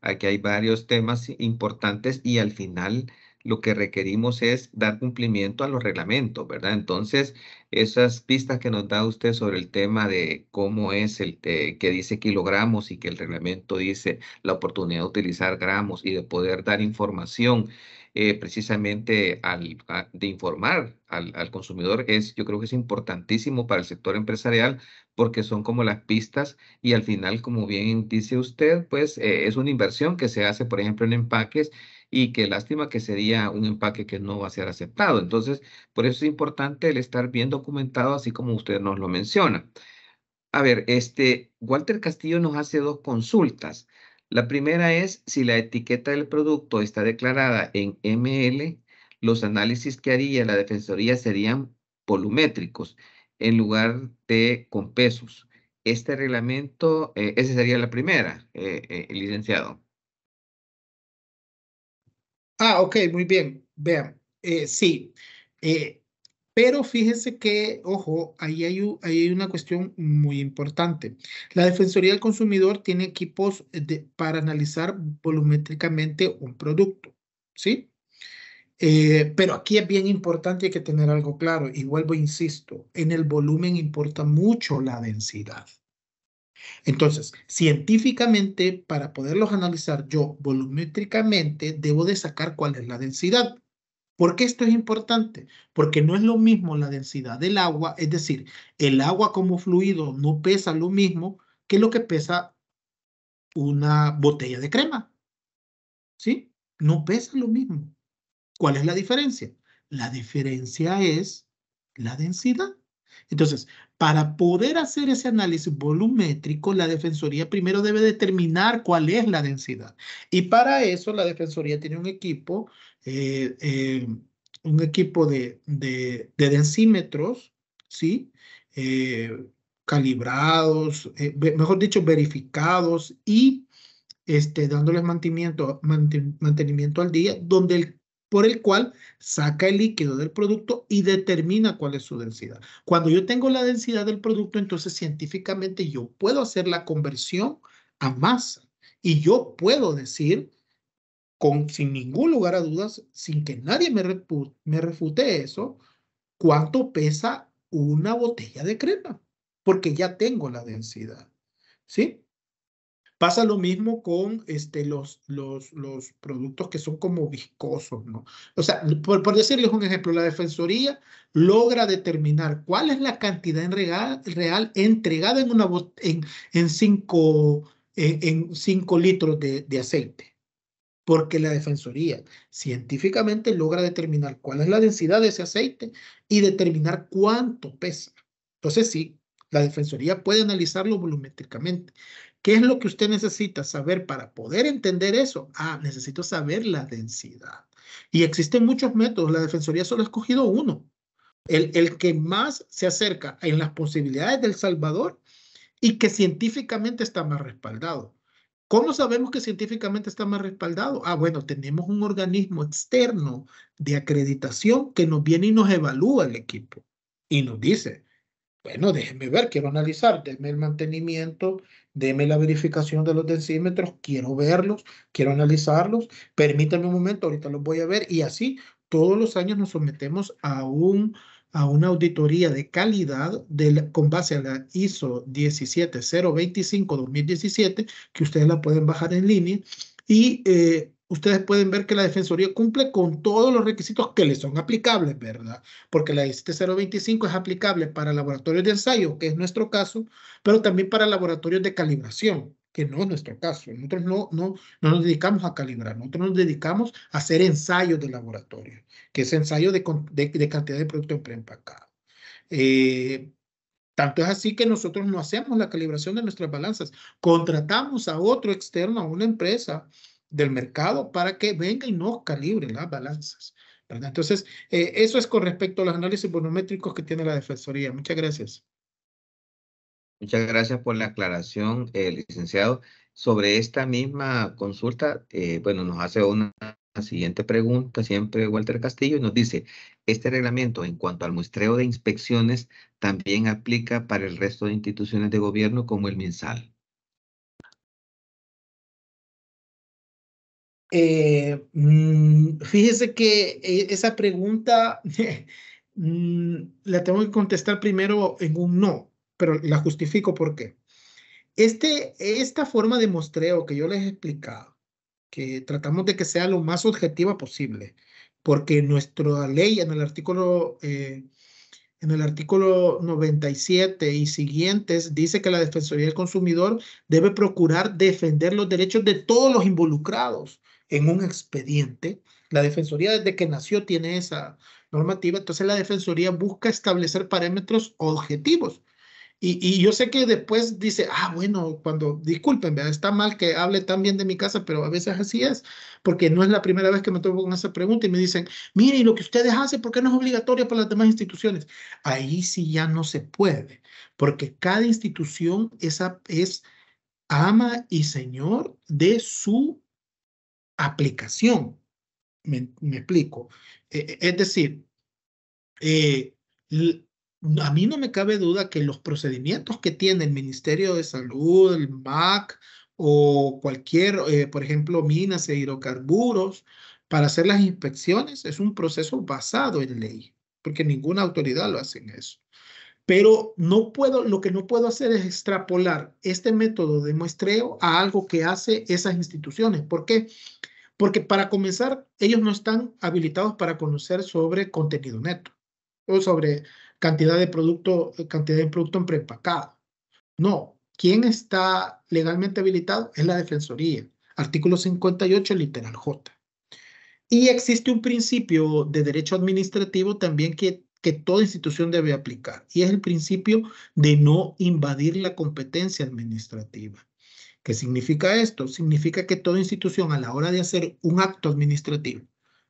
aquí hay varios temas importantes y al final lo que requerimos es dar cumplimiento a los reglamentos, ¿verdad? Entonces, esas pistas que nos da usted sobre el tema de cómo es que dice kilogramos y que el reglamento dice la oportunidad de utilizar gramos y de poder dar información precisamente de informar al consumidor yo creo que es importantísimo para el sector empresarial porque son como las pistas y al final, como bien dice usted, pues es una inversión que se hace, por ejemplo, en empaques y qué lástima que sería un empaque que no va a ser aceptado. Entonces, por eso es importante el estar bien documentado, así como usted nos lo menciona. A ver, Walter Castillo nos hace dos consultas. La primera es si la etiqueta del producto está declarada en ml, los análisis que haría la Defensoría serían volumétricos en lugar de con pesos. Este reglamento, esa sería la primera, licenciado. Ah, ok, muy bien. Vean, sí, eh, pero fíjese que, ojo, ahí hay una cuestión muy importante. La Defensoría del Consumidor tiene equipos para analizar volumétricamente un producto, ¿sí? Pero aquí es bien importante, hay que tener algo claro, y vuelvo, insisto, en el volumen importa mucho la densidad. Entonces, científicamente, para poderlos analizar yo volumétricamente, debo de sacar cuál es la densidad. ¿Por qué esto es importante? Porque no es lo mismo la densidad del agua, es decir, el agua como fluido no pesa lo mismo que lo que pesa una botella de crema, ¿sí? No pesa lo mismo. ¿Cuál es la diferencia? La diferencia es la densidad. Entonces, para poder hacer ese análisis volumétrico, la Defensoría primero debe determinar cuál es la densidad. Y para eso la Defensoría tiene eh, eh, un equipo de densímetros, ¿sí? Eh, calibrados, mejor dicho, verificados y dándoles mantenimiento al día, por el cual saca el líquido del producto y determina cuál es su densidad. Cuando yo tengo la densidad del producto, entonces científicamente yo puedo hacer la conversión a masa y yo puedo decir sin ningún lugar a dudas, sin que nadie me refute eso, cuánto pesa una botella de crema, porque ya tengo la densidad, ¿sí? Pasa lo mismo con los productos que son como viscosos, ¿no? O sea, por decirles un ejemplo, la Defensoría logra determinar cuál es la cantidad real entregada en 5 litros de aceite, porque la Defensoría científicamente logra determinar cuál es la densidad de ese aceite y determinar cuánto pesa. Entonces, sí, la Defensoría puede analizarlo volumétricamente. ¿Qué es lo que usted necesita saber para poder entender eso? Ah, necesito saber la densidad. Y existen muchos métodos. La Defensoría solo ha escogido uno. El que más se acerca en las posibilidades del Salvador y que científicamente está más respaldado. ¿Cómo sabemos que científicamente está más respaldado? Ah, bueno, tenemos un organismo externo de acreditación que nos viene y nos evalúa el equipo y nos dice, bueno, déjeme ver, quiero analizar, déme el mantenimiento, déme la verificación de los densímetros, quiero verlos, quiero analizarlos, permítame un momento, ahorita los voy a ver y así todos los años nos sometemos a una auditoría de calidad con base a la ISO 17025-2017, que ustedes la pueden bajar en línea y ustedes pueden ver que la Defensoría cumple con todos los requisitos que le son aplicables, ¿verdad? Porque la IST 025 es aplicable para laboratorios de ensayo, que es nuestro caso, pero también para laboratorios de calibración, que no es nuestro caso. Nosotros no nos dedicamos a calibrar, nosotros nos dedicamos a hacer ensayos de laboratorio, que es ensayo de cantidad de producto en preempacado. Eh, Tanto es así que nosotros no hacemos la calibración de nuestras balanzas, contratamos a otro externo, a una empresa del mercado para que venga y nos calibre las balanzas, ¿verdad? Entonces, eso es con respecto a los análisis volumétricos que tiene la Defensoría. Muchas gracias. Muchas gracias por la aclaración, licenciado. Sobre esta misma consulta, bueno, nos hace una siguiente pregunta, siempre Walter Castillo, y nos dice, ¿este reglamento en cuanto al muestreo de inspecciones también aplica para el resto de instituciones de gobierno como el MinSal? Fíjese que esa pregunta la tengo que contestar primero en un no, pero la justifico por qué. Esta forma de muestreo que yo les he explicado, que tratamos de que sea lo más objetiva posible, porque nuestra ley en el artículo 97 y siguientes dice que la Defensoría del Consumidor debe procurar defender los derechos de todos los involucrados en un expediente. La Defensoría desde que nació tiene esa normativa, entonces la Defensoría busca establecer parámetros objetivos y yo sé que después dice, bueno, disculpen, ¿verdad? Está mal que hable tan bien de mi casa, pero a veces así es, porque no es la primera vez que me topo con esa pregunta y me dicen, mire, y lo que ustedes hacen, ¿por qué no es obligatorio para las demás instituciones? Ahí sí ya no se puede, porque cada institución es ama y señor de su aplicación. Me explico. Es decir, eh, l- a mí no me cabe duda que los procedimientos que tiene el Ministerio de Salud, el MAC o cualquier, por ejemplo, minas e hidrocarburos, para hacer las inspecciones es un proceso basado en ley, porque ninguna autoridad lo hace en eso. Pero lo que no puedo hacer es extrapolar este método de muestreo a algo que hace esas instituciones. ¿Por qué? Porque para comenzar, ellos no están habilitados para conocer sobre contenido neto o sobre cantidad de producto en preempacado. No, ¿quién está legalmente habilitado? Es la Defensoría. Artículo 58, literal J. Y existe un principio de derecho administrativo también que toda institución debe aplicar, y es el principio de no invadir la competencia administrativa. ¿Qué significa esto? Significa que toda institución a la hora de hacer un acto administrativo,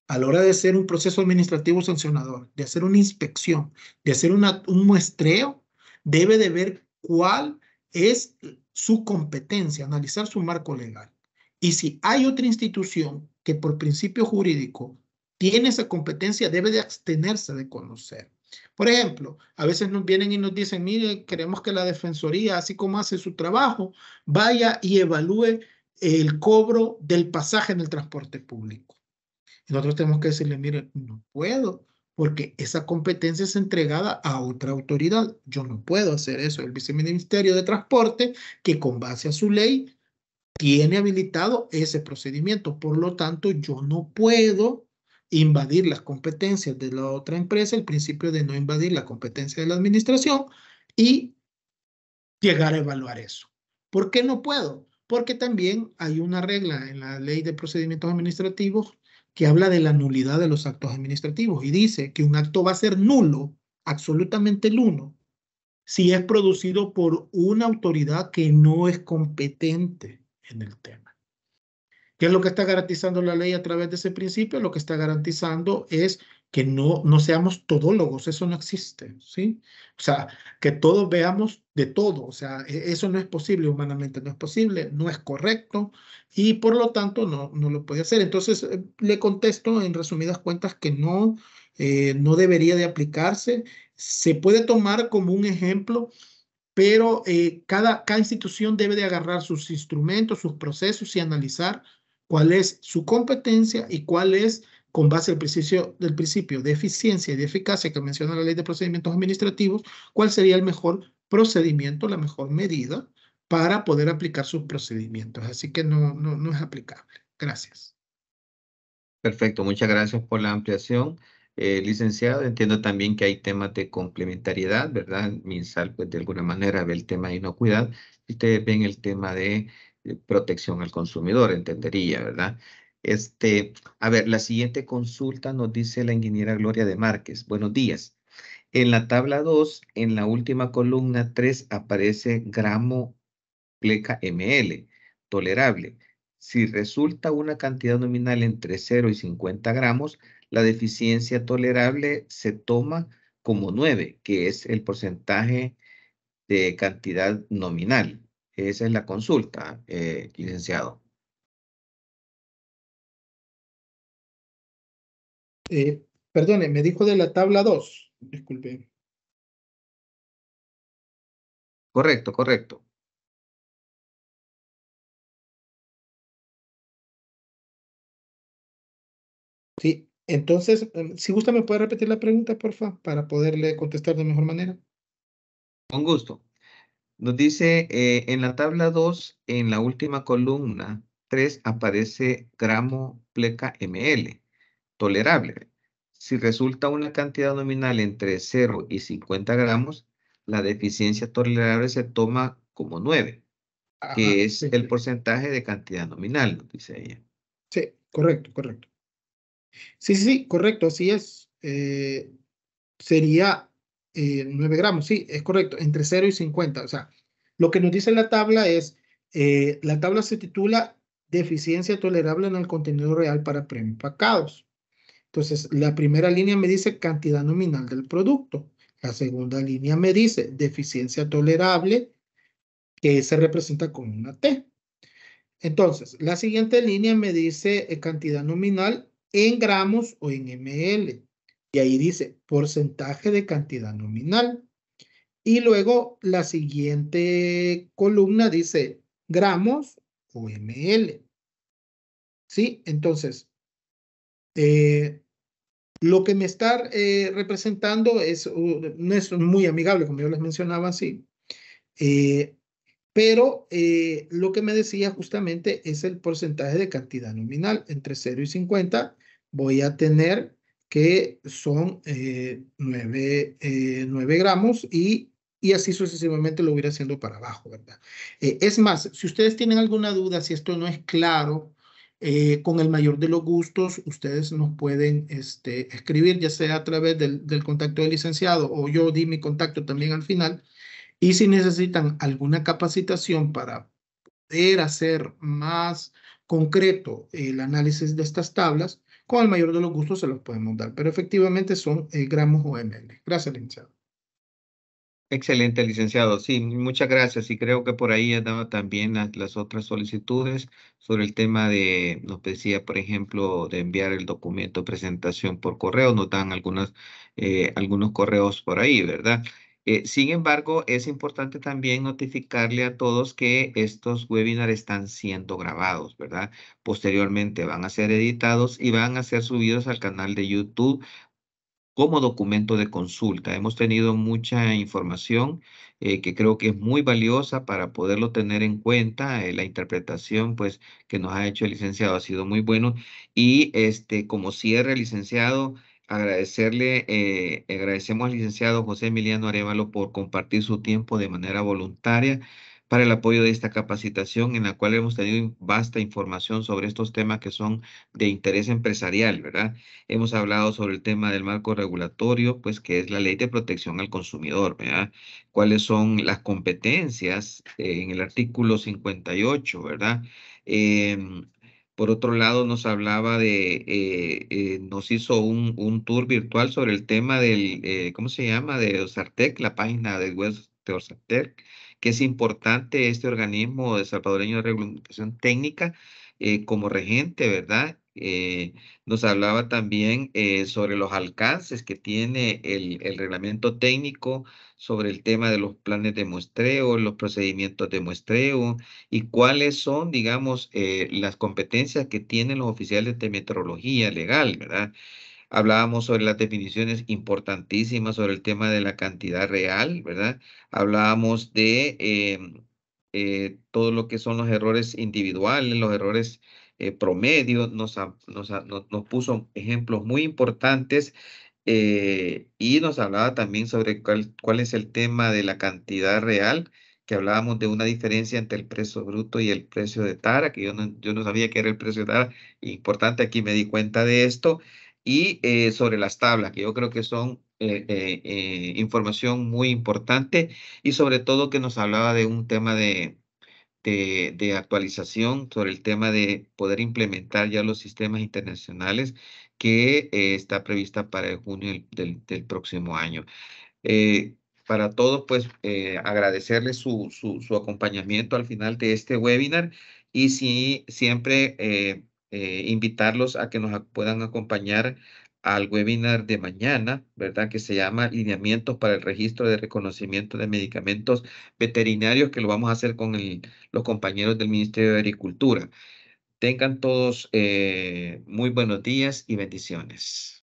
a la hora de hacer un proceso administrativo sancionador, de hacer una inspección, de hacer un muestreo, debe de ver cuál es su competencia, analizar su marco legal. Y si hay otra institución que por principio jurídico tiene esa competencia, debe de abstenerse de conocer. Por ejemplo, a veces nos vienen y nos dicen, mire, queremos que la Defensoría, así como hace su trabajo, vaya y evalúe el cobro del pasaje en el transporte público. Y nosotros tenemos que decirle, mire, no puedo, porque esa competencia es entregada a otra autoridad. Yo no puedo hacer eso. El Viceministerio de Transporte, que con base a su ley, tiene habilitado ese procedimiento. Por lo tanto, yo no puedo invadir las competencias de la otra empresa, el principio de no invadir la competencia de la administración y llegar a evaluar eso. ¿Por qué no puedo? Porque también hay una regla en la ley de procedimientos administrativos que habla de la nulidad de los actos administrativos y dice que un acto va a ser nulo, absolutamente nulo, si es producido por una autoridad que no es competente en el tema. ¿Qué es lo que está garantizando la ley a través de ese principio? Lo que está garantizando es que no seamos todólogos, eso no existe, ¿sí? O sea, que todos veamos de todo, o sea, eso no es posible humanamente, no es posible, no es correcto y por lo tanto no lo puede hacer. Entonces, le contesto en resumidas cuentas que no debería de aplicarse. Se puede tomar como un ejemplo, pero cada institución debe de agarrar sus instrumentos, sus procesos y analizar cuál es su competencia y cuál es, con base del principio de eficiencia y de eficacia que menciona la ley de procedimientos administrativos, cuál sería el mejor procedimiento, la mejor medida para poder aplicar sus procedimientos. Así que no es aplicable. Gracias. Perfecto, muchas gracias por la ampliación. Licenciado, entiendo también que hay temas de complementariedad, ¿verdad? MinSal, pues de alguna manera ve el tema de inocuidad y ustedes ven el tema de protección al consumidor, entendería, ¿verdad? A ver, la siguiente consulta nos dice la ingeniera Gloria de Márquez. Buenos días. En la tabla 2, en la última columna 3, aparece gramo pleca ml, tolerable. Si resulta una cantidad nominal entre 0 y 50 gramos, la deficiencia tolerable se toma como 9, que es el porcentaje de cantidad nominal. Esa es la consulta, licenciado. Perdone, me dijo de la tabla 2. Disculpe. Correcto, correcto. Sí, entonces, si gusta, me puede repetir la pregunta, por favor, para poderle contestar de mejor manera. Con gusto. Nos dice en la tabla 2 en la última columna 3 aparece gramo pleca ml, tolerable. Si resulta una cantidad nominal entre 0 y 50 gramos, la deficiencia tolerable se toma como 9, Ajá, que es sí, el porcentaje de cantidad nominal, nos dice ella. sí, correcto, correcto. Sí, sí, sí, correcto, así es. Sería 9 gramos, sí, es correcto, entre 0 y 50. O sea, lo que nos dice la tabla es, la tabla se titula Deficiencia tolerable en el contenido real para preempacados. Entonces, la primera línea me dice cantidad nominal del producto. La segunda línea me dice deficiencia tolerable, que se representa con una T. Entonces, la siguiente línea me dice cantidad nominal en gramos o en ml. Y ahí dice porcentaje de cantidad nominal. Y luego la siguiente columna dice gramos o ml. ¿Sí? Entonces, eh, lo que me está representando no es muy amigable, como yo les mencionaba así. Eh, Pero lo que me decía justamente es el porcentaje de cantidad nominal. Entre 0 y 50 voy a tener que son 9 gramos y así sucesivamente lo voy a ir haciendo para abajo, ¿verdad? Es más, si ustedes tienen alguna duda, si esto no es claro, con el mayor de los gustos, ustedes nos pueden escribir, ya sea a través del contacto del licenciado o yo di mi contacto también al final y si necesitan alguna capacitación para poder hacer más concreto el análisis de estas tablas, con el mayor de los gustos se los podemos dar. Pero efectivamente son gramos o ml. Gracias, licenciado. Excelente, licenciado. Sí, muchas gracias. Y creo que por ahí andaba también las otras solicitudes sobre el tema de, nos decía, por ejemplo, de enviar el documento de presentación por correo. Nos dan algunos correos por ahí, ¿verdad? Sin embargo, es importante también notificarle a todos que estos webinars están siendo grabados, ¿verdad? Posteriormente van a ser editados y van a ser subidos al canal de YouTube como documento de consulta. Hemos tenido mucha información que creo que es muy valiosa para poderlo tener en cuenta. La interpretación, pues, que nos ha hecho el licenciado ha sido muy bueno. Y como cierre, licenciado, agradecemos al licenciado José Emiliano Arévalo por compartir su tiempo de manera voluntaria para el apoyo de esta capacitación en la cual hemos tenido vasta información sobre estos temas que son de interés empresarial, ¿verdad? Hemos hablado sobre el tema del marco regulatorio, pues que es la ley de protección al consumidor, ¿verdad? ¿Cuáles son las competencias en el artículo 58, ¿verdad? Em, por otro lado, nos hablaba nos hizo un tour virtual sobre el tema ¿cómo se llama? De Osartec, la página de web de Osartec, que es importante este organismo de salvadoreño de reglamentación técnica como regente, ¿verdad? Nos hablaba también sobre los alcances que tiene el reglamento técnico sobre el tema de los planes de muestreo, los procedimientos de muestreo y cuáles son, digamos, las competencias que tienen los oficiales de metrología legal, ¿verdad? Hablábamos sobre las definiciones importantísimas sobre el tema de la cantidad real, ¿verdad? Hablábamos de todo lo que son los errores individuales, los errores promedio. Nos puso ejemplos muy importantes y nos hablaba también sobre cuál es el tema de la cantidad real, que hablábamos de una diferencia entre el precio bruto y el precio de tara, que yo no sabía que era el precio de tara. Importante, aquí me di cuenta de esto y sobre las tablas, que yo creo que son información muy importante y sobre todo que nos hablaba de un tema de actualización sobre el tema de poder implementar ya los sistemas internacionales que está prevista para el junio del próximo año. Eh, para todos, pues agradecerles su acompañamiento al final de este webinar y sí, siempre invitarlos a que puedan acompañar al webinar de mañana, ¿verdad? Que se llama Lineamientos para el Registro de Reconocimiento de Medicamentos Veterinarios, que lo vamos a hacer con los compañeros del Ministerio de Agricultura. Tengan todos muy buenos días y bendiciones.